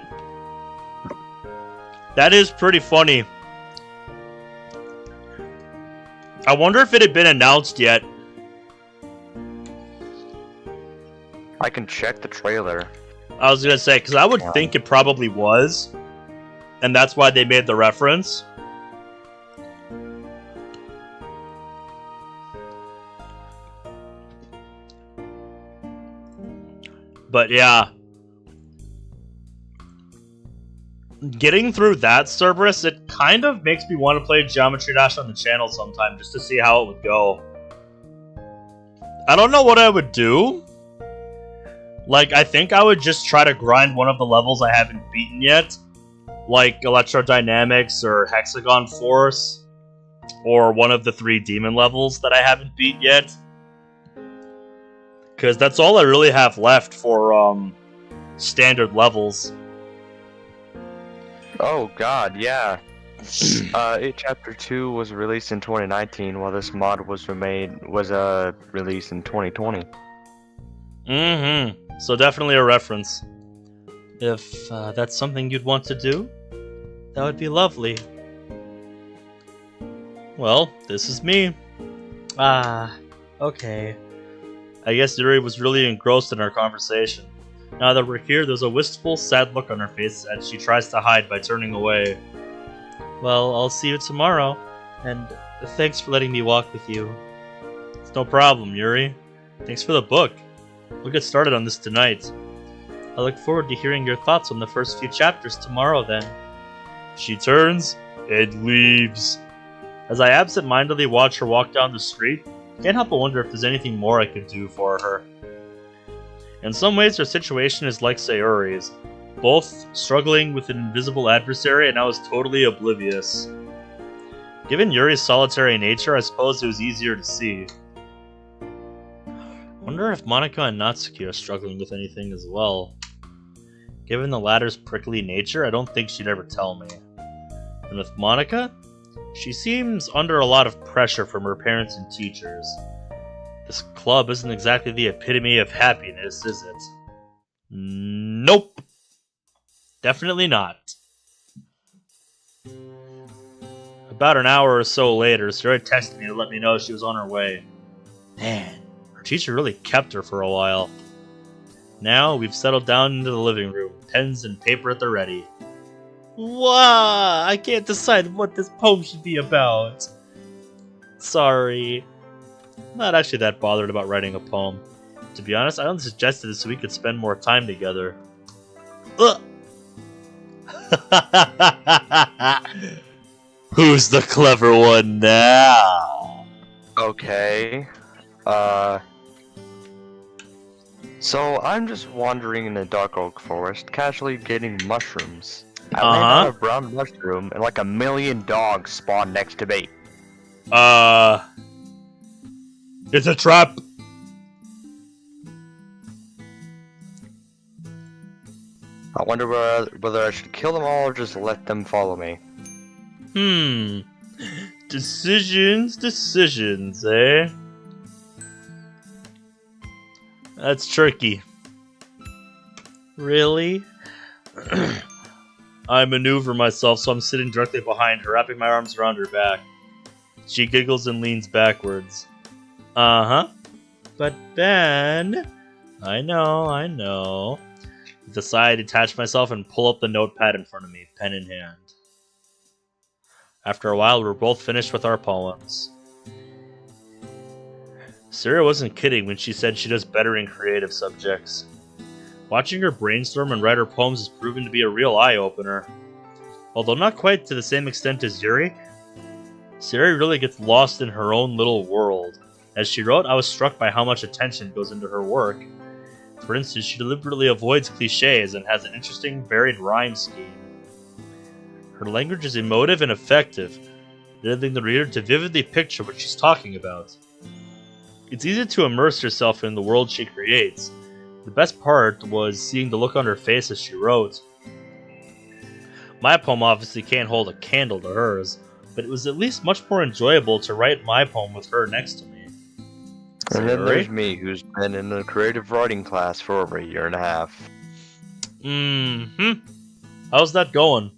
That is pretty funny. I wonder if it had been announced yet. I can check the trailer. I was gonna say, because I would think it probably was. And that's why they made the reference. But yeah. Getting through that Cerberus, it kind of makes me want to play Geometry Dash on the channel sometime, just to see how it would go. I don't know what I would do. Like, I think I would just try to grind one of the levels I haven't beaten yet. Like Electrodynamics or Hexagon Force. Or one of the 3 demon levels that I haven't beat yet. Because that's all I really have left for standard levels. Oh god, yeah. Chapter 2 was released in 2019, while this mod was released in 2020. Mm-hmm. So definitely a reference. If that's something you'd want to do, that would be lovely. Well, this is me. Okay. I guess Yuri was really engrossed in our conversation. Now that we're here, there's a wistful, sad look on her face as she tries to hide by turning away. Well, I'll see you tomorrow, and thanks for letting me walk with you. It's no problem, Yuri. Thanks for the book. We'll get started on this tonight. I look forward to hearing your thoughts on the first few chapters tomorrow, then. She turns and leaves. As I absent-mindedly watch her walk down the street, I can't help but wonder if there's anything more I could do for her. In some ways, her situation is like Sayori's, both struggling with an invisible adversary, and I was totally oblivious. Given Yuri's solitary nature, I suppose it was easier to see. I wonder if Monika and Natsuki are struggling with anything as well. Given the latter's prickly nature, I don't think she'd ever tell me. And with Monika, she seems under a lot of pressure from her parents and teachers. This club isn't exactly the epitome of happiness, is it? Nope. Definitely not. About an hour or so later, Sayori texted me to let me know she was on her way. Man, her teacher really kept her for a while. Now, we've settled down into the living room, pens and paper at the ready. Wow, I can't decide what this poem should be about. Sorry. I'm not actually that bothered about writing a poem. To be honest, I only suggested this so we could spend more time together. Ugh. Who's the clever one now? Okay. So I'm just wandering in the dark oak forest, casually getting mushrooms. I land on a brown mushroom, and like a million dogs spawn next to me. It's a trap. I wonder whether I should kill them all or just let them follow me. Decisions, eh? That's tricky. Really? I maneuver myself so I'm sitting directly behind her, wrapping my arms around her back. She giggles and leans backwards. Uh-huh. But then... I know. With a sigh, I detach myself and pull up the notepad in front of me, pen in hand. After a while, we were both finished with our poems. Sarah wasn't kidding when she said she does better in creative subjects. Watching her brainstorm and write her poems has proven to be a real eye-opener. Although not quite to the same extent as Yuri, Sayori really gets lost in her own little world. As she wrote, I was struck by how much attention goes into her work. For instance, she deliberately avoids cliches and has an interesting, varied rhyme scheme. Her language is emotive and effective, enabling the reader to vividly picture what she's talking about. It's easy to immerse yourself in the world she creates. The best part was seeing the look on her face as she wrote. My poem obviously can't hold a candle to hers, but it was at least much more enjoyable to write my poem with her next to me. And then there's me, who's been in a creative writing class for over 1.5 years. How's that going?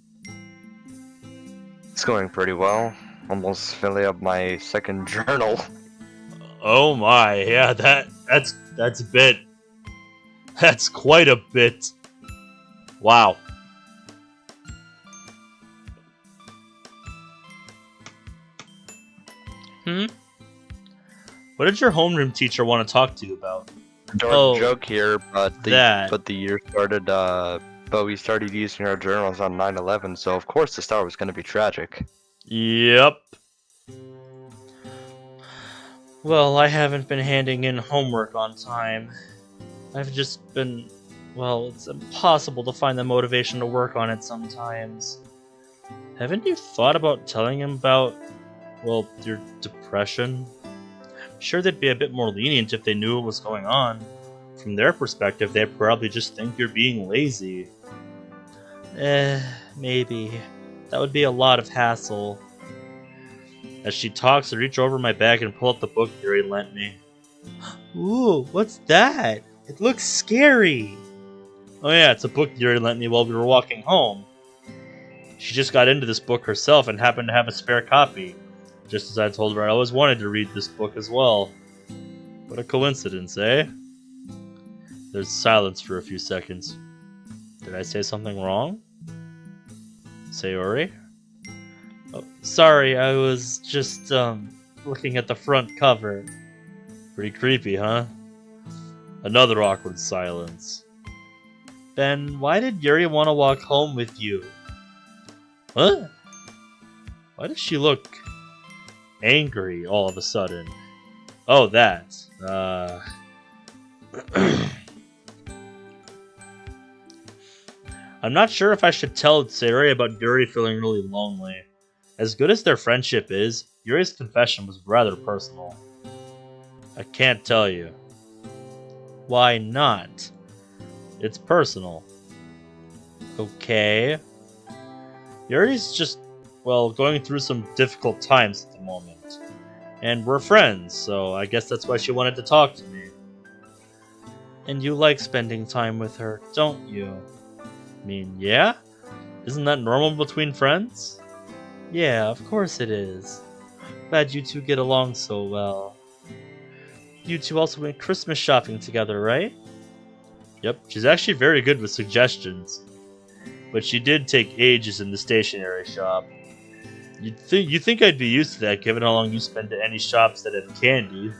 It's going pretty well. Almost filling up my second journal. Oh my, yeah, that's a bit. That's quite a bit. Wow. What did your homeroom teacher want to talk to you about? Don't joke here, but the year started. But we started using our journals on 9/11, so of course the start was going to be tragic. Yep. Well, I haven't been handing in homework on time. I've just been... Well, it's impossible to find the motivation to work on it sometimes. Haven't you thought about telling him about, well, your depression? I'm sure they'd be a bit more lenient if they knew what was going on. From their perspective, they'd probably just think you're being lazy. Maybe. That would be a lot of hassle. As she talks, I reach over my bag and pull out the book Yuri lent me. Ooh, what's that? It looks scary. Oh yeah, it's a book Yuri lent me while we were walking home. She just got into this book herself and happened to have a spare copy. Just as I told her I always wanted to read this book as well. What a coincidence, eh? There's silence for a few seconds. Did I say something wrong? Sayori? Oh, sorry, I was just, looking at the front cover. Pretty creepy, huh? Another awkward silence. Ben, why did Yuri want to walk home with you? Huh? Why does she look angry all of a sudden? Oh, that. I'm not sure if I should tell Sayori about Yuri feeling really lonely. As good as their friendship is, Yuri's confession was rather personal. I can't tell you. Why not? It's personal. Okay. Yuri's just, well, going through some difficult times at the moment. And we're friends, so I guess that's why she wanted to talk to me. And you like spending time with her, don't you? I mean, yeah? Isn't that normal between friends? Yeah, of course it is. Glad you two get along so well. You two also went Christmas shopping together, right? Yep, she's actually very good with suggestions. But she did take ages in the stationery shop. You think I'd be used to that, given how long you spend at any shops that have candy.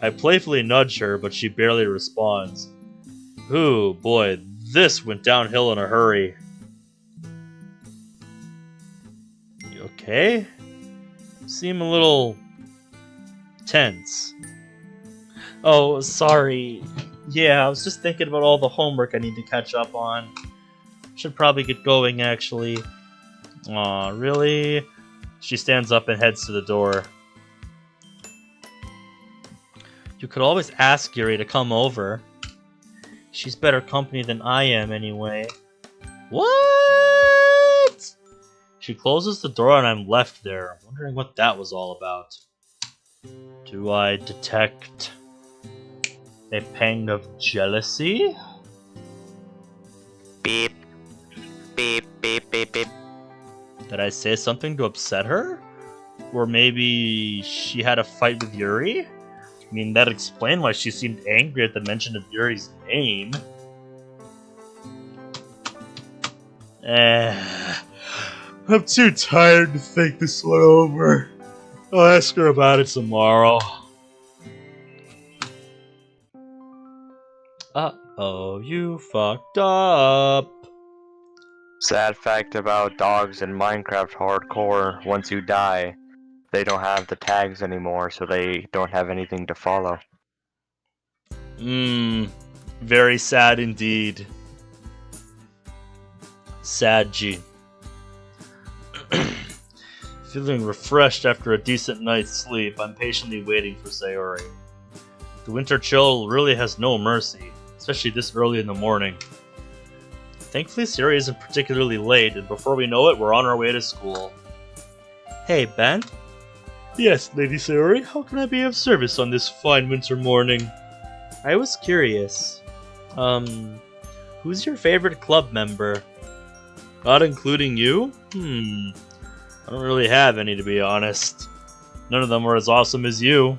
I playfully nudge her, but she barely responds. Ooh, boy, this went downhill in a hurry. You okay? You seem a little tense. Oh, sorry. Yeah, I was just thinking about all the homework I need to catch up on. Should probably get going, actually. Aw, really? She stands up and heads to the door. You could always ask Yuri to come over. She's better company than I am, anyway. What? She closes the door and I'm left there, wondering what that was all about. Do I detect a pang of jealousy? Beep. Beep, beep, beep, beep. Did I say something to upset her? Or maybe she had a fight with Yuri? I mean, that'd explain why she seemed angry at the mention of Yuri's name. I'm too tired to think this one over. I'll ask her about it tomorrow. Uh-oh, you fucked up. Sad fact about dogs in Minecraft Hardcore, once you die, they don't have the tags anymore, so they don't have anything to follow. Very sad indeed. Sad G. Feeling refreshed after a decent night's sleep, I'm patiently waiting for Sayori. The winter chill really has no mercy, especially this early in the morning. Thankfully, Sayori isn't particularly late, and before we know it, we're on our way to school. Hey, Ben? Yes, Lady Sayori, how can I be of service on this fine winter morning? I was curious. Who's your favorite club member? Not including you? I don't really have any, to be honest. None of them are as awesome as you.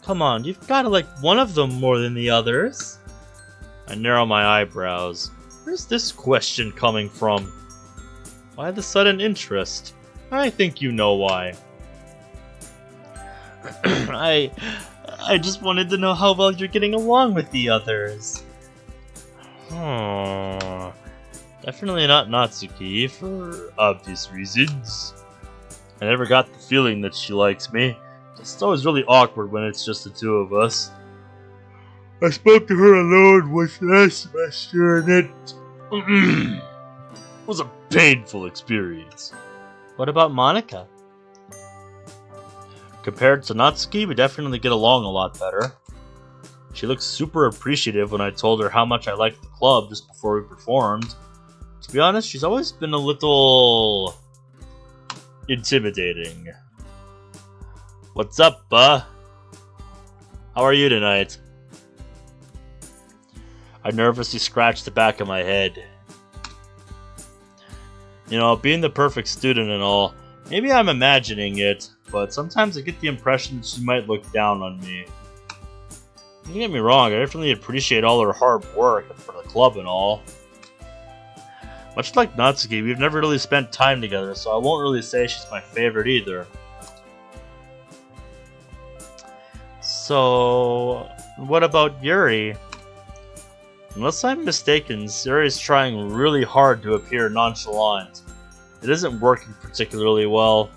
Come on, you've gotta like one of them more than the others. I narrow my eyebrows. Where's this question coming from? Why the sudden interest? I think you know why. I just wanted to know how well you're getting along with the others. Definitely not Natsuki, for obvious reasons. I never got the feeling that she likes me. It's always really awkward when it's just the two of us. I spoke to her alone once last semester, and it was a painful experience. What about Monika? Compared to Natsuki, we definitely get along a lot better. She looked super appreciative when I told her how much I liked the club just before we performed. To be honest, she's always been a little intimidating. What's up, How are you tonight? I nervously scratched the back of my head. You know, being the perfect student and all, maybe I'm imagining it, but sometimes I get the impression that she might look down on me. Don't get me wrong, I definitely appreciate all her hard work for the club and all. Much like Natsuki, we've never really spent time together, so I won't really say she's my favorite either. So, what about Yuri? Unless I'm mistaken, Yuri's trying really hard to appear nonchalant. It isn't working particularly well.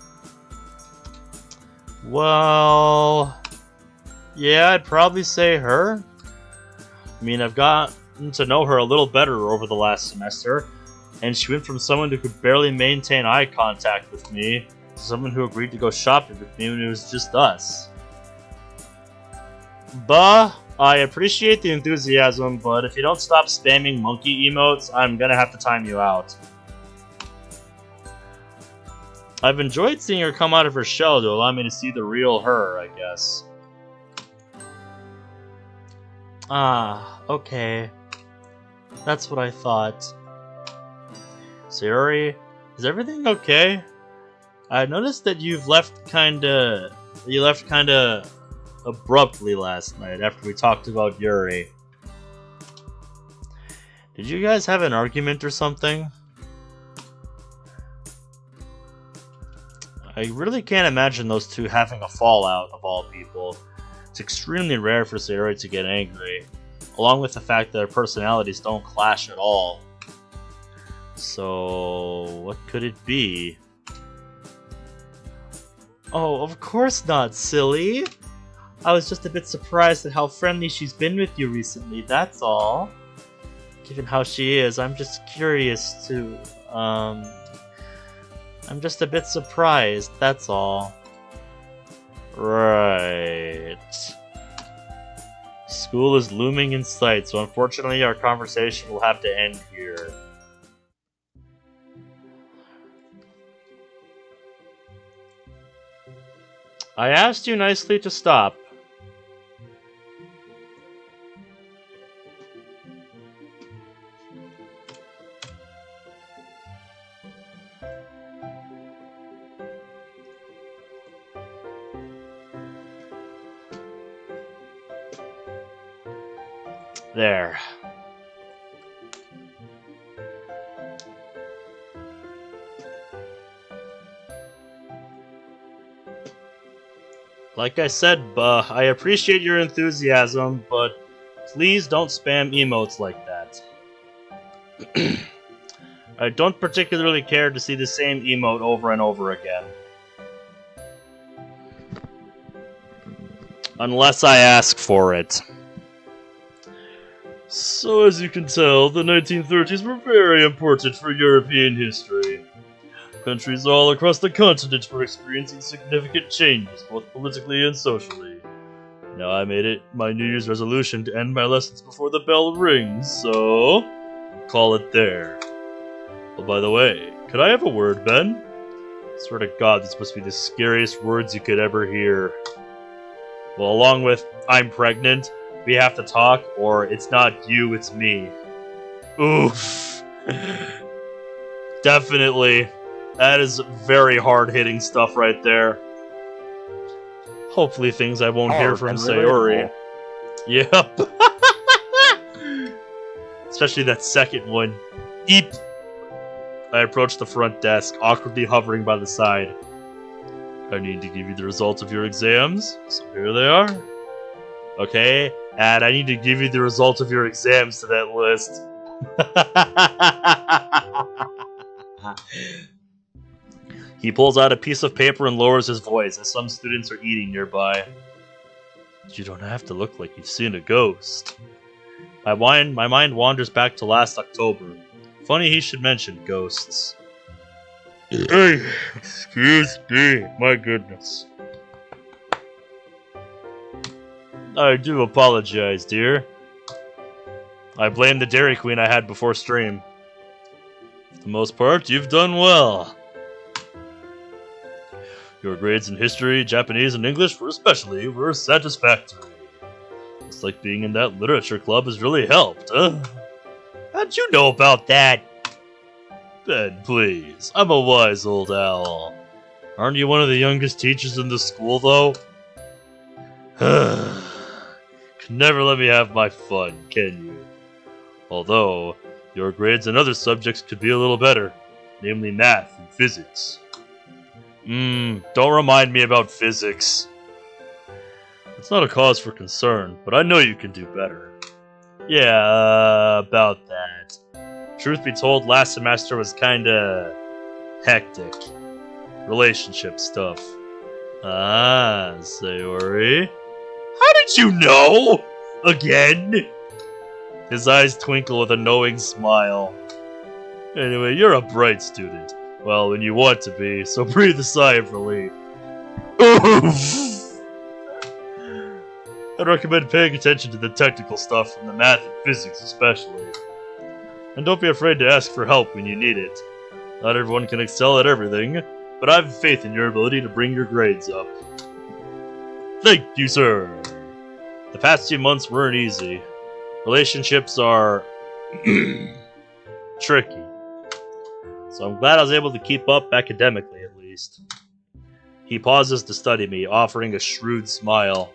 Well, yeah, I'd probably say her. I mean, I've gotten to know her a little better over the last semester, and she went from someone who could barely maintain eye contact with me to someone who agreed to go shopping with me when it was just us. I appreciate the enthusiasm, but if you don't stop spamming monkey emotes, I'm gonna have to time you out. I've enjoyed seeing her come out of her shell to allow me to see the real her, I guess. Okay. That's what I thought. Sayori, is everything okay? I noticed that you left kinda abruptly last night after we talked about Yuri. Did you guys have an argument or something? I really can't imagine those two having a fallout, of all people. It's extremely rare for Sayori to get angry, along with the fact that their personalities don't clash at all. So, what could it be? Oh, of course not, silly! I was just a bit surprised at how friendly she's been with you recently, that's all. Given how she is, I'm just curious to, I'm just a bit surprised, that's all. Right. School is looming in sight, so unfortunately our conversation will have to end here. I asked you nicely to stop. There. Like I said, I appreciate your enthusiasm, but Please don't spam emotes like that. I don't particularly care to see the same emote over and over again. Unless I ask for it. So as you can tell, the 1930s were very important for European history. Countries all across the continent were experiencing significant changes, both politically and socially. Now I made it my New Year's resolution to end my lessons before the bell rings, so... call it there. Well, by the way, could I have a word, Ben? I swear to God, these must be the scariest words you could ever hear. Well, along with, I'm pregnant, we have to talk, or it's not you, it's me. Oof. Definitely. That is very hard-hitting stuff right there. Hopefully things I won't hear from Sayori. Yep. Especially that second one. Eep. I approached the front desk, awkwardly hovering by the side. I need to give you the results of your exams, so here they are. Okay, and I need to give you the results of your exams to that list. He pulls out a piece of paper and lowers his voice as some students are eating nearby. You don't have to look like you've seen a ghost. My mind wanders back to last October. Funny he should mention ghosts. Hey, excuse me, my goodness. I do apologize, dear. I blame the Dairy Queen I had before stream. For the most part, you've done well. Your grades in history, Japanese, and English were satisfactory. It's like being in that literature club has really helped, huh? How'd you know about that? Ben, please. I'm a wise old owl. Aren't you one of the youngest teachers in the school, though? Can never let me have my fun, can you? Although, your grades in other subjects could be a little better, namely math and physics. Don't remind me about physics. It's not a cause for concern, but I know you can do better. Yeah, about that. Truth be told, last semester was kinda hectic. Relationship stuff. Ah, Sayori. How did you know? Again? His eyes twinkle with a knowing smile. Anyway, you're a bright student. Well, when you want to be, so breathe a sigh of relief. I'd recommend paying attention to the technical stuff from the math and physics especially. And don't be afraid to ask for help when you need it. Not everyone can excel at everything, but I have faith in your ability to bring your grades up. Thank you, sir. The past 2 months weren't easy. Relationships are... tricky. So I'm glad I was able to keep up academically, at least. He pauses to study me, offering a shrewd smile.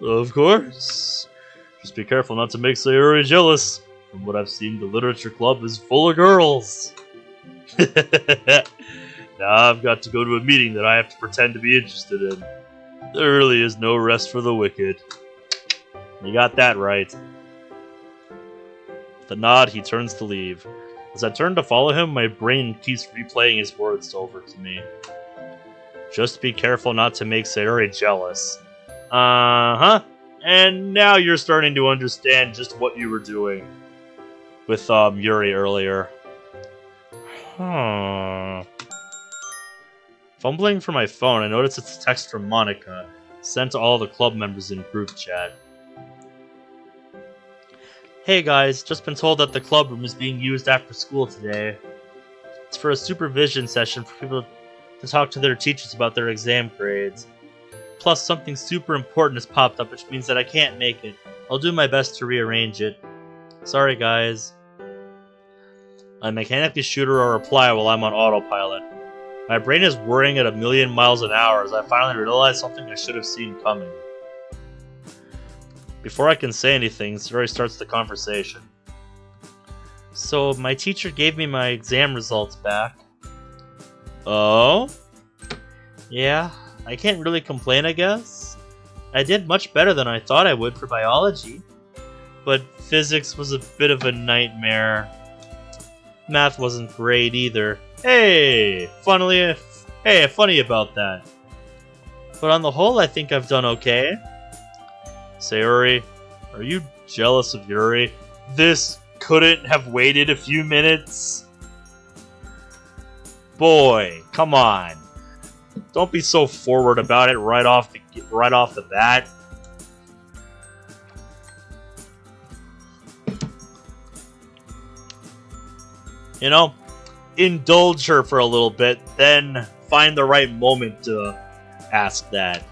Of course. Just be careful not to make Sayori jealous. From what I've seen, the literature club is full of girls. Now I've got to go to a meeting that I have to pretend to be interested in. There really is no rest for the wicked. You got that right. With a nod, he turns to leave. As I turn to follow him, my brain keeps replaying his words over to me. Just be careful not to make Sayori jealous. Uh-huh. And now you're starting to understand just what you were doing with Yuri earlier. Fumbling for my phone, I notice it's a text from Monica, sent to all the club members in group chat. Hey guys, just been told that the club room is being used after school today. It's for a supervision session for people to talk to their teachers about their exam grades. Plus, something super important has popped up, which means that I can't make it. I'll do my best to rearrange it. Sorry, guys. I mechanically shoot her a reply while I'm on autopilot. My brain is whirring at 1,000,000 miles an hour as I finally realize something I should have seen coming. Before I can say anything, Sayori starts the conversation. So, my teacher gave me my exam results back. Oh? Yeah, I can't really complain, I guess. I did much better than I thought I would for biology. but physics was a bit of a nightmare. Math wasn't great either. Hey, funny about that. But on the whole, I think I've done okay. Sayori, are you jealous of Yuri? This couldn't have waited a few minutes? Boy, come on. Don't be so forward about it right off the bat. You know, indulge her for a little bit, then find the right moment to ask that.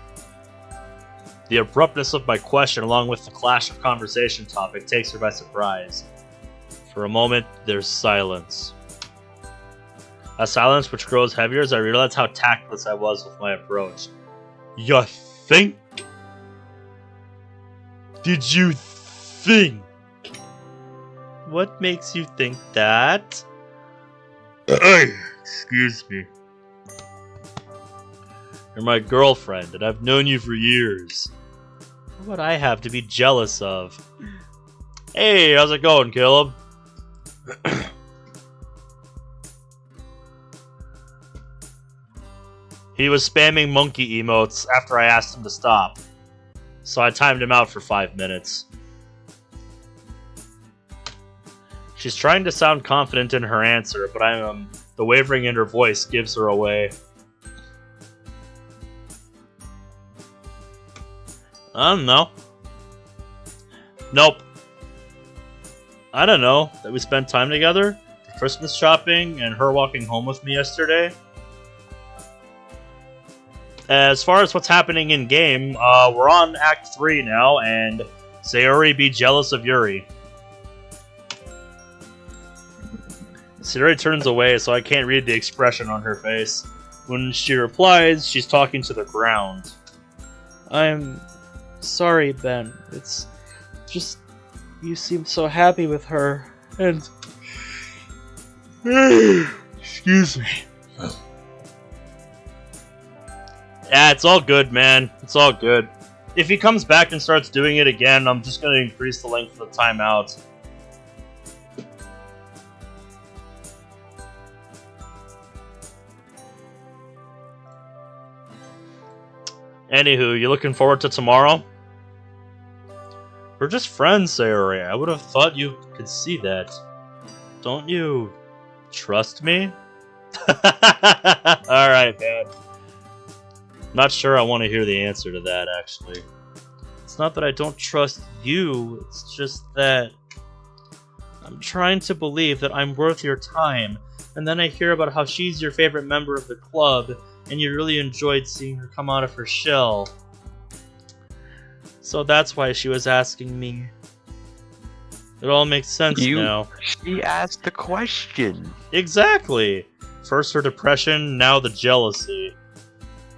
The abruptness of my question, along with the clash of conversation topic, takes her by surprise. For a moment, there's silence. A silence which grows heavier as I realize how tactless I was with my approach. You think? Did you think? What makes you think that? Excuse me. You're my girlfriend, and I've known you for years. What would I have to be jealous of? Hey, how's it going, Caleb? He was spamming monkey emotes after I asked him to stop, so I timed him out for 5 minutes. She's trying to sound confident in her answer, but the wavering in her voice gives her away. I don't know. Nope. I don't know that we spent time together, Christmas shopping, and her walking home with me yesterday. As far as what's happening in game, we're on Act 3 now, and Sayori be jealous of Yuri. Sayori turns away, so I can't read the expression on her face. When she replies, she's talking to the ground. I'm sorry, Ben. It's just you seem so happy with her, and excuse me. Yeah, it's all good, man. It's all good. If he comes back and starts doing it again, I'm just gonna increase the length of the timeout. Anywho, you looking forward to tomorrow? We're just friends, Sayori. I would have thought you could see that. Don't you trust me? Alright, man. Not sure I want to hear the answer to that, actually. It's not that I don't trust you, it's just that I'm trying to believe that I'm worth your time, and then I hear about how she's your favorite member of the club, and you really enjoyed seeing her come out of her shell. So that's why she was asking me. It all makes sense now. She asked the question. Exactly! First her depression, now the jealousy.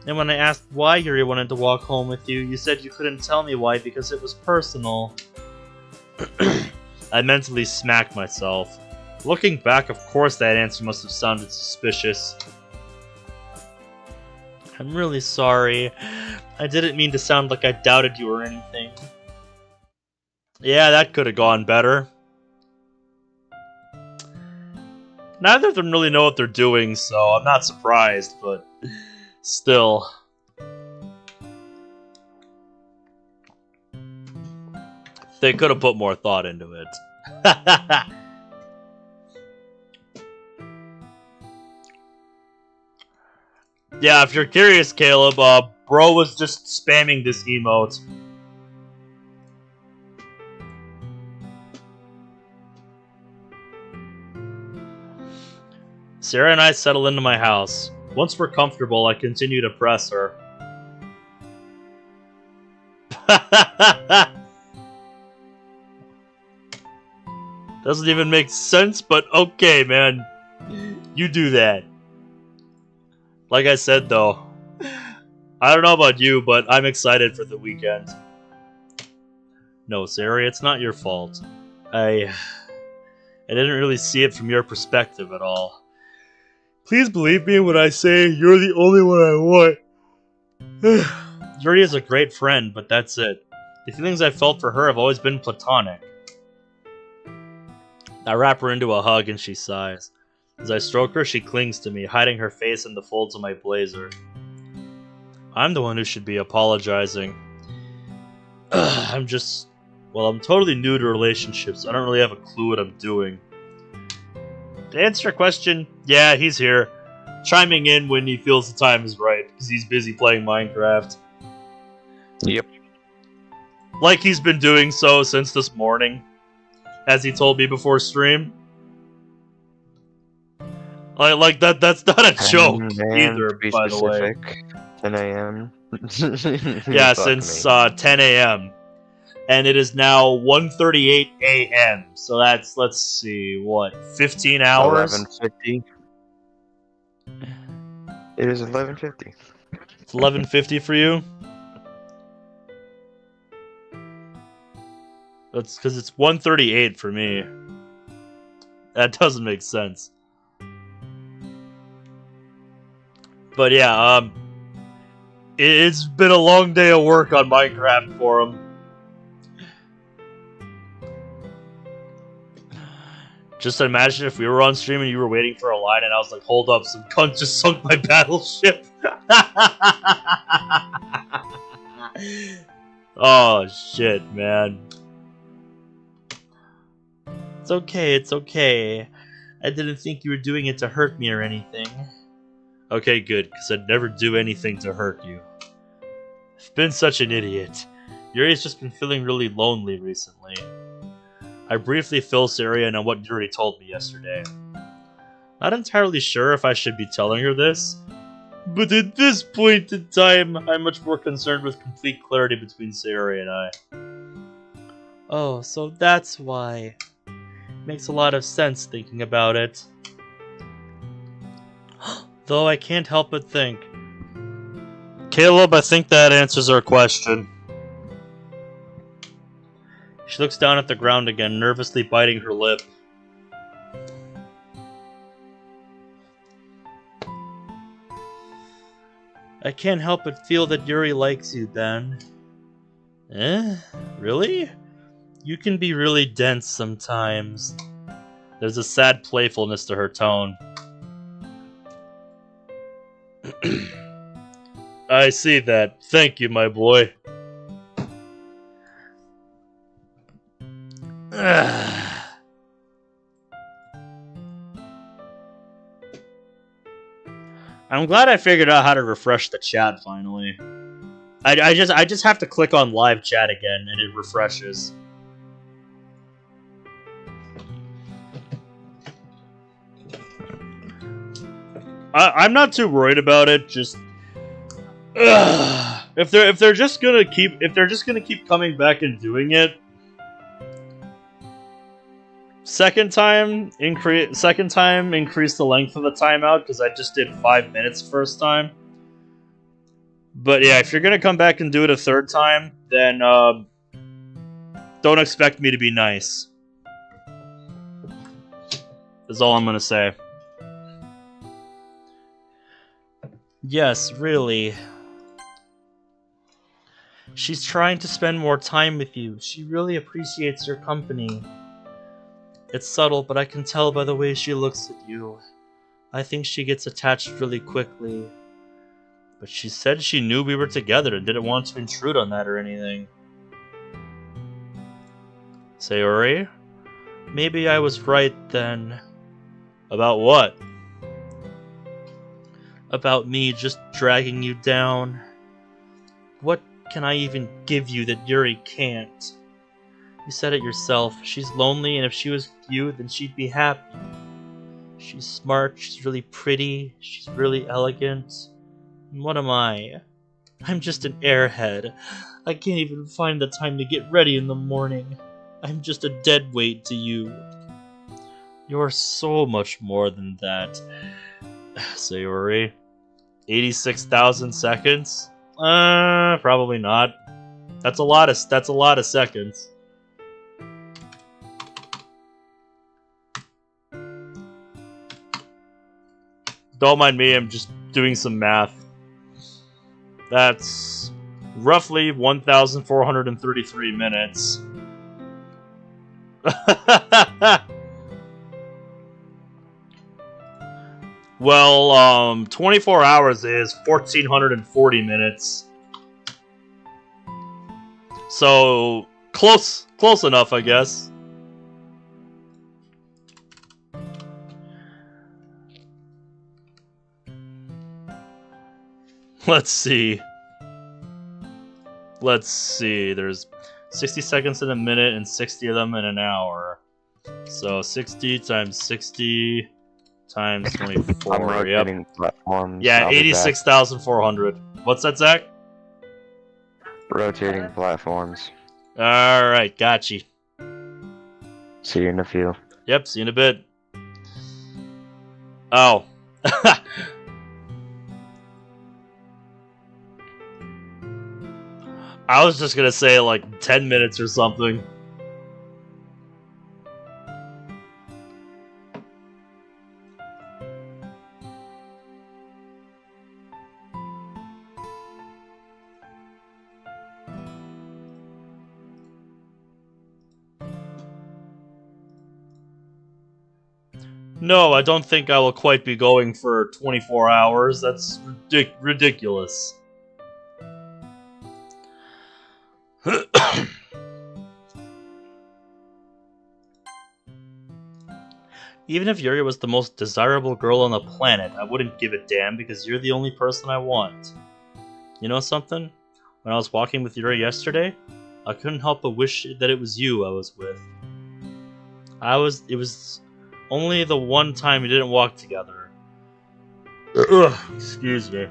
And when I asked why Yuri wanted to walk home with you, you said you couldn't tell me why because it was personal. I mentally smacked myself. Looking back, of course that answer must have sounded suspicious. I'm really sorry. I didn't mean to sound like I doubted you or anything. Yeah, that could have gone better. Neither of them really know what they're doing, so I'm not surprised, but still. They could have put more thought into it. Yeah, if you're curious, Caleb, bro was just spamming this emote. Sarah and I settle into my house. Once we're comfortable, I continue to press her. Doesn't even make sense, but okay, man. You do that. Like I said, though, I don't know about you, but I'm excited for the weekend. No, Sayori, it's not your fault. I didn't really see it from your perspective at all. Please believe me when I say you're the only one I want. Yuri is a great friend, but that's it. The feelings I felt for her have always been platonic. I wrap her into a hug and she sighs. As I stroke her, she clings to me, hiding her face in the folds of my blazer. I'm the one who should be apologizing. I'm totally new to relationships. I don't really have a clue what I'm doing. To answer your question, yeah, he's here. Chiming in when he feels the time is right, because he's busy playing Minecraft. Yep. Like he's been doing so since this morning, as he told me before stream. Like that's not a joke either, by the way. 10 a.m. Yeah, since 10 a.m. And it is now 1:38 a.m. So that's, let's see, what, 15 hours? 11:50. It is 11:50. It's 11:50 for you? That's because it's 1:38 for me. That doesn't make sense. But yeah, it's been a long day of work on Minecraft for him. Just imagine if we were on stream and you were waiting for a line and I was like, hold up, some cunt just sunk my battleship. Oh, shit, man. It's okay, it's okay. I didn't think you were doing it to hurt me or anything. Okay, good, because I'd never do anything to hurt you. I've been such an idiot. Yuri's just been feeling really lonely recently. I briefly fill Sayori in on what Yuri told me yesterday. Not entirely sure if I should be telling her this, but at this point in time, I'm much more concerned with complete clarity between Sayori and I. Oh, so that's why. Makes a lot of sense thinking about it. Though I can't help but think. Caleb, I think that answers our question. She looks down at the ground again, nervously biting her lip. I can't help but feel that Yuri likes you, Ben. Eh? Really? You can be really dense sometimes. There's a sad playfulness to her tone. I see that. Thank you, my boy. I'm glad I figured out how to refresh the chat finally. I just have to click on live chat again and it refreshes. I'm not too worried about it. Just if they're just gonna keep coming back and doing it. Second time increase the length of the timeout because I just did 5 minutes first time. But yeah, if you're gonna come back and do it a third time, then don't expect me to be nice. That's all I'm gonna say. Yes, really. She's trying to spend more time with you. She really appreciates your company. It's subtle, but I can tell by the way she looks at you. I think she gets attached really quickly. But she said she knew we were together and didn't want to intrude on that or anything. Sayori? Maybe I was right then. About what? About me just dragging you down. What can I even give you that Yuri can't? You said it yourself. She's lonely, and if she was with you, then she'd be happy. She's smart, she's really pretty, she's really elegant. And what am I? I'm just an airhead. I can't even find the time to get ready in the morning. I'm just a dead weight to you. You're so much more than that. Sayori. 86,000 seconds? Probably not. That's a lot of seconds. Don't mind me, I'm just doing some math. That's roughly 1,433 minutes. Well, 24 hours is 1,440 minutes. So, close enough, I guess. Let's see. There's 60 seconds in a minute and 60 of them in an hour. So 60 times 60 times 24. I'm rotating platforms. Yeah, 86,400. What's that, Zach? Rotating platforms. Alright, got you. See you in a few. Yep, see you in a bit. Oh. I was just gonna say like 10 minutes or something. No, I don't think I will quite be going for 24 hours. That's ridiculous. Even if Yuri was the most desirable girl on the planet, I wouldn't give a damn because you're the only person I want. You know something? When I was walking with Yuri yesterday, I couldn't help but wish that it was you I was with. It was only the one time we didn't walk together. Ugh, excuse me.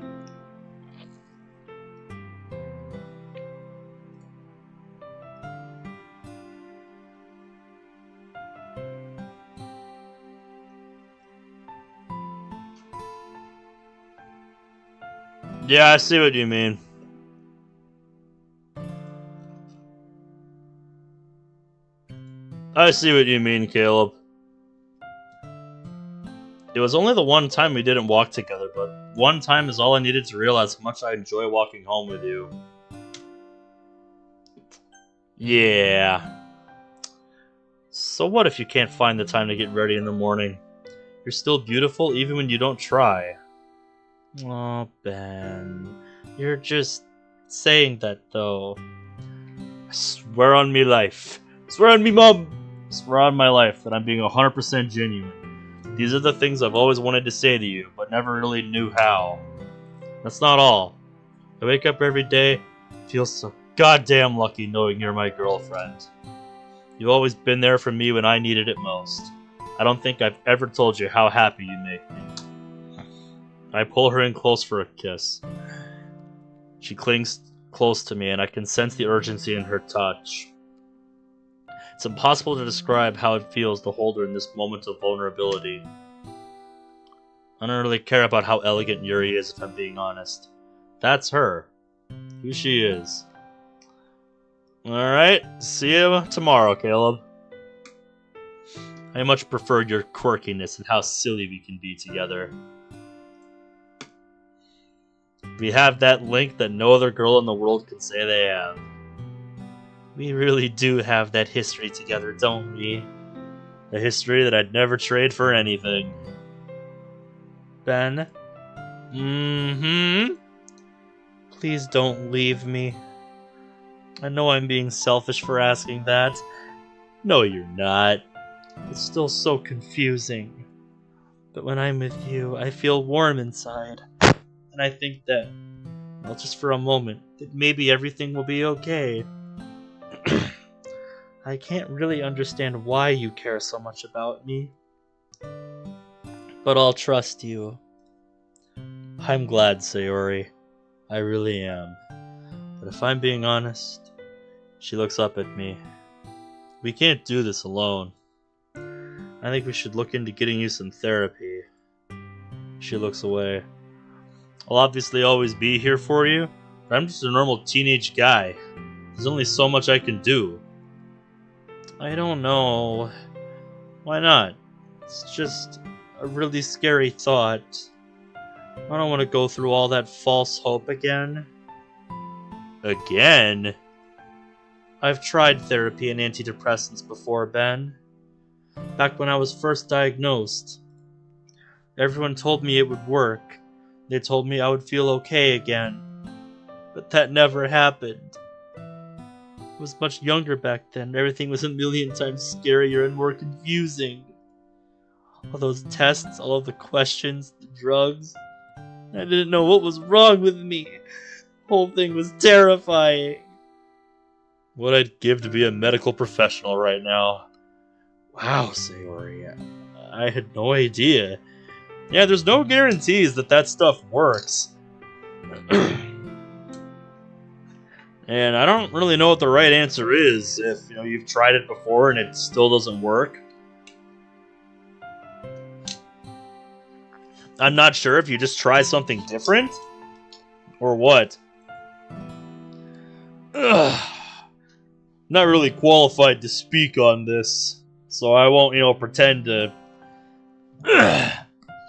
Yeah, I see what you mean. I see what you mean, Caleb. It was only the one time we didn't walk together, but one time is all I needed to realize how much I enjoy walking home with you. Yeah. So what if you can't find the time to get ready in the morning? You're still beautiful even when you don't try. Oh, Ben. You're just saying that, though. I swear on me life. I swear on me mom. I swear on my life that I'm being 100% genuine. These are the things I've always wanted to say to you, but never really knew how. That's not all. I wake up every day, feel so goddamn lucky knowing you're my girlfriend. You've always been there for me when I needed it most. I don't think I've ever told you how happy you make me. I pull her in close for a kiss. She clings close to me, and I can sense the urgency in her touch. It's impossible to describe how it feels to hold her in this moment of vulnerability. I don't really care about how elegant Yuri is, if I'm being honest. That's her. Who she is. Alright, see you tomorrow, Caleb. I much prefer your quirkiness and how silly we can be together. We have that link that no other girl in the world can say they have. We really do have that history together, don't we? A history that I'd never trade for anything. Ben? Mm-hmm? Please don't leave me. I know I'm being selfish for asking that. No, you're not. It's still so confusing. But when I'm with you, I feel warm inside. And I think that, well, just for a moment, that maybe everything will be okay. I can't really understand why you care so much about me. But I'll trust you. I'm glad, Sayori. I really am. But if I'm being honest, she looks up at me. We can't do this alone. I think we should look into getting you some therapy. She looks away. I'll obviously always be here for you, but I'm just a normal teenage guy. There's only so much I can do. I don't know. Why not? It's just a really scary thought. I don't want to go through all that false hope again. Again? I've tried therapy and antidepressants before, Ben. Back when I was first diagnosed. Everyone told me it would work. They told me I would feel okay again. But that never happened. I was much younger back then. Everything was a million times scarier and more confusing. All those tests, all of the questions, the drugs. I didn't know what was wrong with me. The whole thing was terrifying. What I'd give to be a medical professional right now. Wow, Sayori. I had no idea. Yeah, there's no guarantees that that stuff works. And I don't really know what the right answer is if you've tried it before and it still doesn't work. I'm not sure if you just try something different or what. Not really qualified to speak on this, so I won't, pretend to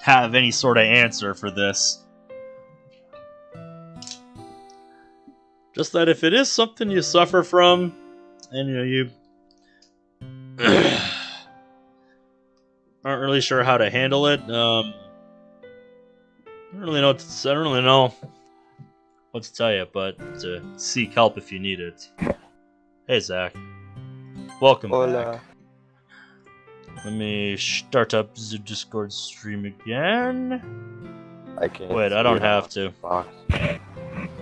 have any sort of answer for this. Just that if it is something you suffer from, and you aren't really sure how to handle it, I don't really know what to tell you, but to seek help if you need it. Hey, Zach. Welcome back. Let me start up the Discord stream again. I can't. Wait, I don't have to. Xbox.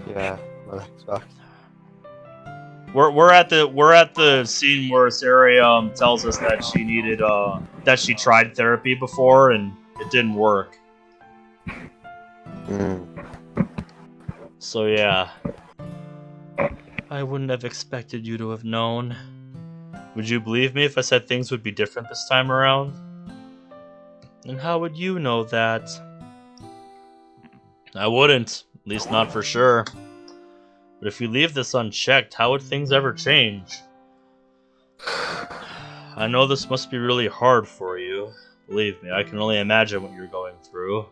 Yeah, my Xbox. We're at the scene where Sayori tells us that she needed that she tried therapy before and it didn't work. So yeah. I wouldn't have expected you to have known. Would you believe me if I said things would be different this time around? And how would you know that? I wouldn't, at least not for sure. But if you leave this unchecked, how would things ever change? I know this must be really hard for you. Believe me, I can only imagine what you're going through.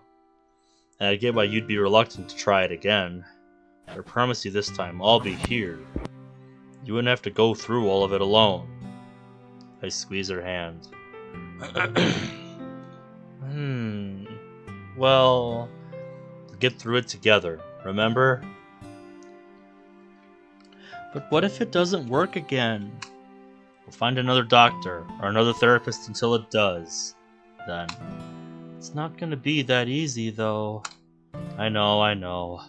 And I get why you'd be reluctant to try it again. I promise you this time, I'll be here. You wouldn't have to go through all of it alone. I squeeze her hand. Well, we'll get through it together, remember? But what if it doesn't work again? We'll find another doctor or another therapist until it does. Then. It's not gonna be that easy, though. I know.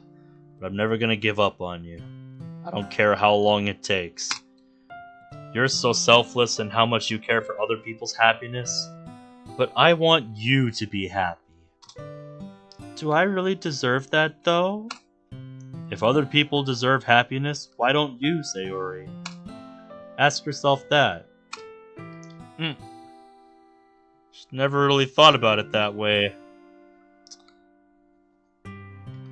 But I'm never gonna give up on you. I don't care how long it takes. You're so selfless in how much you care for other people's happiness, but I want you to be happy. Do I really deserve that, though? If other people deserve happiness, why don't you, Sayori? Ask yourself that. Just never really thought about it that way.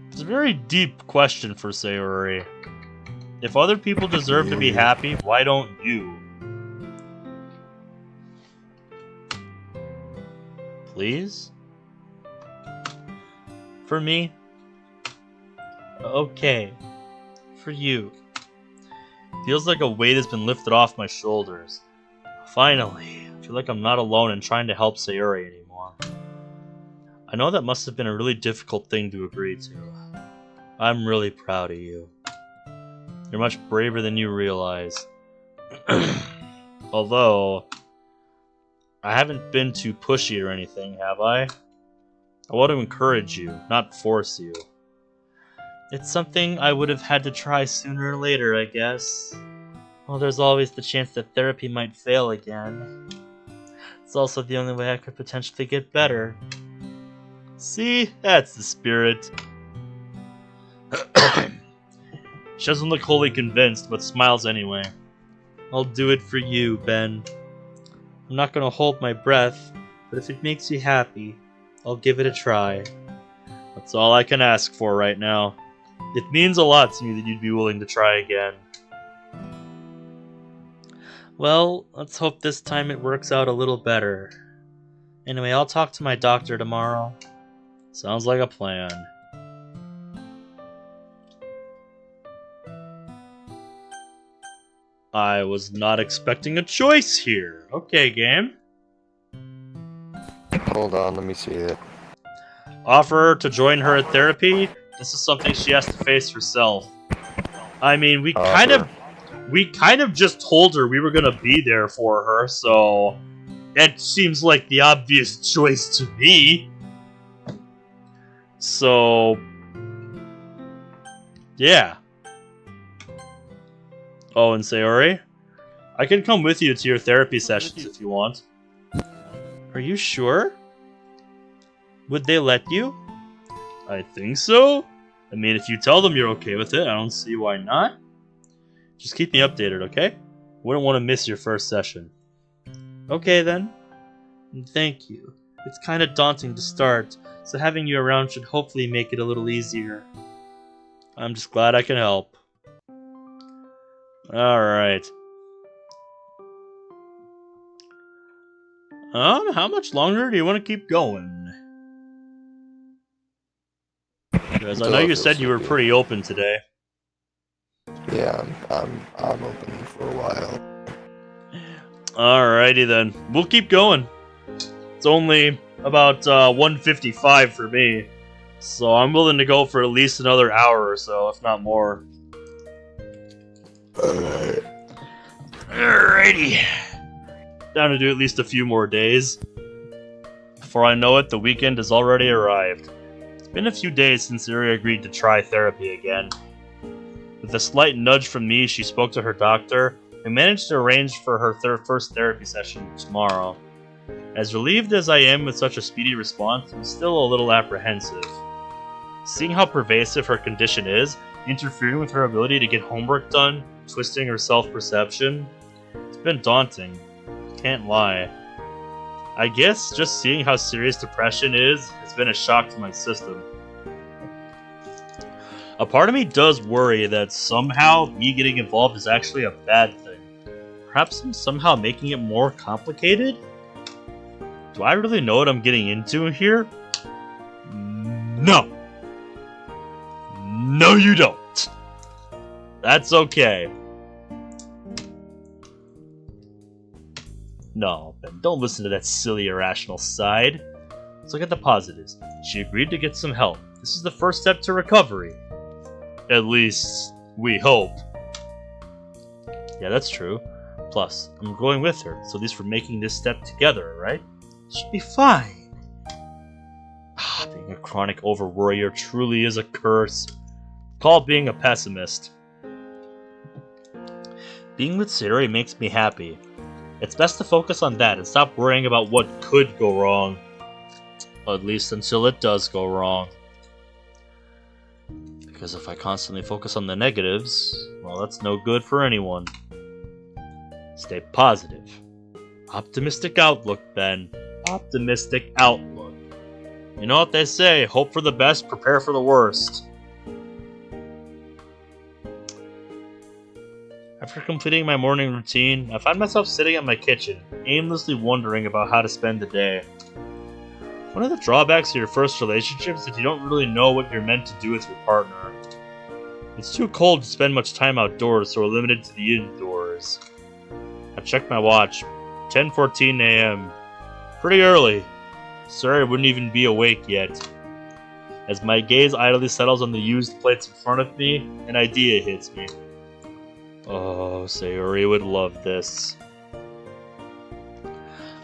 It's a very deep question for Sayori. If other people deserve to be happy, why don't you? Please? For me? Okay. For you. Feels like a weight has been lifted off my shoulders. Finally, I feel like I'm not alone in trying to help Sayori anymore. I know that must have been a really difficult thing to agree to. I'm really proud of you. You're much braver than you realize. Although, I haven't been too pushy or anything, have I? I want to encourage you, not force you. It's something I would have had to try sooner or later, I guess. Well, there's always the chance that therapy might fail again. It's also the only way I could potentially get better. See? That's the spirit. She doesn't look wholly convinced, but smiles anyway. I'll do it for you, Ben. I'm not gonna hold my breath, but if it makes you happy, I'll give it a try. That's all I can ask for right now. It means a lot to me that you'd be willing to try again. Well, let's hope this time it works out a little better. Anyway, I'll talk to my doctor tomorrow. Sounds like a plan. I was not expecting a choice here. Okay, game. Hold on, let me see it. Offer her to join her at therapy. This is something she has to face herself. I mean, we kind of just told her we were gonna be there for her, so it seems like the obvious choice to me. So, yeah. Oh, and Sayori, I can come with you to your therapy sessions if you want. Are you sure? Would they let you? I think so. I mean, if you tell them you're okay with it, I don't see why not. Just keep me updated, okay? Wouldn't want to miss your first session. Okay then. Thank you. It's kind of daunting to start, so having you around should hopefully make it a little easier. I'm just glad I can help. Alright. How much longer do you want to keep going? Because I know you said you were pretty open today. Yeah, I'm open for a while. Alrighty then. We'll keep going. It's only about 1:55 for me. So I'm willing to go for at least another hour or so, if not more. Alright. Alrighty. Down to do at least a few more days. Before I know it, the weekend has already arrived. It's been a few days since Sayori agreed to try therapy again. With a slight nudge from me, she spoke to her doctor and managed to arrange for her first therapy session tomorrow. As relieved as I am with such a speedy response, I'm still a little apprehensive. Seeing how pervasive her condition is, interfering with her ability to get homework done, twisting her self-perception, it's been daunting. Can't lie. I guess just seeing how serious depression is has been a shock to my system. A part of me does worry that somehow me getting involved is actually a bad thing. Perhaps I'm somehow making it more complicated? Do I really know what I'm getting into here? No! No, you don't! That's okay. No, Ben, don't listen to that silly, irrational side. Let's look at the positives. She agreed to get some help. This is the first step to recovery. At least, we hope. Yeah, that's true. Plus, I'm going with her, so at least we're making this step together, right? Should be fine. Being a chronic overworrier truly is a curse. Call being a pessimist. Being with Sayori makes me happy. It's best to focus on that and stop worrying about what could go wrong. At least until it does go wrong. Because if I constantly focus on the negatives, well, that's no good for anyone. Stay positive. Optimistic outlook, Ben. Optimistic outlook. You know what they say, hope for the best, prepare for the worst. After completing my morning routine, I find myself sitting at my kitchen, aimlessly wondering about how to spend the day. One of the drawbacks of your first relationship is that you don't really know what you're meant to do with your partner. It's too cold to spend much time outdoors, so we're limited to the indoors. I checked my watch. 10:14 a.m. Pretty early. Sorry I wouldn't even be awake yet. As my gaze idly settles on the used plates in front of me, an idea hits me. Oh, Sayori would love this.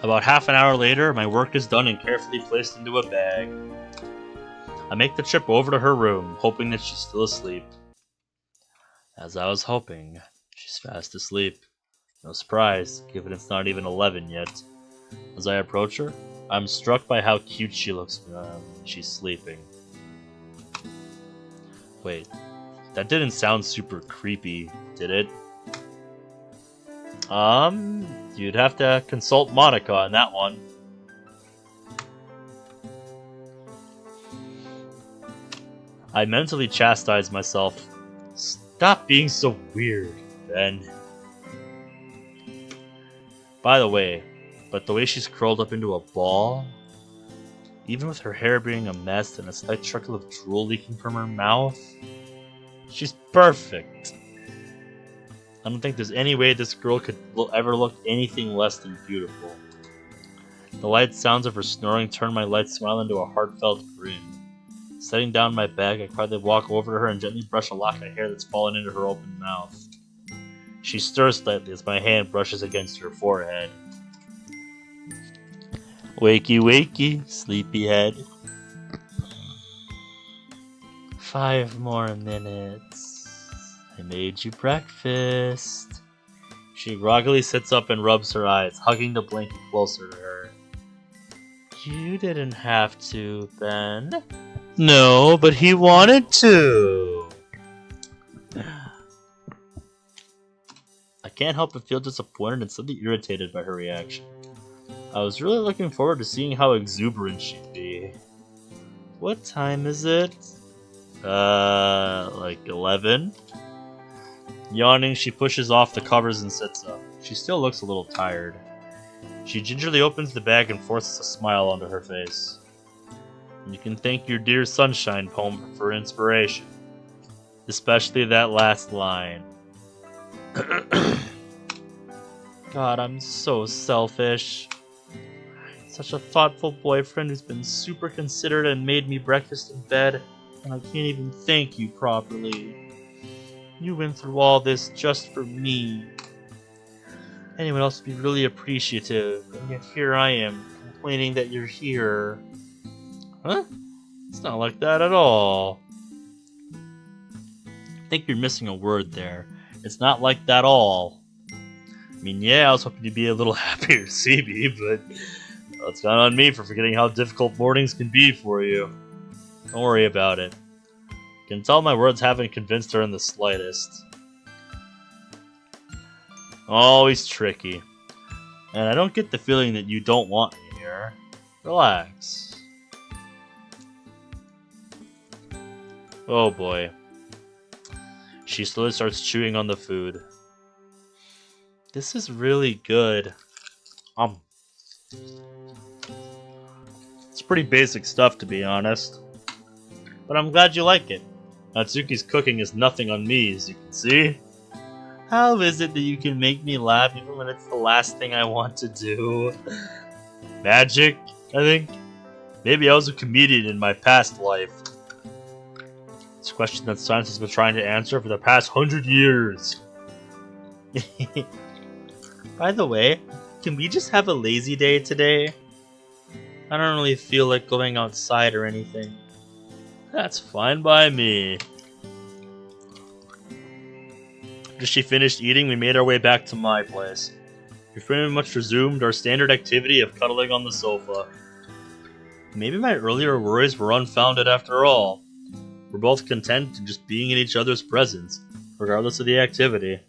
About half an hour later, my work is done and carefully placed into a bag. I make the trip over to her room, hoping that she's still asleep. As I was hoping, she's fast asleep. No surprise, given it's not even 11 yet. As I approach her, I'm struck by how cute she looks when she's sleeping. Wait, that didn't sound super creepy, did it? You'd have to consult Monica on that one. I mentally chastise myself. Stop being so weird, Ben. By the way, the way she's curled up into a ball, even with her hair being a mess and a slight trickle of drool leaking from her mouth, she's perfect. I don't think there's any way this girl will ever look anything less than beautiful. The light sounds of her snoring turned my light smile into a heartfelt grin. Setting down my bag, I quietly walk over to her and gently brush a lock of hair that's fallen into her open mouth. She stirs slightly as my hand brushes against her forehead. Wakey, wakey, sleepyhead. 5 more minutes. I made you breakfast. She groggily sits up and rubs her eyes, hugging the blanket closer to her. You didn't have to, Ben. No, but he wanted to. I can't help but feel disappointed and slightly irritated by her reaction. I was really looking forward to seeing how exuberant she'd be. What time is it? Like 11? Yawning, she pushes off the covers and sits up. She still looks a little tired. She gingerly opens the bag and forces a smile onto her face. You can thank your dear Sunshine poem for inspiration. Especially that last line. God, I'm so selfish. Such a thoughtful boyfriend who's been super considerate and made me breakfast in bed, and I can't even thank you properly. You went through all this just for me. Anyone else would be really appreciative, and yet here I am, complaining that you're here. Huh? It's not like that at all. I think you're missing a word there. It's not like that all. I mean, yeah, I was hoping you'd be a little happier to see me, but it's not on me for forgetting how difficult mornings can be for you. Don't worry about it. I can tell my words haven't convinced her in the slightest. Always tricky. And I don't get the feeling that you don't want me here. Relax. Oh boy. She slowly starts chewing on the food. This is really good. It's pretty basic stuff, to be honest. But I'm glad you like it. Natsuki's cooking is nothing on me, as you can see. How is it that you can make me laugh even when it's the last thing I want to do? Magic, I think? Maybe I was a comedian in my past life. It's a question that science has been trying to answer for the past 100 years. By the way, can we just have a lazy day today? I don't really feel like going outside or anything. That's fine by me. After she finished eating, we made our way back to my place. We pretty much resumed our standard activity of cuddling on the sofa. Maybe my earlier worries were unfounded after all. We're both content in just being in each other's presence, regardless of the activity.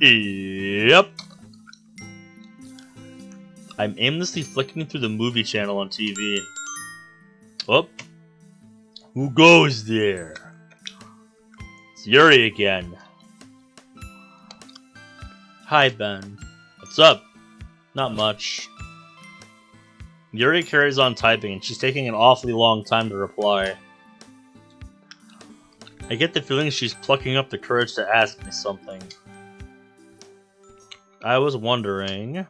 Yep. I'm aimlessly flicking through the movie channel on TV. Oh. Who goes there? It's Yuri again. Hi, Ben. What's up? Not much. Yuri carries on typing, and she's taking an awfully long time to reply. I get the feeling she's plucking up the courage to ask me something. I was wondering...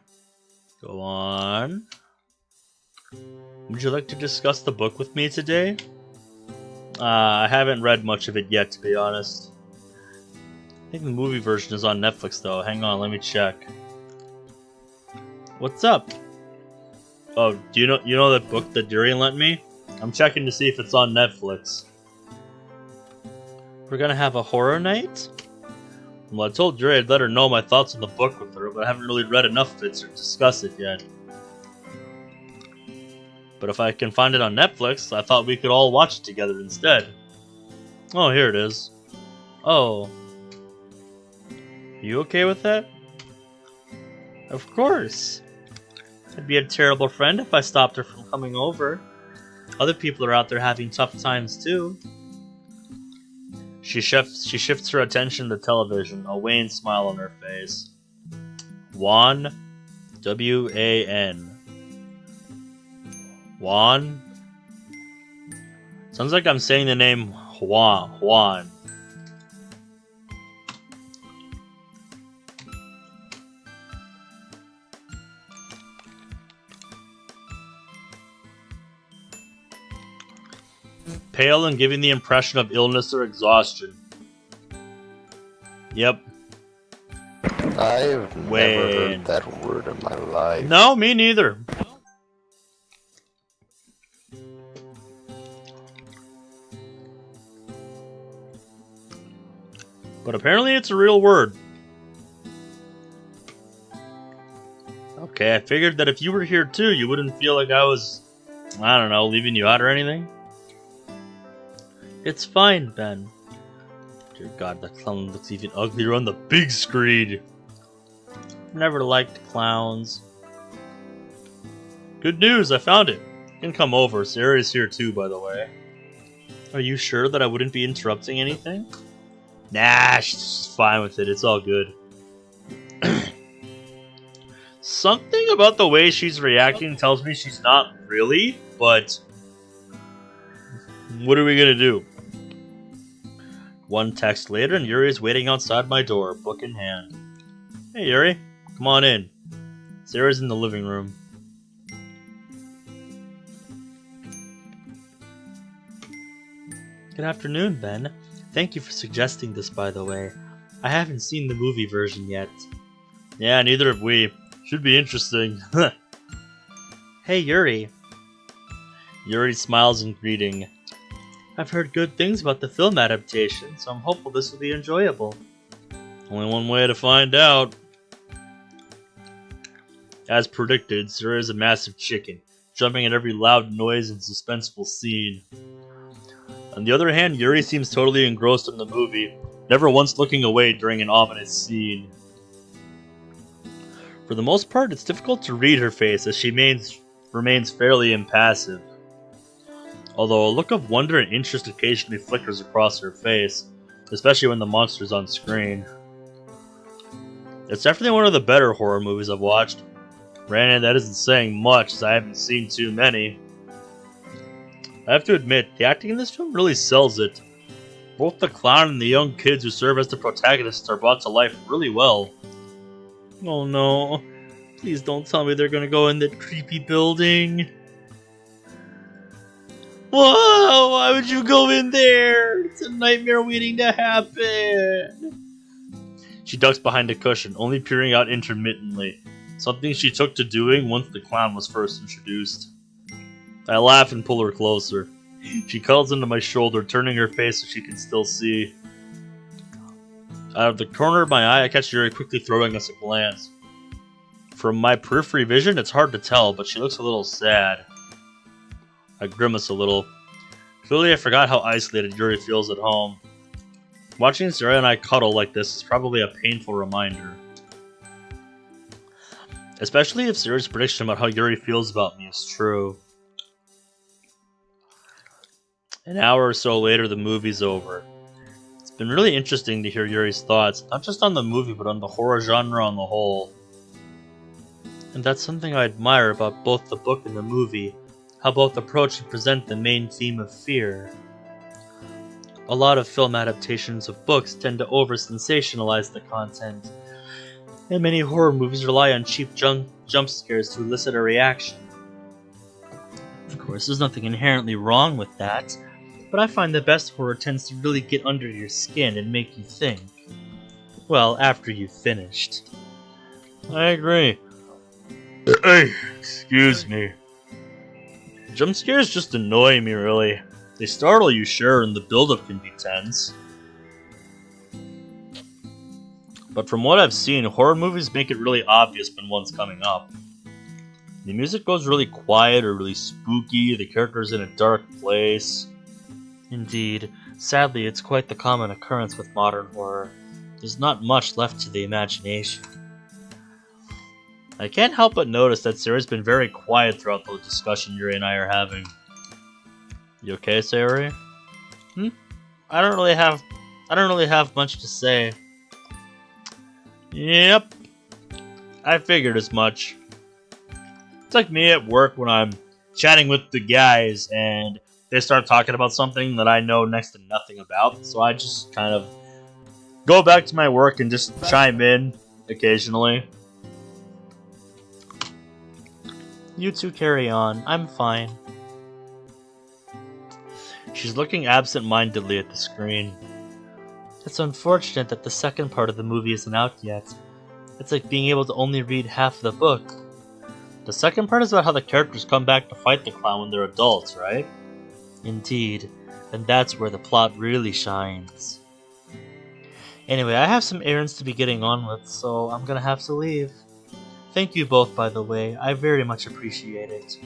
Go on. Would you like to discuss the book with me today? I haven't read much of it yet, to be honest. I think the movie version is on Netflix, though. Hang on, let me check. What's up? Oh, do you know that book that Yuri lent me? I'm checking to see if it's on Netflix. We're gonna have a horror night? Well, I told Yuri I'd let her know my thoughts on the book with her, but I haven't really read enough of it to discuss it yet. But if I can find it on Netflix, I thought we could all watch it together instead. Oh, here it is. Oh. You okay with that? Of course. I'd be a terrible friend if I stopped her from coming over. Other people are out there having tough times too. She shifts her attention to television, a wan smile on her face. Juan, W-A-N. Juan? Sounds like I'm saying the name Juan. Pale and giving the impression of illness or exhaustion. Yep. I've never heard that word in my life. No, me neither. But apparently it's a real word. Okay, I figured that if you were here too, you wouldn't feel like I was, I don't know, leaving you out or anything. It's fine, Ben. Dear God, that clown looks even uglier on the big screen. Never liked clowns. Good news, I found it. You can come over. Sayori's here too, by the way. Are you sure that I wouldn't be interrupting anything? Nah, she's fine with it. It's all good. Something about the way she's reacting tells me she's not really, but what are we gonna do? One text later, and Yuri is waiting outside my door, book in hand. Hey, Yuri, come on in. Sarah's in the living room. Good afternoon, Ben. Thank you for suggesting this, by the way. I haven't seen the movie version yet. Yeah, neither have we. Should be interesting. Hey, Yuri. Yuri smiles in greeting. I've heard good things about the film adaptation, so I'm hopeful this will be enjoyable. Only one way to find out. As predicted, Sarah is a massive chicken, jumping at every loud noise and suspenseful scene. On the other hand, Yuri seems totally engrossed in the movie, never once looking away during an ominous scene. For the most part, it's difficult to read her face as she remains fairly impassive. Although a look of wonder and interest occasionally flickers across her face, especially when the monster's on screen. It's definitely one of the better horror movies I've watched. Granted, that isn't saying much, as I haven't seen too many. I have to admit, the acting in this film really sells it. Both the clown and the young kids who serve as the protagonists are brought to life really well. Oh no, please don't tell me they're gonna go in that creepy building. Whoa, why would you go in there? It's a nightmare waiting to happen. She ducks behind a cushion, only peering out intermittently, something she took to doing once the clown was first introduced. I laugh and pull her closer. She cuddles into my shoulder, turning her face so she can still see. Out of the corner of my eye, I catch Yuri quickly throwing us a glance. From my periphery vision, it's hard to tell, but she looks a little sad. I grimace a little. Clearly I forgot how isolated Yuri feels at home. Watching Sarah and I cuddle like this is probably a painful reminder. Especially if Sarah's prediction about how Yuri feels about me is true. An hour or so later, the movie's over. It's been really interesting to hear Yuri's thoughts, not just on the movie, but on the horror genre on the whole. And that's something I admire about both the book and the movie, how both approach and present the main theme of fear. A lot of film adaptations of books tend to over-sensationalize the content, and many horror movies rely on cheap jump scares to elicit a reaction. Of course, there's nothing inherently wrong with that, but I find the best horror tends to really get under your skin and make you think. Well, after you've finished. I agree. Hey, excuse me. Jump scares just annoy me, really. They startle you, sure, and the build-up can be tense. But from what I've seen, horror movies make it really obvious when one's coming up. The music goes really quiet or really spooky, the character's in a dark place. Indeed, sadly it's quite the common occurrence with modern horror. There's not much left to the imagination. I can't help but notice that Sayori's been very quiet throughout the discussion Yuri and I are having. You okay, Sayori? I don't really have much to say. Yep. I figured as much. It's like me at work when I'm chatting with the guys and they start talking about something that I know next to nothing about, so I just kind of go back to my work and just chime in occasionally. You two carry on. I'm fine. She's looking absent-mindedly at the screen. It's unfortunate that the second part of the movie isn't out yet. It's like being able to only read half of the book. The second part is about how the characters come back to fight the clown when they're adults, right? Indeed, and that's where the plot really shines. Anyway, I have some errands to be getting on with, so I'm gonna have to leave. Thank you both, by the way. I very much appreciate it.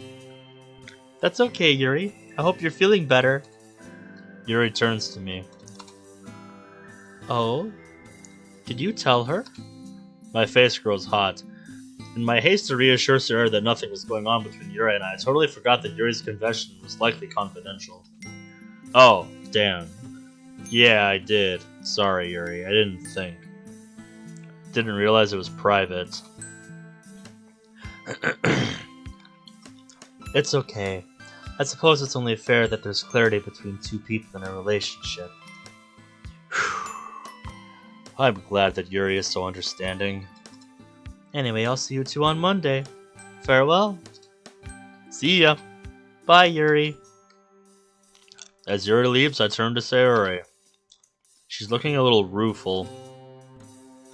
That's okay, Yuri. I hope you're feeling better. Yuri turns to me. Oh? Did you tell her? My face grows hot. In my haste to reassure Sayori that nothing was going on between Yuri and I totally forgot that Yuri's confession was likely confidential. Oh, damn. Yeah, I did. Sorry, Yuri. I didn't think. Didn't realize it was private. It's okay. I suppose it's only fair that there's clarity between two people in a relationship. I'm glad that Yuri is so understanding. Anyway, I'll see you two on Monday. Farewell. See ya. Bye, Yuri. As Yuri leaves, I turn to Sayori. She's looking a little rueful.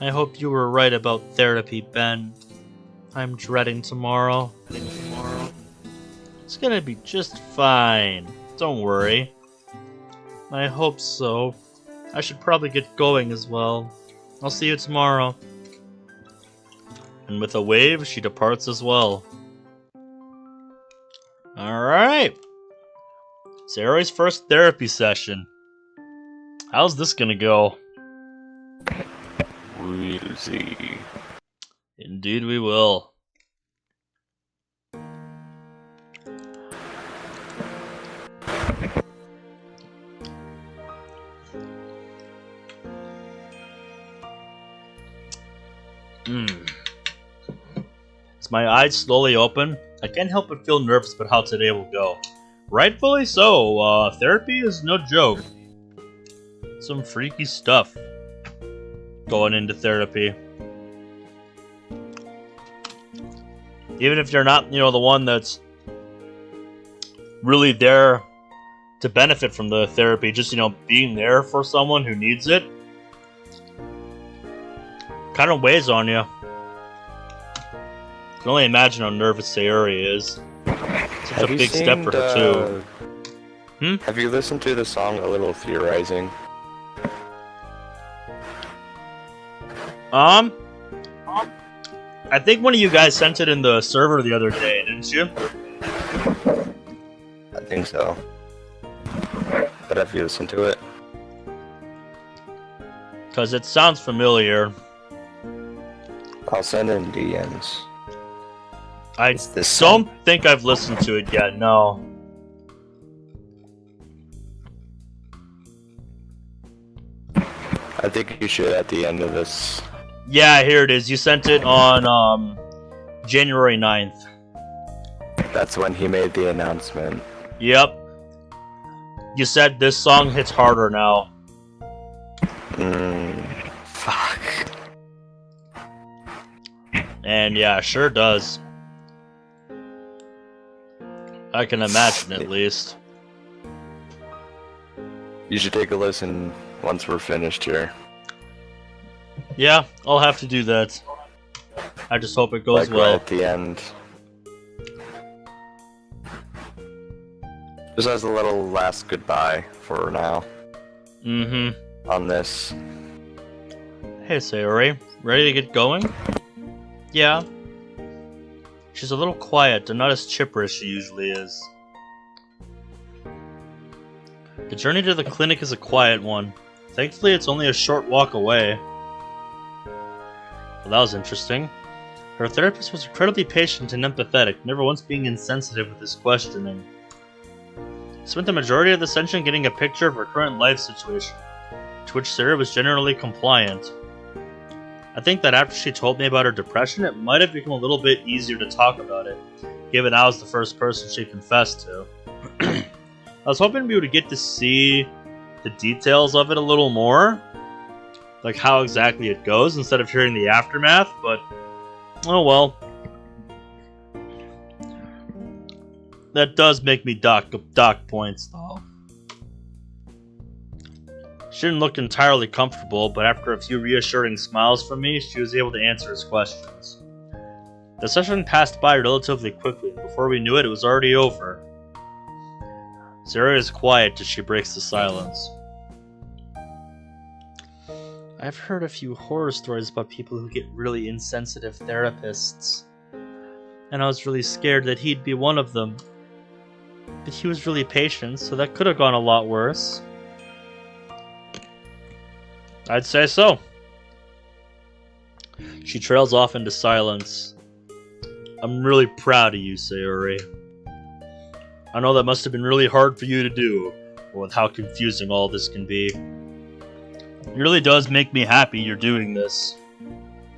I hope you were right about therapy, Ben. I'm dreading tomorrow. It's gonna be just fine. Don't worry. I hope so. I should probably get going as well. I'll see you tomorrow. And with a wave, she departs as well. Alright. Sayori's first therapy session. How's this gonna go? We'll see. Indeed we will. As my eyes slowly open, I can't help but feel nervous about how today will go. Rightfully so, therapy is no joke. Some freaky stuff going into therapy. Even if you're not, the one that's really there to benefit from the therapy, just, being there for someone who needs it, kind of weighs on you. I can only imagine how nervous Sayori is. Such a big step for her, too. Have you listened to the song A Little Theorizing? I think one of you guys sent it in the server the other day, didn't you? I think so. But have you listened to it? Because it sounds familiar. I'll send in DMs. I don't think I've listened to it yet, no. I think you should at the end of this. Yeah, here it is. You sent it on January 9th. That's when he made the announcement. Yep. You said this song hits harder now. Fuck. And yeah, sure does. I can imagine, at least. You should take a listen once we're finished here. Yeah, I'll have to do that. I just hope it goes well. Right at the end. Just as a little last goodbye for now. On this. Hey, Sayori. Ready to get going? Yeah. She's a little quiet and not as chipper as she usually is. The journey to the clinic is a quiet one. Thankfully, it's only a short walk away. Well, that was interesting. Her therapist was incredibly patient and empathetic, never once being insensitive with his questioning. Spent the majority of the session getting a picture of her current life situation, to which Sarah was generally compliant. I think that after she told me about her depression, it might have become a little bit easier to talk about it, given I was the first person she confessed to. I was hoping we would get to see the details of it a little more, like how exactly it goes, instead of hearing the aftermath, but oh well. That does make me dock points, though. She didn't look entirely comfortable, but after a few reassuring smiles from me, she was able to answer his questions. The session passed by relatively quickly, and before we knew it, it was already over. Sayori is quiet as she breaks the silence. I've heard a few horror stories about people who get really insensitive therapists, and I was really scared that he'd be one of them. But he was really patient, so that could have gone a lot worse. I'd say so. She trails off into silence. I'm really proud of you, Sayori. I know that must have been really hard for you to do, with how confusing all this can be. It really does make me happy you're doing this.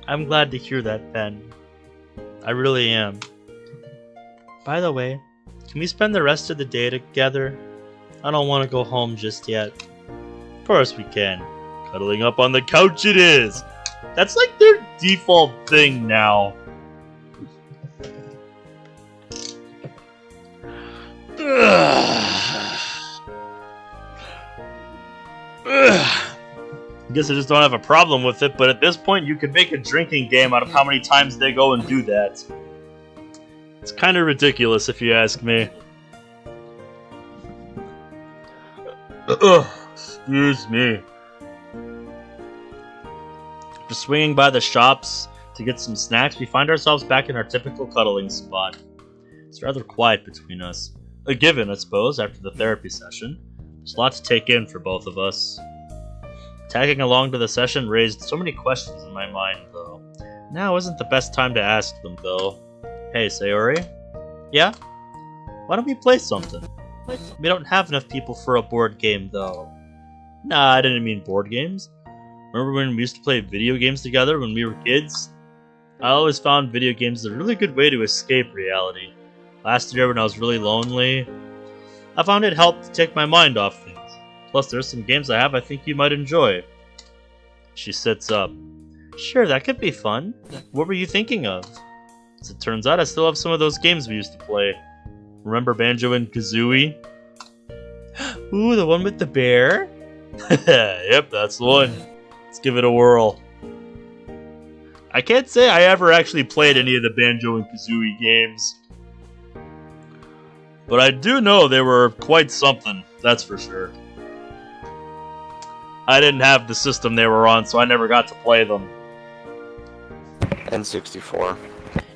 I'm glad to hear that, Ben. I really am. By the way, can we spend the rest of the day together? I don't want to go home just yet. Of course we can. Cuddling up on the couch it is! That's like their default thing now. I guess I just don't have a problem with it, but at this point you could make a drinking game out of how many times they go and do that. It's kind of ridiculous if you ask me. Excuse me. Just swinging by the shops to get some snacks, we find ourselves back in our typical cuddling spot. It's rather quiet between us. A given, I suppose, after the therapy session. There's a lot to take in for both of us. Tagging along to the session raised so many questions in my mind, though. Now isn't the best time to ask them, though. Hey, Sayori? Yeah? Why don't we play something? We don't have enough people for a board game, though. Nah, I didn't mean board games. Remember when we used to play video games together when we were kids? I always found video games a really good way to escape reality. Last year when I was really lonely, I found it helped to take my mind off things. Plus there's some games I have I think you might enjoy. She sits up. Sure, that could be fun. What were you thinking of? As it turns out, I still have some of those games we used to play. Remember Banjo and Kazooie? Ooh, the one with the bear? Yep, that's the one. Let's give it a whirl. I can't say I ever actually played any of the Banjo and Kazooie games. But I do know they were quite something, that's for sure. I didn't have the system they were on, so I never got to play them. N64.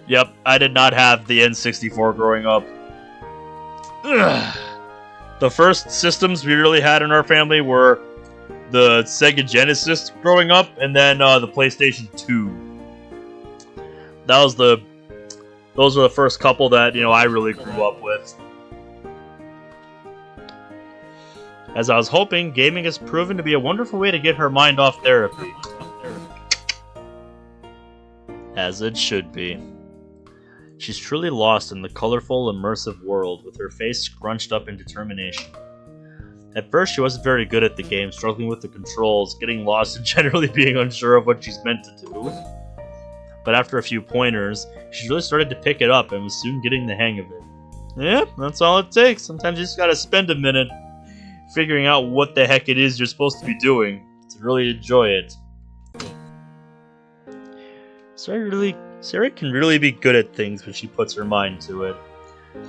Yep, I did not have the N64 growing up. Ugh. The first systems we really had in our family were the Sega Genesis growing up, and then the PlayStation 2. Those were the first couple that, I really grew up with. As I was hoping, gaming has proven to be a wonderful way to get her mind off therapy. As it should be. She's truly lost in the colorful, immersive world, with her face scrunched up in determination. At first, she wasn't very good at the game, struggling with the controls, getting lost, and generally being unsure of what she's meant to do. But after a few pointers, she really started to pick it up and was soon getting the hang of it. Yep, that's all it takes. Sometimes you just gotta spend a minute figuring out what the heck it is you're supposed to be doing to really enjoy it. Sayori can really be good at things when she puts her mind to it.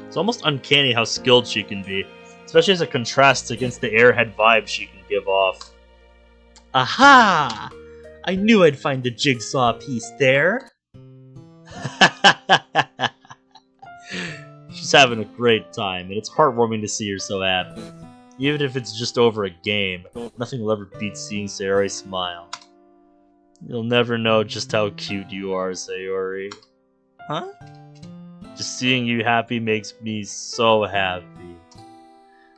It's almost uncanny how skilled she can be, especially as it contrasts against the airhead vibe she can give off. Aha! I knew I'd find the jigsaw piece there! She's having a great time, and it's heartwarming to see her so happy. Even if it's just over a game, nothing will ever beat seeing Sayori smile. You'll never know just how cute you are, Sayori. Huh? Just seeing you happy makes me so happy.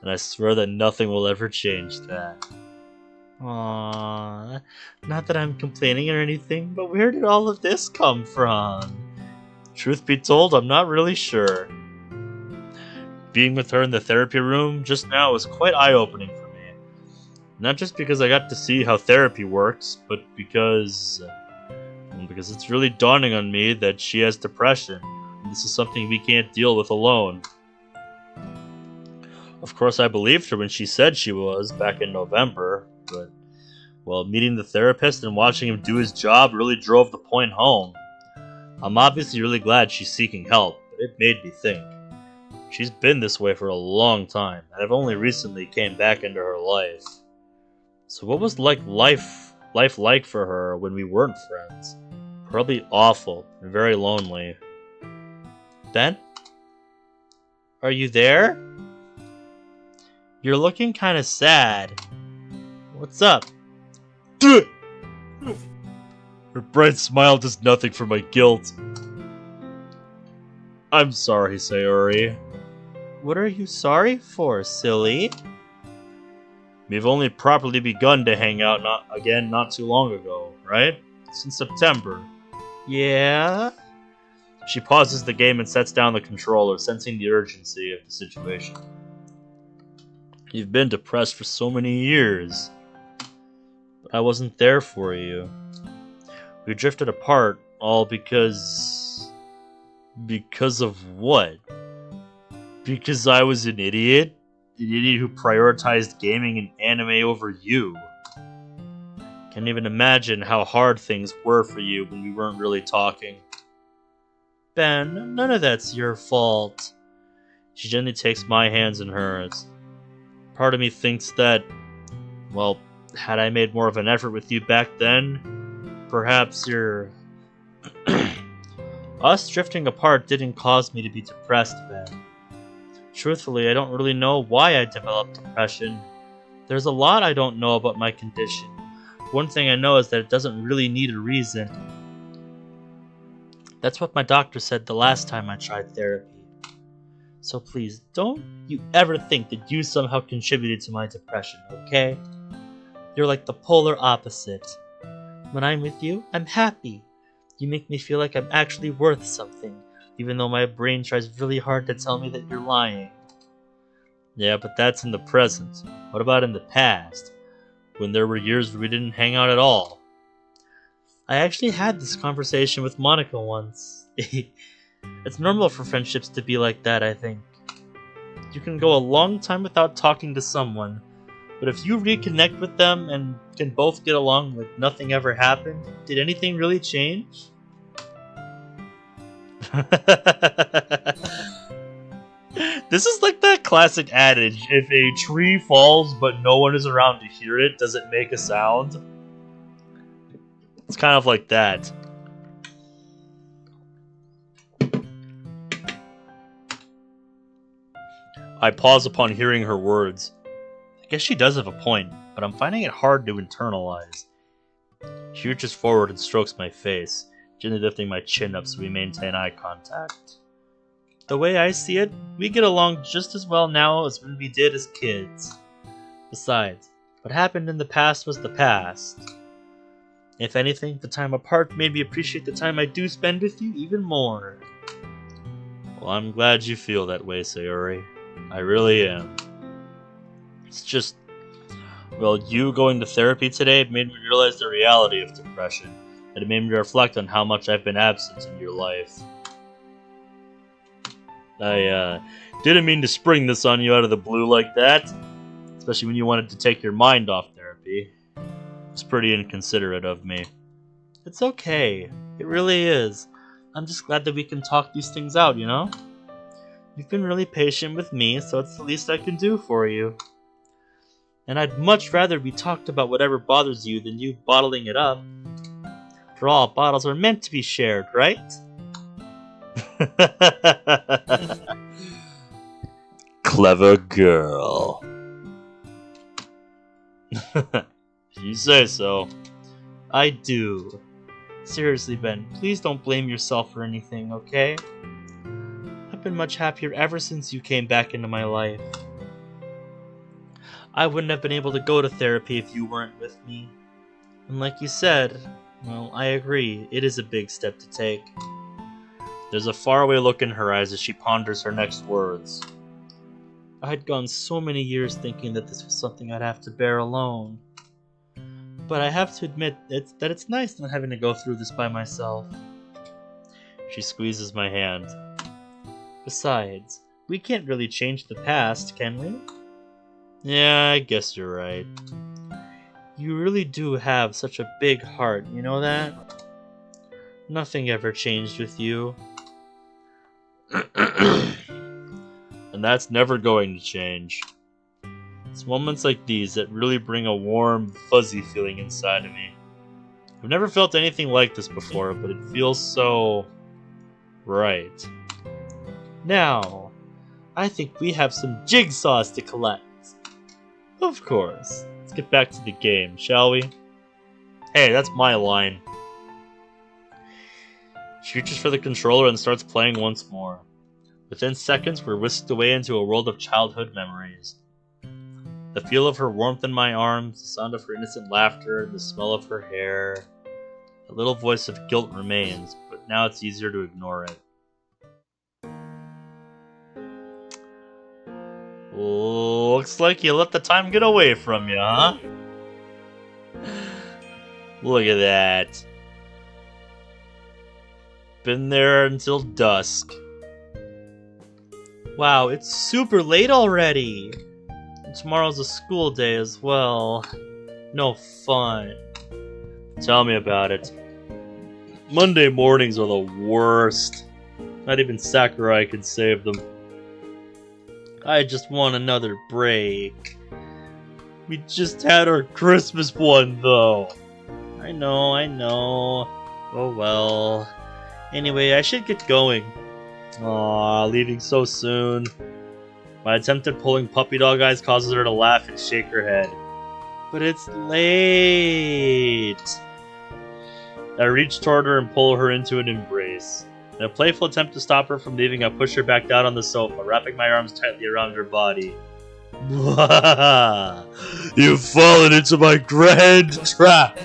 And I swear that nothing will ever change that. Aww. Not that I'm complaining or anything, but where did all of this come from? Truth be told, I'm not really sure. Being with her in the therapy room just now was quite eye-opening for me. Not just because I got to see how therapy works, but because it's really dawning on me that she has depression, and this is something we can't deal with alone. Of course, I believed her when she said she was, back in November, but Well, meeting the therapist and watching him do his job really drove the point home. I'm obviously really glad she's seeking help, but it made me think. She's been this way for a long time, and I've only recently came back into her life. So what was life like for her when we weren't friends? Probably awful and very lonely. Ben? Are you there? You're looking kinda sad. What's up? Her bright smile does nothing for my guilt. I'm sorry, Sayori. What are you sorry for, silly? We've only properly begun to hang out not too long ago, right? Since September. Yeah? She pauses the game and sets down the controller, sensing the urgency of the situation. You've been depressed for so many years. But I wasn't there for you. We drifted apart, all because... Because of what? Because I was an idiot? An idiot who prioritized gaming and anime over you. Can't even imagine how hard things were for you when we weren't really talking. Ben, none of that's your fault. She gently takes my hands in hers. Part of me thinks that, well, had I made more of an effort with you back then, perhaps your... Us drifting apart didn't cause me to be depressed, Ben. Truthfully, I don't really know why I developed depression. There's a lot I don't know about my condition. One thing I know is that it doesn't really need a reason. That's what my doctor said the last time I tried therapy. So please, don't you ever think that you somehow contributed to my depression, okay? You're like the polar opposite. When I'm with you, I'm happy. You make me feel like I'm actually worth something, even though my brain tries really hard to tell me that you're lying. Yeah, but that's in the present. What about in the past? When there were years where we didn't hang out at all? I actually had this conversation with Monica once. It's normal for friendships to be like that, I think. You can go a long time without talking to someone, but if you reconnect with them and can both get along like nothing ever happened, did anything really change? This is like that classic adage, if a tree falls but no one is around to hear it, does it make a sound? It's kind of like that. I pause upon hearing her words. I guess she does have a point, but I'm finding it hard to internalize. She reaches forward and strokes my face, gently lifting my chin up so we maintain eye contact. The way I see it, we get along just as well now as when we did as kids. Besides, what happened in the past was the past. If anything, the time apart made me appreciate the time I do spend with you even more. Well, I'm glad you feel that way, Sayori. I really am. It's just... Well, you going to therapy today made me realize the reality of depression, and it made me reflect on how much I've been absent in your life. I didn't mean to spring this on you out of the blue like that, especially when you wanted to take your mind off therapy. It's pretty inconsiderate of me. It's okay. It really is. I'm just glad that we can talk these things out, you know? You've been really patient with me, so it's the least I can do for you. And I'd much rather we talked about whatever bothers you than you bottling it up. After all, bottles are meant to be shared, right? Clever girl. You say so. I do. Seriously, Ben, please don't blame yourself for anything, okay? I've been much happier ever since you came back into my life. I wouldn't have been able to go to therapy if you weren't with me. And like you said, well, I agree, it is a big step to take. There's a faraway look in her eyes as she ponders her next words. I had gone so many years thinking that this was something I'd have to bear alone. But I have to admit that it's nice not having to go through this by myself. She squeezes my hand. Besides, we can't really change the past, can we? Yeah, I guess you're right. You really do have such a big heart, you know that? Nothing ever changed with you. And that's never going to change. It's moments like these that really bring a warm, fuzzy feeling inside of me. I've never felt anything like this before, but it feels so... right. Now, I think we have some jigsaws to collect. Of course. Let's get back to the game, shall we? Hey, that's my line. She reaches for the controller and starts playing once more. Within seconds, we're whisked away into a world of childhood memories. The feel of her warmth in my arms, the sound of her innocent laughter, the smell of her hair. A little voice of guilt remains, but now it's easier to ignore it. Looks like you let the time get away from you, huh? Look at that. Been there until dusk. Wow, it's super late already. And tomorrow's a school day as well. No fun. Tell me about it. Monday mornings are the worst. Not even Sakurai could save them. I just want another break. We just had our Christmas one, though. I know. Oh well. Anyway, I should get going. Aw, leaving so soon. My attempt at pulling puppy dog eyes causes her to laugh and shake her head. But it's late. I reach toward her and pull her into an embrace. In a playful attempt to stop her from leaving, I push her back down on the sofa, wrapping my arms tightly around her body. You've fallen into my grand trap!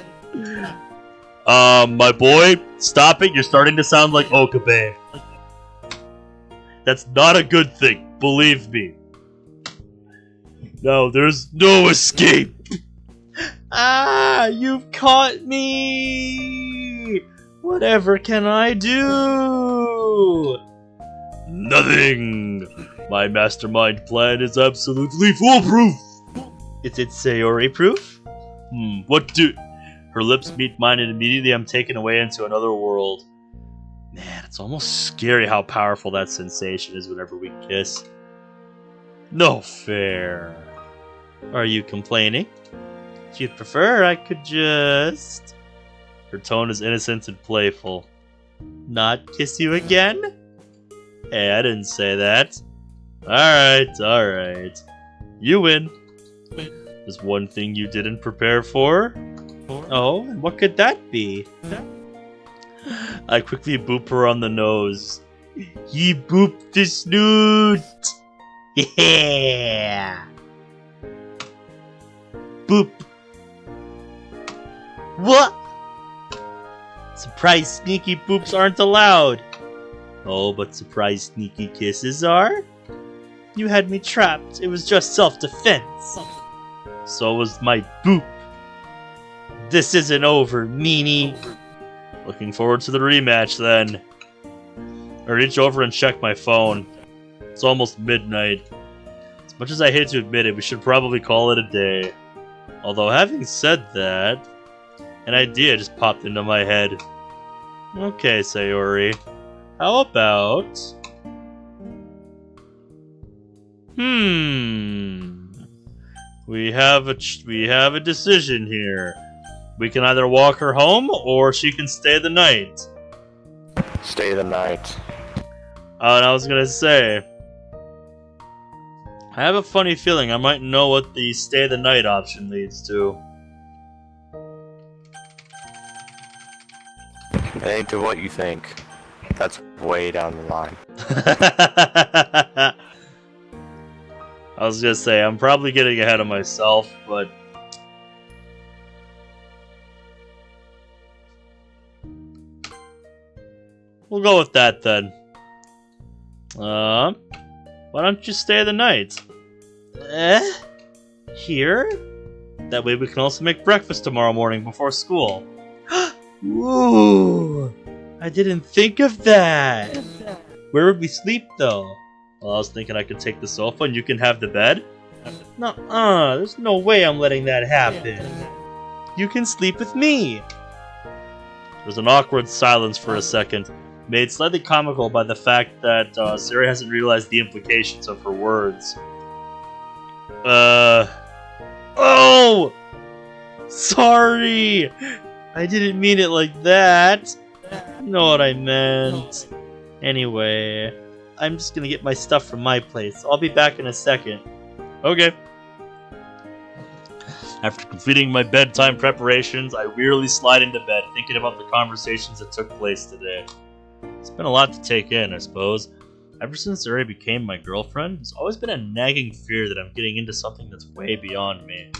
My boy, stop it, you're starting to sound like Okabe. That's not a good thing, believe me. No, there's no escape! Ah, you've caught me! Whatever can I do? Nothing! My mastermind plan is absolutely foolproof! Is it Sayori proof? What do... Her lips meet mine and immediately I'm taken away into another world. Man, it's almost scary how powerful that sensation is whenever we kiss. No fair. Are you complaining? If you'd prefer, I could just... Her tone is innocent and playful. Not kiss you again? Hey, I didn't say that. Alright. You win. There's one thing you didn't prepare for. Oh, and what could that be? I quickly boop her on the nose. He booped the snoot! Yeah! Boop! What? Surprise sneaky boops aren't allowed. Oh, but surprise sneaky kisses are? You had me trapped. It was just self-defense. So was my boop. This isn't over, meanie. Looking forward to the rematch, then. I reach over and check my phone. It's almost midnight. As much as I hate to admit it, we should probably call it a day. Although, having said that, an idea just popped into my head. Okay, Sayori. How about... We have a decision here. We can either walk her home, or she can stay the night. Stay the night. Oh, and I was gonna say... I have a funny feeling I might know what the stay the night option leads to. It ain't to what you think. That's way down the line. I was gonna say, I'm probably getting ahead of myself, but... We'll go with that, then. Why don't you stay the night? Here? That way we can also make breakfast tomorrow morning before school. Ooh! I didn't think of that! Where would we sleep, though? Well, I was thinking I could take the sofa and you can have the bed? Nuh-uh, there's no way I'm letting that happen. You can sleep with me! There's an awkward silence for a second, made slightly comical by the fact that Sayori hasn't realized the implications of her words. Oh! Sorry! I didn't mean it like that. You know what I meant. Anyway, I'm just gonna get my stuff from my place. I'll be back in a second. Okay. After completing my bedtime preparations, I wearily slide into bed, thinking about the conversations that took place today. It's been a lot to take in, I suppose. Ever since Sayori became my girlfriend, there's always been a nagging fear that I'm getting into something that's way beyond me.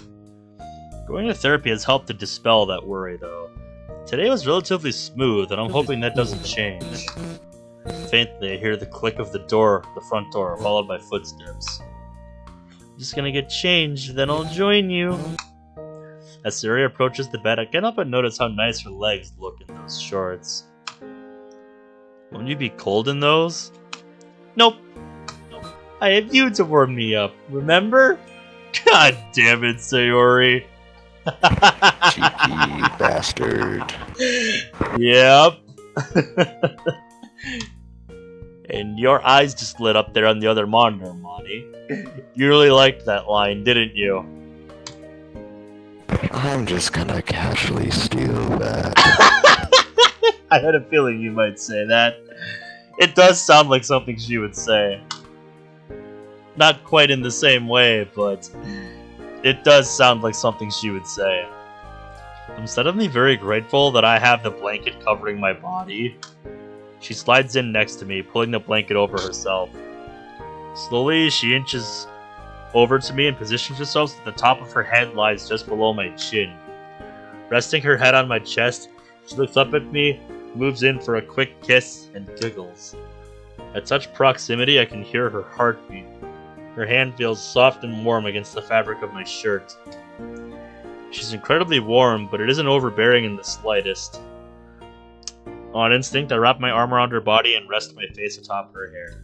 Going to therapy has helped to dispel that worry, though. Today was relatively smooth, and I'm hoping that doesn't change. Faintly, I hear the click of the front door, followed by footsteps. I'm just gonna get changed, then I'll join you. As Sayori approaches the bed, I can't help but notice how nice her legs look in those shorts. Won't you be cold in those? Nope. I have you to warm me up, remember? God damn it, Sayori. Cheeky bastard. Yep. And your eyes just lit up there on the other monitor, Monty. You really liked that line, didn't you? I'm just gonna casually steal that. I had a feeling you might say that. It does sound like something she would say. Not quite in the same way, but it does sound like something she would say. I'm suddenly very grateful that I have the blanket covering my body. She slides in next to me, pulling the blanket over herself. Slowly, she inches over to me and positions herself so the top of her head lies just below my chin. Resting her head on my chest, she looks up at me, moves in for a quick kiss, and giggles. At such proximity, I can hear her heartbeat. Her hand feels soft and warm against the fabric of my shirt. She's incredibly warm, but it isn't overbearing in the slightest. On instinct, I wrap my arm around her body and rest my face atop her hair.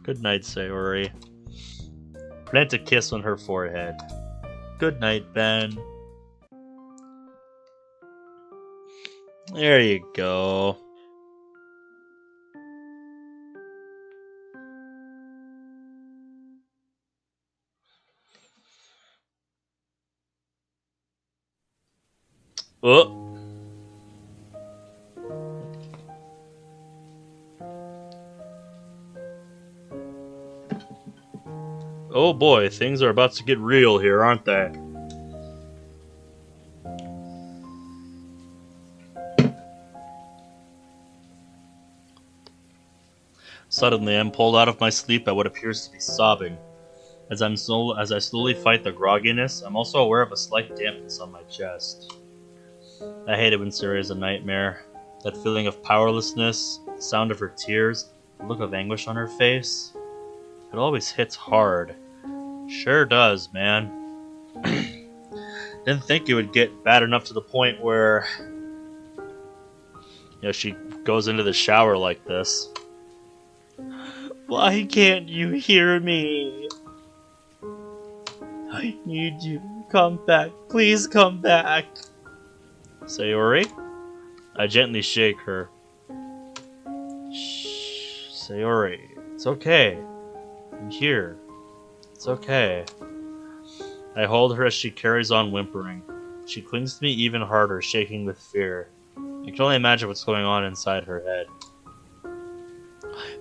Good night, Sayori. Plant a kiss on her forehead. Good night, Ben. There you go. Oh. Oh boy, things are about to get real here, aren't they? Suddenly, I'm pulled out of my sleep by what appears to be sobbing. As I slowly fight the grogginess, I'm also aware of a slight dampness on my chest. I hate it when Sayori is a nightmare. That feeling of powerlessness, the sound of her tears, the look of anguish on her face. It always hits hard. Sure does, man. Didn't think it would get bad enough to the point where, she goes into the shower like this. Why can't you hear me? I need you. Come back. Please come back. Sayori? I gently shake her. Shh, Sayori. It's okay. I'm here. It's okay. I hold her as she carries on whimpering. She clings to me even harder, shaking with fear. I can only imagine what's going on inside her head.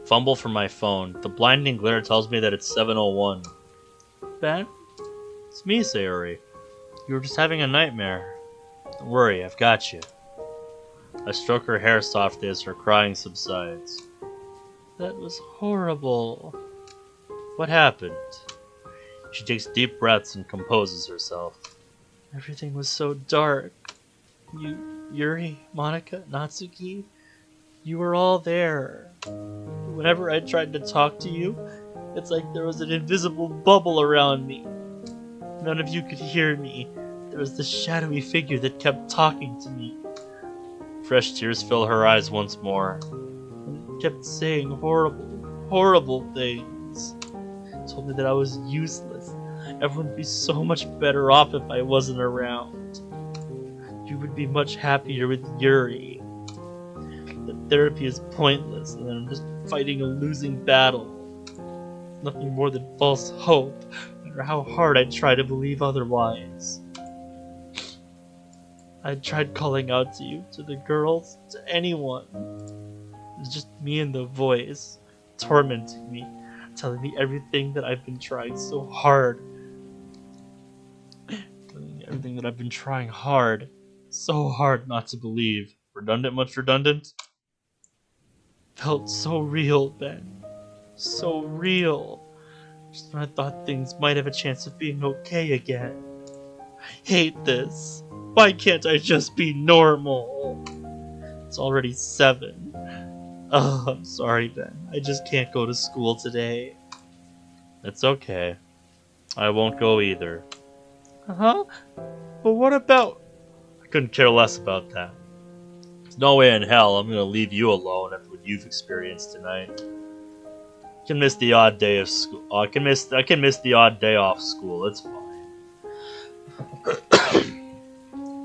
Fumble for my phone. The blinding glare tells me that it's 7:01. Ben? It's me, Sayori. You were just having a nightmare. Don't worry, I've got you. I stroke her hair softly as her crying subsides. That was horrible. What happened? She takes deep breaths and composes herself. Everything was so dark. Yuri, Monica, Natsuki, you were all there. Whenever I tried to talk to you, it's like there was an invisible bubble around me. None of you could hear me. There was this shadowy figure that kept talking to me. Fresh tears fill her eyes once more. And it kept saying horrible, horrible things. It told me that I was useless. Everyone would be so much better off if I wasn't around. you would be much happier with Yuri. That therapy is pointless, and that I'm just fighting a losing battle. It's nothing more than false hope, no matter how hard I try to believe otherwise. I tried calling out to you, to the girls, to anyone. It's just me and the voice, tormenting me, telling me everything that I've been trying so hard. Telling me everything that I've been trying so hard not to believe. Redundant? Much redundant? Felt so real, Ben. So real. Just when I thought things might have a chance of being okay again. I hate this. Why can't I just be normal? It's already 7. Oh, I'm sorry, Ben. I just can't go to school today. It's okay. I won't go either. Huh? But what about... I couldn't care less about that. There's no way in hell I'm gonna leave you alone after what you've experienced tonight. I can miss the odd day of school. I can miss the odd day off school. It's fine.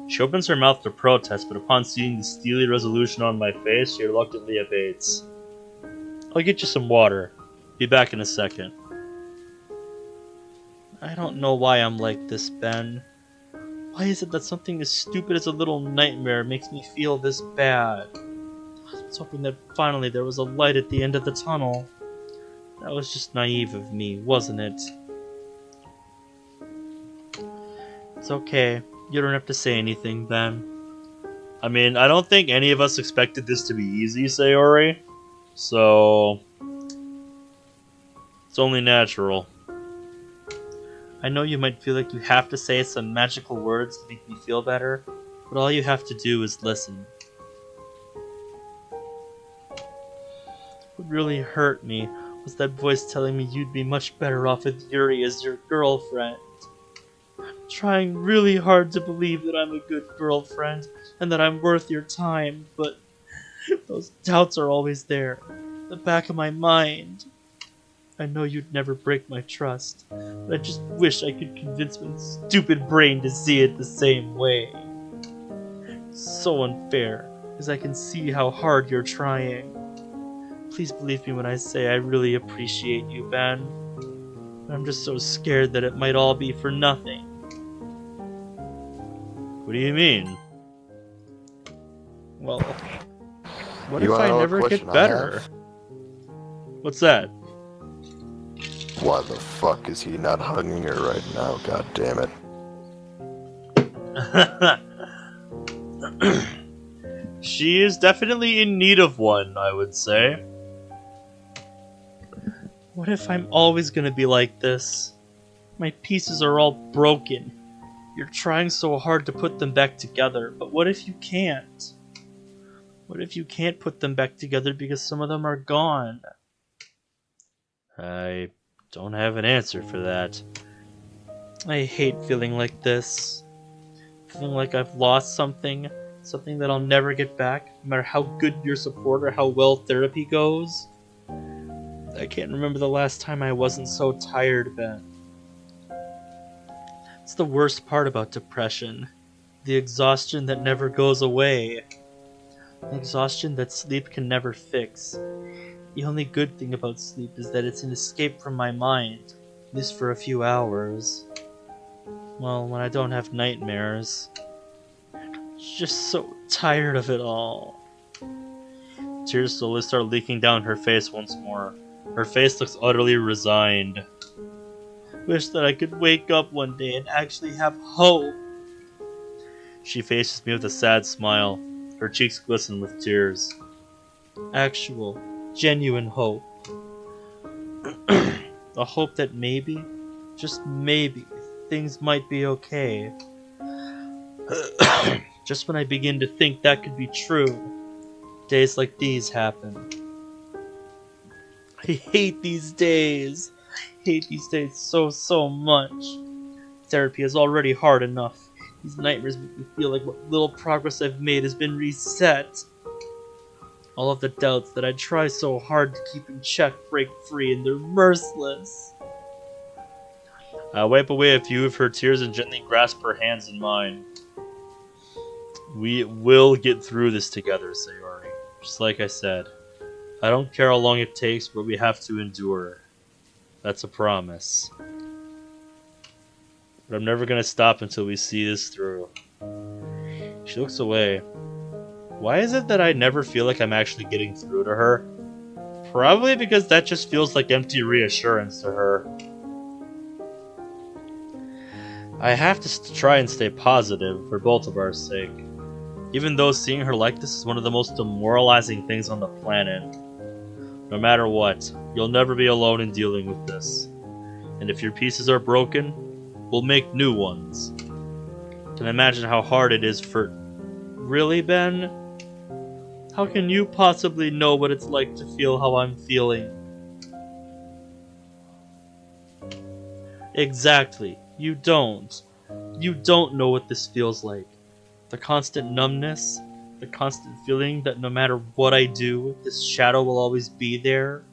She opens her mouth to protest, but upon seeing the steely resolution on my face, she reluctantly abates. I'll get you some water. Be back in a second. I don't know why I'm like this, Ben. Why is it that something as stupid as a little nightmare makes me feel this bad? I was hoping that finally there was a light at the end of the tunnel. That was just naive of me, wasn't it? It's okay. You don't have to say anything, Ben. I mean, I don't think any of us expected this to be easy, Sayori. So... it's only natural. I know you might feel like you have to say some magical words to make me feel better, but all you have to do is listen. What really hurt me was that voice telling me you'd be much better off with Yuri as your girlfriend. I'm trying really hard to believe that I'm a good girlfriend and that I'm worth your time, but those doubts are always there, in the back of my mind. I know you'd never break my trust, but I just wish I could convince my stupid brain to see it the same way. It's so unfair, because I can see how hard you're trying. Please believe me when I say I really appreciate you, Ben. I'm just so scared that it might all be for nothing. What do you mean? Well, what if I never get better? What's that? Why the fuck is he not hugging her right now? God damn it. She is definitely in need of one, I would say. What if I'm always gonna be like this? My pieces are all broken. You're trying so hard to put them back together, but what if you can't? What if you can't put them back together because some of them are gone? I don't have an answer for that. I hate feeling like this. Feeling like I've lost something that I'll never get back, no matter how good your support or how well therapy goes. I can't remember the last time I wasn't so tired, Ben. It's the worst part about depression. The exhaustion that never goes away. The exhaustion that sleep can never fix. The only good thing about sleep is that it's an escape from my mind, at least for a few hours. Well, when I don't have nightmares. I'm just so tired of it all. Tears slowly start leaking down her face once more. Her face looks utterly resigned. Wish that I could wake up one day and actually have hope. She faces me with a sad smile. Her cheeks glisten with tears. Actual, genuine hope. A hope that maybe, just maybe, things might be okay. Just when I begin to think that could be true, days like these happen. I hate these days. I hate these days so much. Therapy is already hard enough. These nightmares make me feel like what little progress I've made has been reset. All of the doubts that I try so hard to keep in check break free, and they're merciless. I wipe away a few of her tears and gently grasp her hands in mine. We will get through this together, Sayori. Just like I said. I don't care how long it takes, but we have to endure. That's a promise. But I'm never gonna stop until we see this through. She looks away. Why is it that I never feel like I'm actually getting through to her? Probably because that just feels like empty reassurance to her. I have to try and stay positive for both of our sake. Even though seeing her like this is one of the most demoralizing things on the planet. No matter what, you'll never be alone in dealing with this. And if your pieces are broken, we'll make new ones. Can imagine how hard it is for... Really, Ben? How can you possibly know what it's like to feel how I'm feeling? Exactly. You don't. You don't know what this feels like. The constant numbness, the constant feeling that no matter what I do, this shadow will always be there.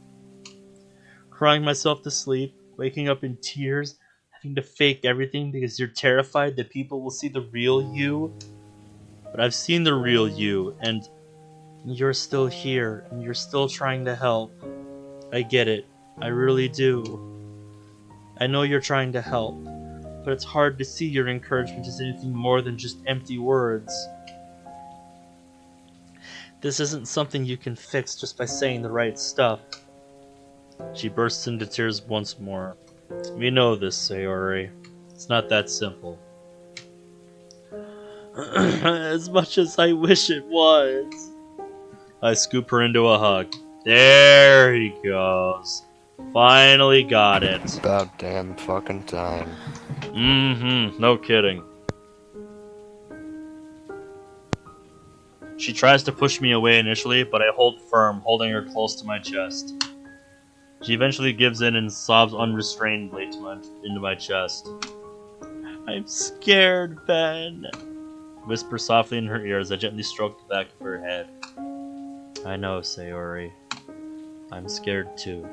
Crying myself to sleep, waking up in tears, having to fake everything because you're terrified that people will see the real you. But I've seen the real you, and you're still here, and you're still trying to help. I get it. I really do. I know you're trying to help, but it's hard to see your encouragement as anything more than just empty words. This isn't something you can fix just by saying the right stuff. She bursts into tears once more. We know this, Sayori. It's not that simple. As much as I wish it was. I scoop her into a hug. There he goes. Finally got it. About damn fucking time. No kidding. She tries to push me away initially, but I hold firm, holding her close to my chest. She eventually gives in and sobs unrestrainedly into my chest. I'm scared, Ben. Whisper softly in her ear as I gently stroke the back of her head. I know, Sayori. I'm scared too.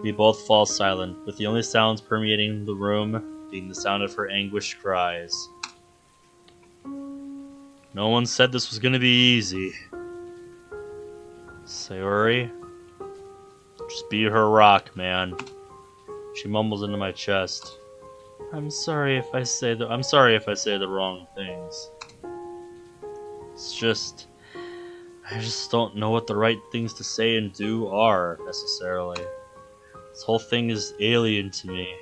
We both fall silent, with the only sounds permeating the room being the sound of her anguished cries. No one said this was gonna be easy. Sayori, just be her rock, man. She mumbles into my chest. I'm sorry if I say the wrong things. It's just I just don't know what the right things to say and do are, necessarily. This whole thing is alien to me,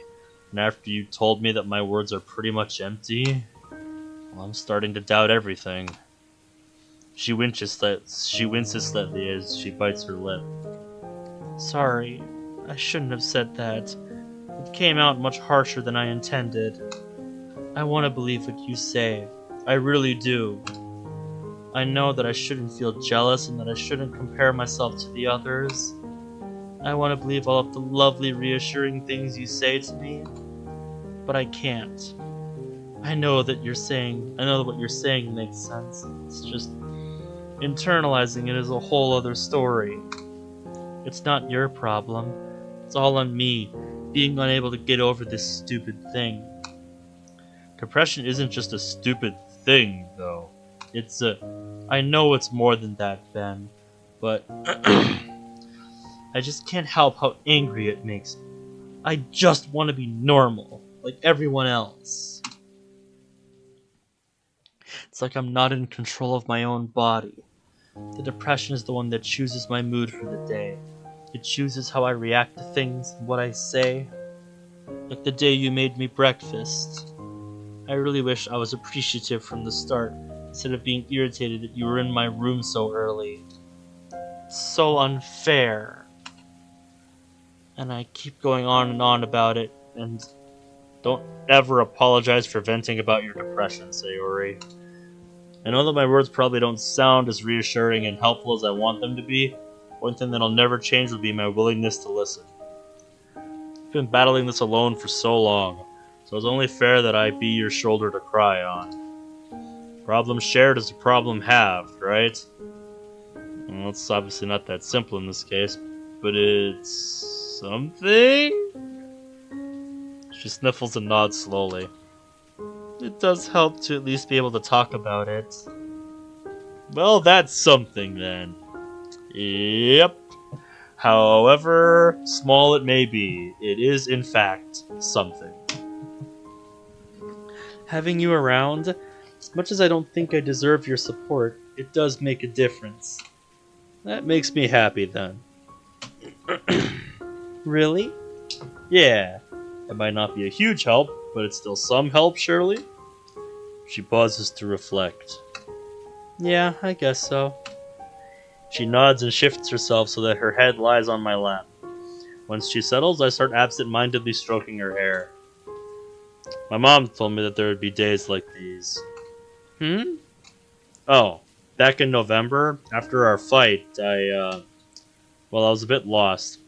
and after you told me that my words are pretty much empty, well, I'm starting to doubt everything. She winces slightly as she bites her lip. Sorry, I shouldn't have said that. It came out much harsher than I intended. I want to believe what you say. I really do. I know that I shouldn't feel jealous and that I shouldn't compare myself to the others. I want to believe all of the lovely, reassuring things you say to me, but I can't. I know that what you're saying makes sense. It's just internalizing it is a whole other story. It's not your problem. It's all on me, being unable to get over this stupid thing. Depression isn't just a stupid thing, though. I know it's more than that, Ben, but I just can't help how angry it makes me. I just want to be normal, like everyone else. It's like I'm not in control of my own body. The depression is the one that chooses my mood for the day. It chooses how I react to things and what I say. Like the day you made me breakfast. I really wish I was appreciative from the start, instead of being irritated that you were in my room so early. It's so unfair. And I keep going on and on about it, and don't ever apologize for venting about your depression, Sayori. I know that my words probably don't sound as reassuring and helpful as I want them to be. One thing that'll never change will be my willingness to listen. I've been battling this alone for so long, so it's only fair that I be your shoulder to cry on. Problem shared is a problem halved, right? Well, it's obviously not that simple in this case, but it's something? She sniffles and nods slowly. it does help to at least be able to talk about it. Well, that's something then. Yep. However small it may be, it is in fact something. Having you around, as much as I don't think I deserve your support, it does make a difference. That makes me happy then. Really? Yeah. It might not be a huge help, but it's still some help, surely? She pauses to reflect. Yeah, I guess so. She nods and shifts herself so that her head lies on my lap. Once she settles, I start absent-mindedly stroking her hair. My mom told me that there would be days like these. Oh, back in November, after our fight, I was a bit lost.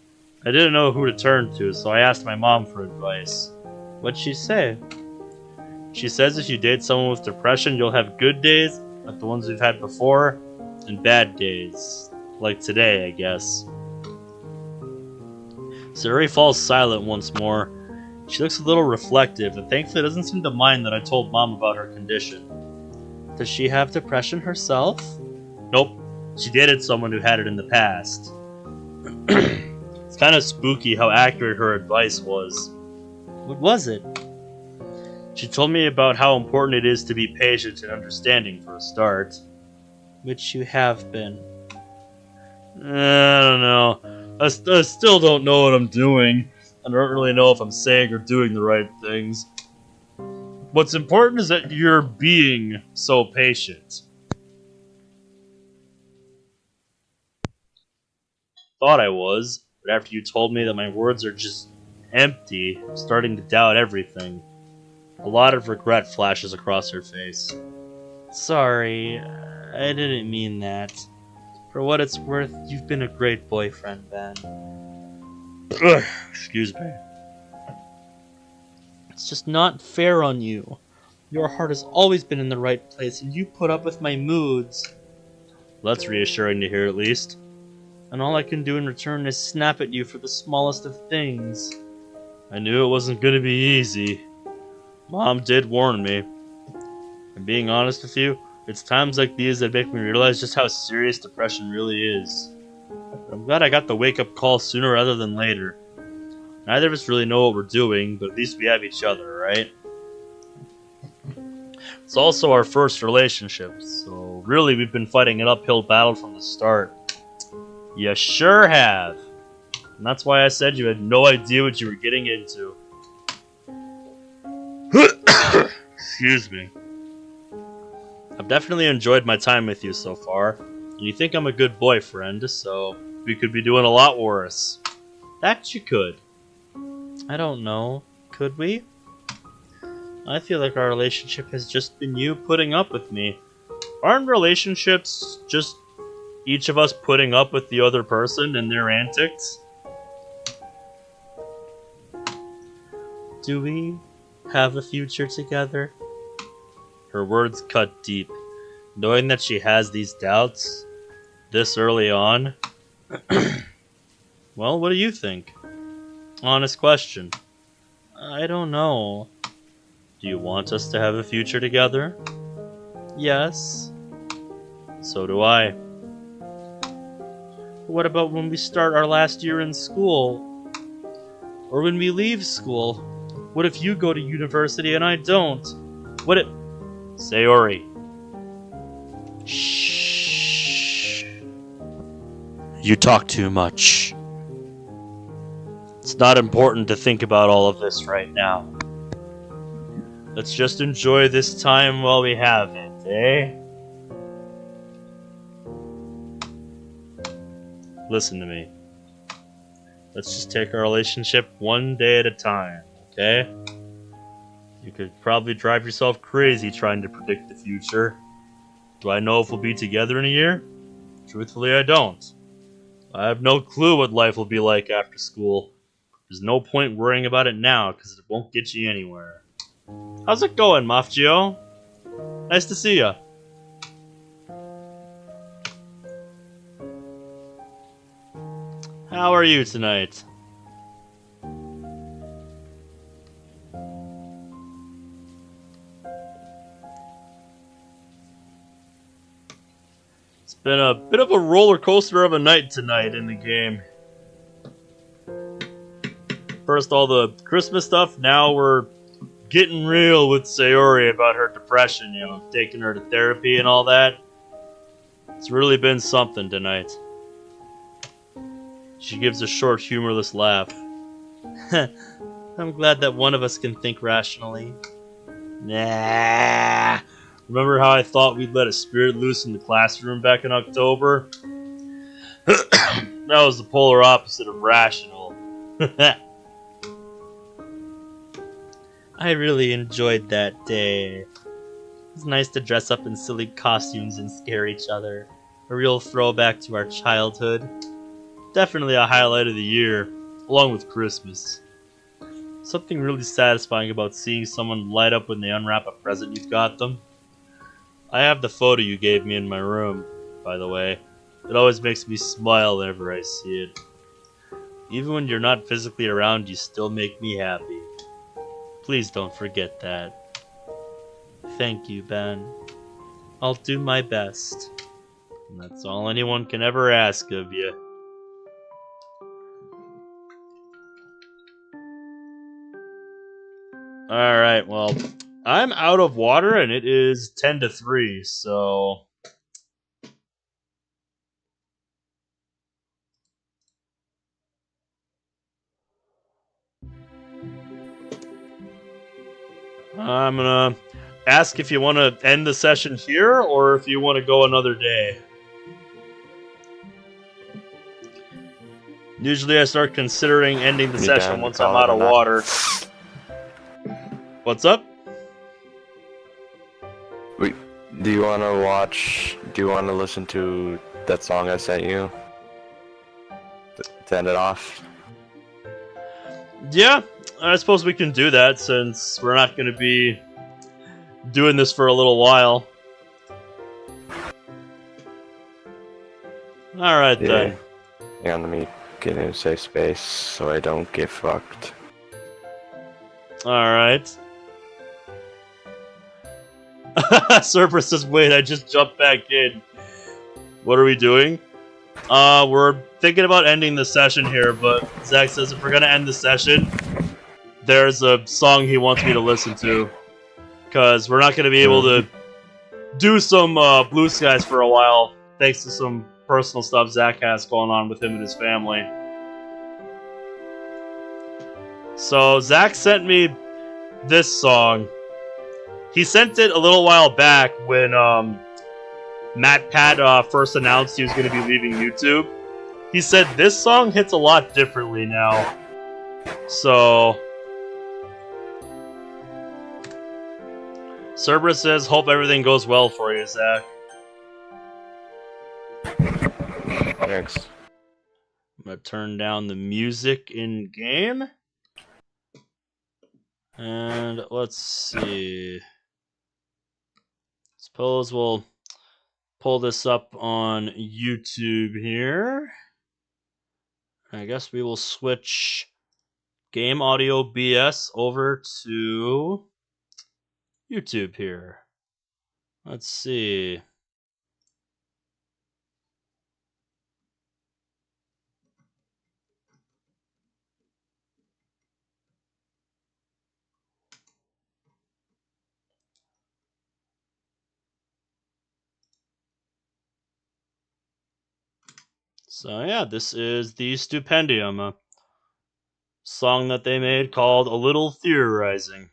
I didn't know who to turn to, so I asked my mom for advice. What'd she say? She says if you date someone with depression, you'll have good days, like the ones we've had before, and bad days, like today, I guess. Sayori falls silent once more. She looks a little reflective, and thankfully doesn't seem to mind that I told Mom about her condition. Does she have depression herself? Nope. She dated someone who had it in the past. It's kind of spooky how accurate her advice was. What was it? She told me about how important it is to be patient and understanding for a start. Which you have been. I don't know. I still don't know what I'm doing. I don't really know if I'm saying or doing the right things. What's important is that you're being so patient. Thought I was, but after you told me that my words are just empty, I'm starting to doubt everything. A lot of regret flashes across her face. Sorry, I didn't mean that. For what it's worth, you've been a great boyfriend, Ben. Ugh, excuse me. It's just not fair on you. Your heart has always been in the right place, and you put up with my moods. That's reassuring to hear, at least. And all I can do in return is snap at you for the smallest of things. I knew it wasn't going to be easy. Mom did warn me. And being honest with you, it's times like these that make me realize just how serious depression really is. I'm glad I got the wake-up call sooner rather than later. Neither of us really know what we're doing, but at least we have each other, right? It's also our first relationship, so really we've been fighting an uphill battle from the start. You sure have. And that's why I said you had no idea what you were getting into. Excuse me. I've definitely enjoyed my time with you so far. And you think I'm a good boyfriend, so we could be doing a lot worse. That you could. I don't know. Could we? I feel like our relationship has just been you putting up with me. Aren't relationships just each of us putting up with the other person and their antics? Do we have a future together? Her words cut deep. Knowing that she has these doubts this early on. Well, what do you think? Honest question. I don't know. Do you want us to have a future together? Yes. So do I. What about when we start our last year in school? Or when we leave school? What if you go to university and I don't? What if... Sayori. Shh. You talk too much. It's not important to think about all of this right now. Let's just enjoy this time while we have it, eh? Listen to me. Let's just take our relationship one day at a time, okay? You could probably drive yourself crazy trying to predict the future. Do I know if we'll be together in a year? Truthfully, I don't. I have no clue what life will be like after school. There's no point worrying about it now, because it won't get you anywhere. How's it going, Mafgio? Nice to see ya. How are you tonight? been a bit of a roller coaster of a night tonight in the game. First all the Christmas stuff, now we're getting real with Sayori about her depression, you know, taking her to therapy and all that. It's really been something tonight. She gives a short, humorless laugh. I'm glad that one of us can think rationally. Nah. Remember how I thought we'd let a spirit loose in the classroom back in October? That was the polar opposite of rational. I really enjoyed that day. It was nice to dress up in silly costumes and scare each other. A real throwback to our childhood. Definitely a highlight of the year, along with Christmas. Something really satisfying about seeing someone light up when they unwrap a present you've got them. I have the photo you gave me in my room, by the way. It always makes me smile whenever I see it. Even when you're not physically around, you still make me happy. Please don't forget that. Thank you, Ben. I'll do my best. And that's all anyone can ever ask of you. Alright, well, I'm out of water and it is 10 to 3, so... I'm gonna ask if you want to end the session here or if you want to go another day. Usually I start considering ending the session once I'm out of water. What's up? Wait, do you want to listen to that song I sent you? To end it off? Yeah, I suppose we can do that since we're not going to be doing this for a little while. Alright then. Yeah, let me get in a safe space so I don't get fucked. Alright. Cerberus says, wait, I just jumped back in. What are we doing? We're thinking about ending the session here, but Zach says if we're gonna end the session, there's a song he wants me to listen to. Because we're not gonna be able to do some Blue Skies for a while, thanks to some personal stuff Zach has going on with him and his family. So Zach sent me this song. He sent it a little while back when Matt Pat first announced he was going to be leaving YouTube. He said this song hits a lot differently now. So Cerberus says, hope everything goes well for you, Zach. Thanks. I'm going to turn down the music in game. And let's see. Suppose we'll pull this up on YouTube here. I guess we will switch Game Audio BS over to YouTube here. Let's see. So yeah, this is the Stupendium, a song that they made called A Little Theorizing.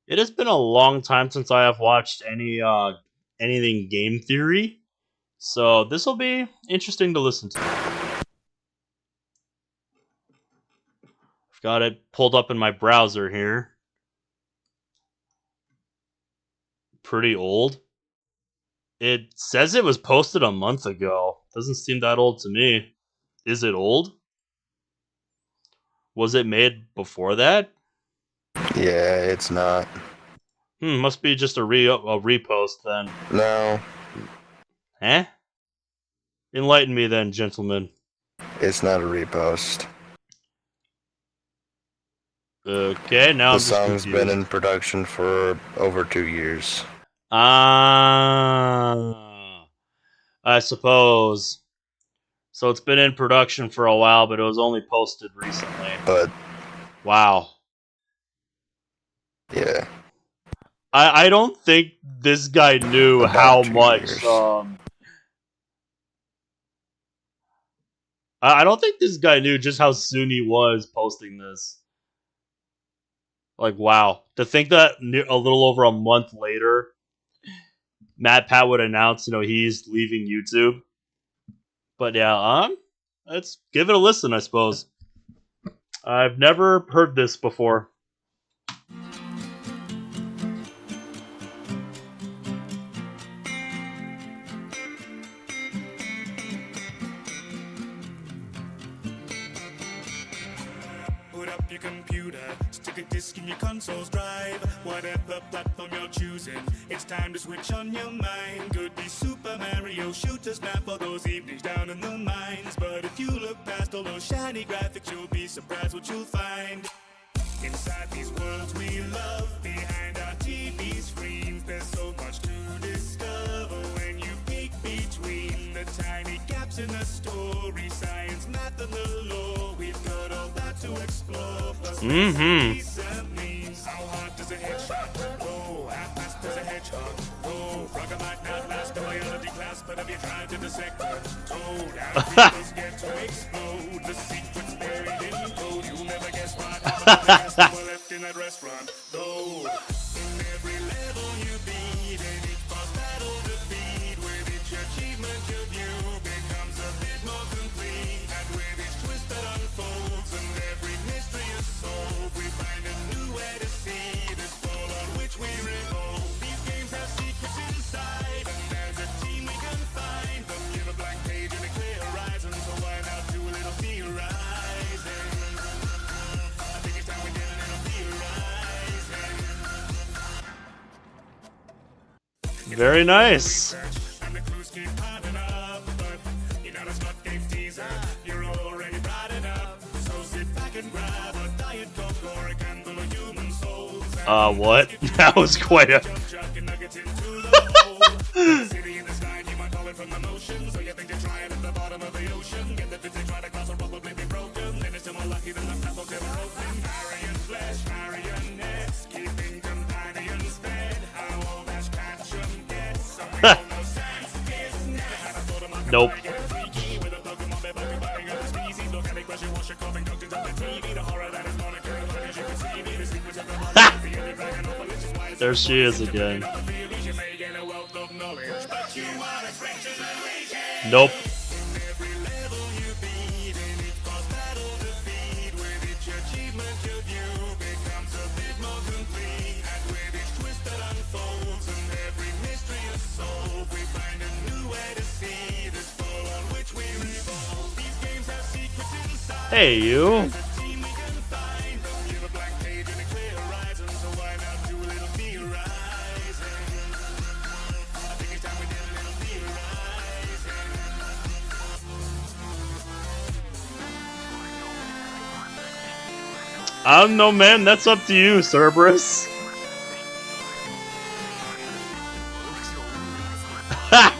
It has been a long time since I have watched anything game theory, so this will be interesting to listen to. I've got it pulled up in my browser here. Pretty old. It says it was posted a month ago. Doesn't seem that old to me. Is it old? Was it made before that? Yeah, it's not. Must be just a repost then. No, Eh? Enlighten me then, gentlemen. it's not a repost. Okay, now The song's been in production for over 2 years. I I suppose. So it's been in production for a while, but it was only posted recently. But Wow. yeah, I don't think this guy knew about how 2 much. years. I don't think this guy knew just how soon he was posting this. Like, wow. To think that a little over a month later, Matt Pat would announce, he's leaving YouTube. But yeah, let's give it a listen, I suppose. I've never heard this before. Your computer, stick a disk in your console's drive. Whatever platform you're choosing, it's time to switch on your mind. Could be Super Mario, shooters map for those evenings down in the mines. But if you look past all those shiny graphics, you'll be surprised what you'll find. Inside these worlds we love, behind our TV screens, there's so much to discover when you peek between the tiny gaps in the story, science, math, and the law. We've got all that to explore. How hard does a headshot go? How fast does a hedgehog go? Frogger might not last a biology class, but have you tried to dissect her toad? How creatures get to explode? The secret's buried in code. You'll never guess what happened were left in that restaurant. Though in every level you beat, and each boss battle defeat, with each achievement your view becomes a bit more complete. And with each twist that unfolds, and every mystery is solved, we find a new way to see this ball on which we revolve. These games have secrets inside, and as a team we can find them. Give a blank page and a clear horizon, so why not do a little theorizing? I think it's time we did a little theorizing. Very nice. And the clues keep piling up, but you know that's not game teaser. You're already bright enough, so sit back and grab a Diet Coke or a candle of human souls. What? That was quite a... City in the sky, you might call it from the motion. So you think you're trying at the bottom of the ocean. Get the physics right across, will probably be broken. Then it's still more lucky than the apples ever open. Marion flesh, marionettes, keeping companions fed. How old as Catchem gets. Something no sense is never had a thought of my Nope. with a Pokemon bed, buying up the species. Look at me, crush your wash, your coughing, doctors on the TV. The horror that is Monica, as you can see me. The secrets of the bottom, the other dragon, all religions, why There she is again. you may gain a wealth of knowledge, but you are as rich as a region. Nope. Every level you beat, in each boss battle defeat, with each achievement your view becomes a bit more complete. And with each twist that unfolds, and every mystery is solved, we find a new way to see this ball on which we revolve. These games have secrets inside. Hey, you. As a team we can find them. Give a blank page and a clear horizon, so why not do a little theorizing? I think it's time we did a little theorizing. I don't know, man. That's up to you, Cerberus. Ha!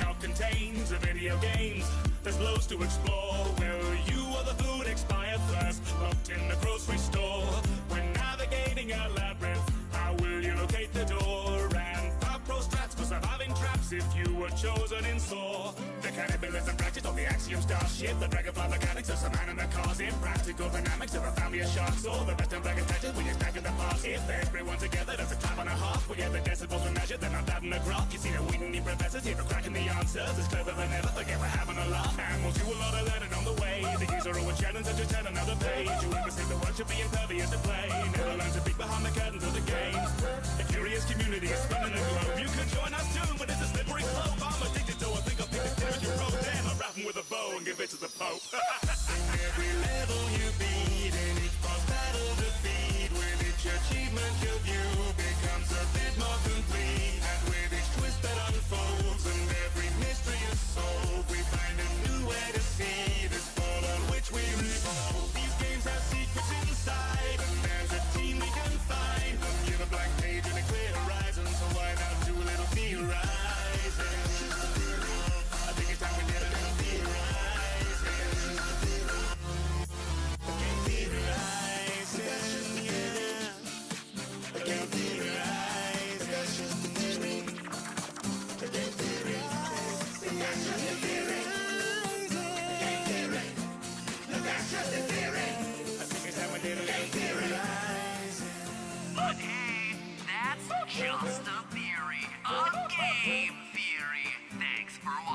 Now contains a video games. There's loads to explore. Will you or the food expire first? Locked in the grocery store. When navigating a labyrinth, how will you locate the door? And 5 pro strats for surviving traps if you were chosen in store. The cannibalism practice on the Axiom starship. The dragonfly mechanics of some anime cars. Impractical dynamics of a family of sharks. All the best and black tactics when you're stacking the parts. If everyone together, that's a clap and a half. We get the decibels we measure, then I'm batting the graph. You see the Wheaton professors here for cracking the answers. It's clever than ever, forget we're having a laugh. And we'll do a lot of learning on the way. The keys are always chatting, so just turn another page. You ever see the world should be impervious to play. Never learn to peek behind the curtains of the games. A curious community is spinning the globe. You can join us too, but it's a slippery slope. I'm addicted to I think I'll pick the things you wrote. Damn, I'm rapping with a bow and give it to the Pope. Every level you beat, in each boss battle defeat, with each achievement your view becomes a bit more complete. And with each twist that unfolds, and every mystery is solved, we find a new way to see this ball on which we revolve. These games have secrets inside, and there's a team we can find them. Give a blank page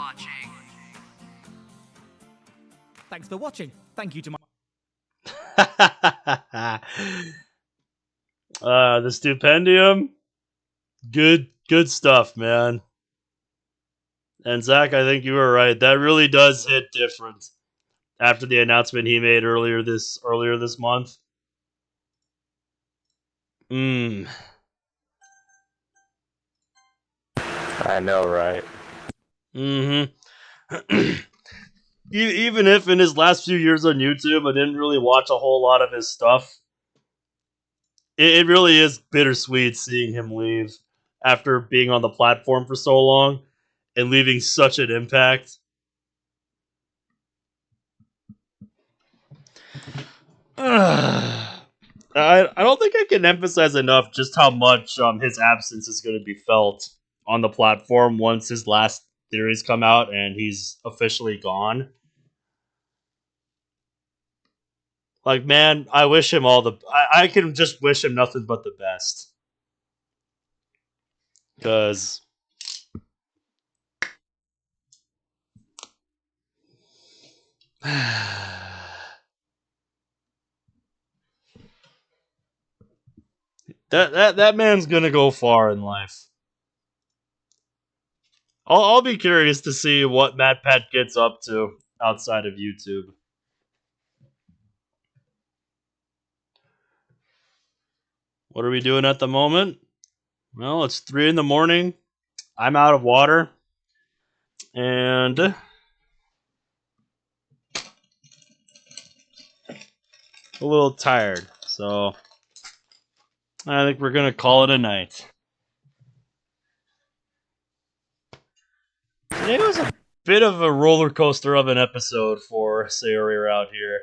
watching. Thanks for watching. Thank you to my... The stipendium. Good stuff, man. And Zach, I think you were right. That really does hit different after the announcement he made earlier this month. I know, right? Even if in his last few years on YouTube, I didn't really watch a whole lot of his stuff, it really is bittersweet seeing him leave after being on the platform for so long and leaving such an impact. I don't think I can emphasize enough just how much his absence is going to be felt on the platform once his last theories come out and he's officially gone. Like, man, I wish him all the... I can just wish him nothing but the best. Because... That man's gonna go far in life. I'll be curious to see what MatPat gets up to outside of YouTube. What are we doing at the moment? Well, it's 3 in the morning. I'm out of water. And... a little tired. So... I think we're gonna call it a night. It was a bit of a roller coaster of an episode for Sayori around here.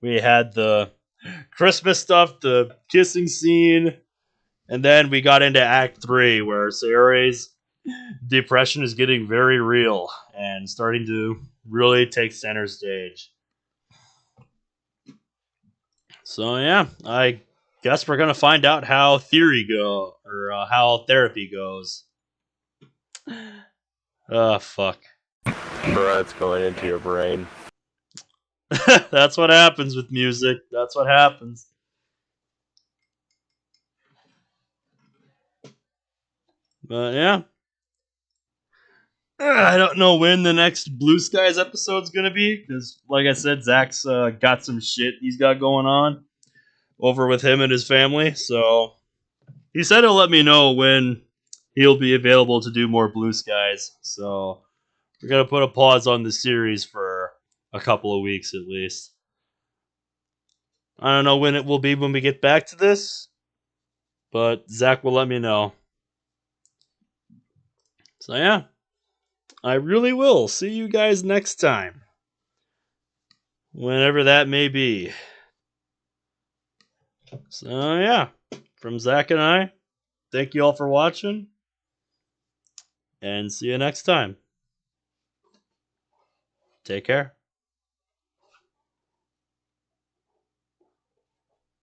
We had the Christmas stuff, the kissing scene, and then we got into Act 3, where Sayori's depression is getting very real and starting to really take center stage. So yeah, I guess we're gonna find out how how therapy goes. Fuck. Bro, it's going into your brain. That's what happens with music. That's what happens. But yeah. I don't know when the next Blue Skies episode's gonna be, because, like I said, Zach's got some shit he's got going on over with him and his family, so he said he'll let me know when he'll be available to do more Blue Skies, so we're gonna put a pause on the series for a couple of weeks at least. I don't know when it will be when we get back to this, but Zach will let me know. So yeah, I really will see you guys next time, whenever that may be. So yeah, from Zach and I, thank you all for watching, and see you next time. Take care.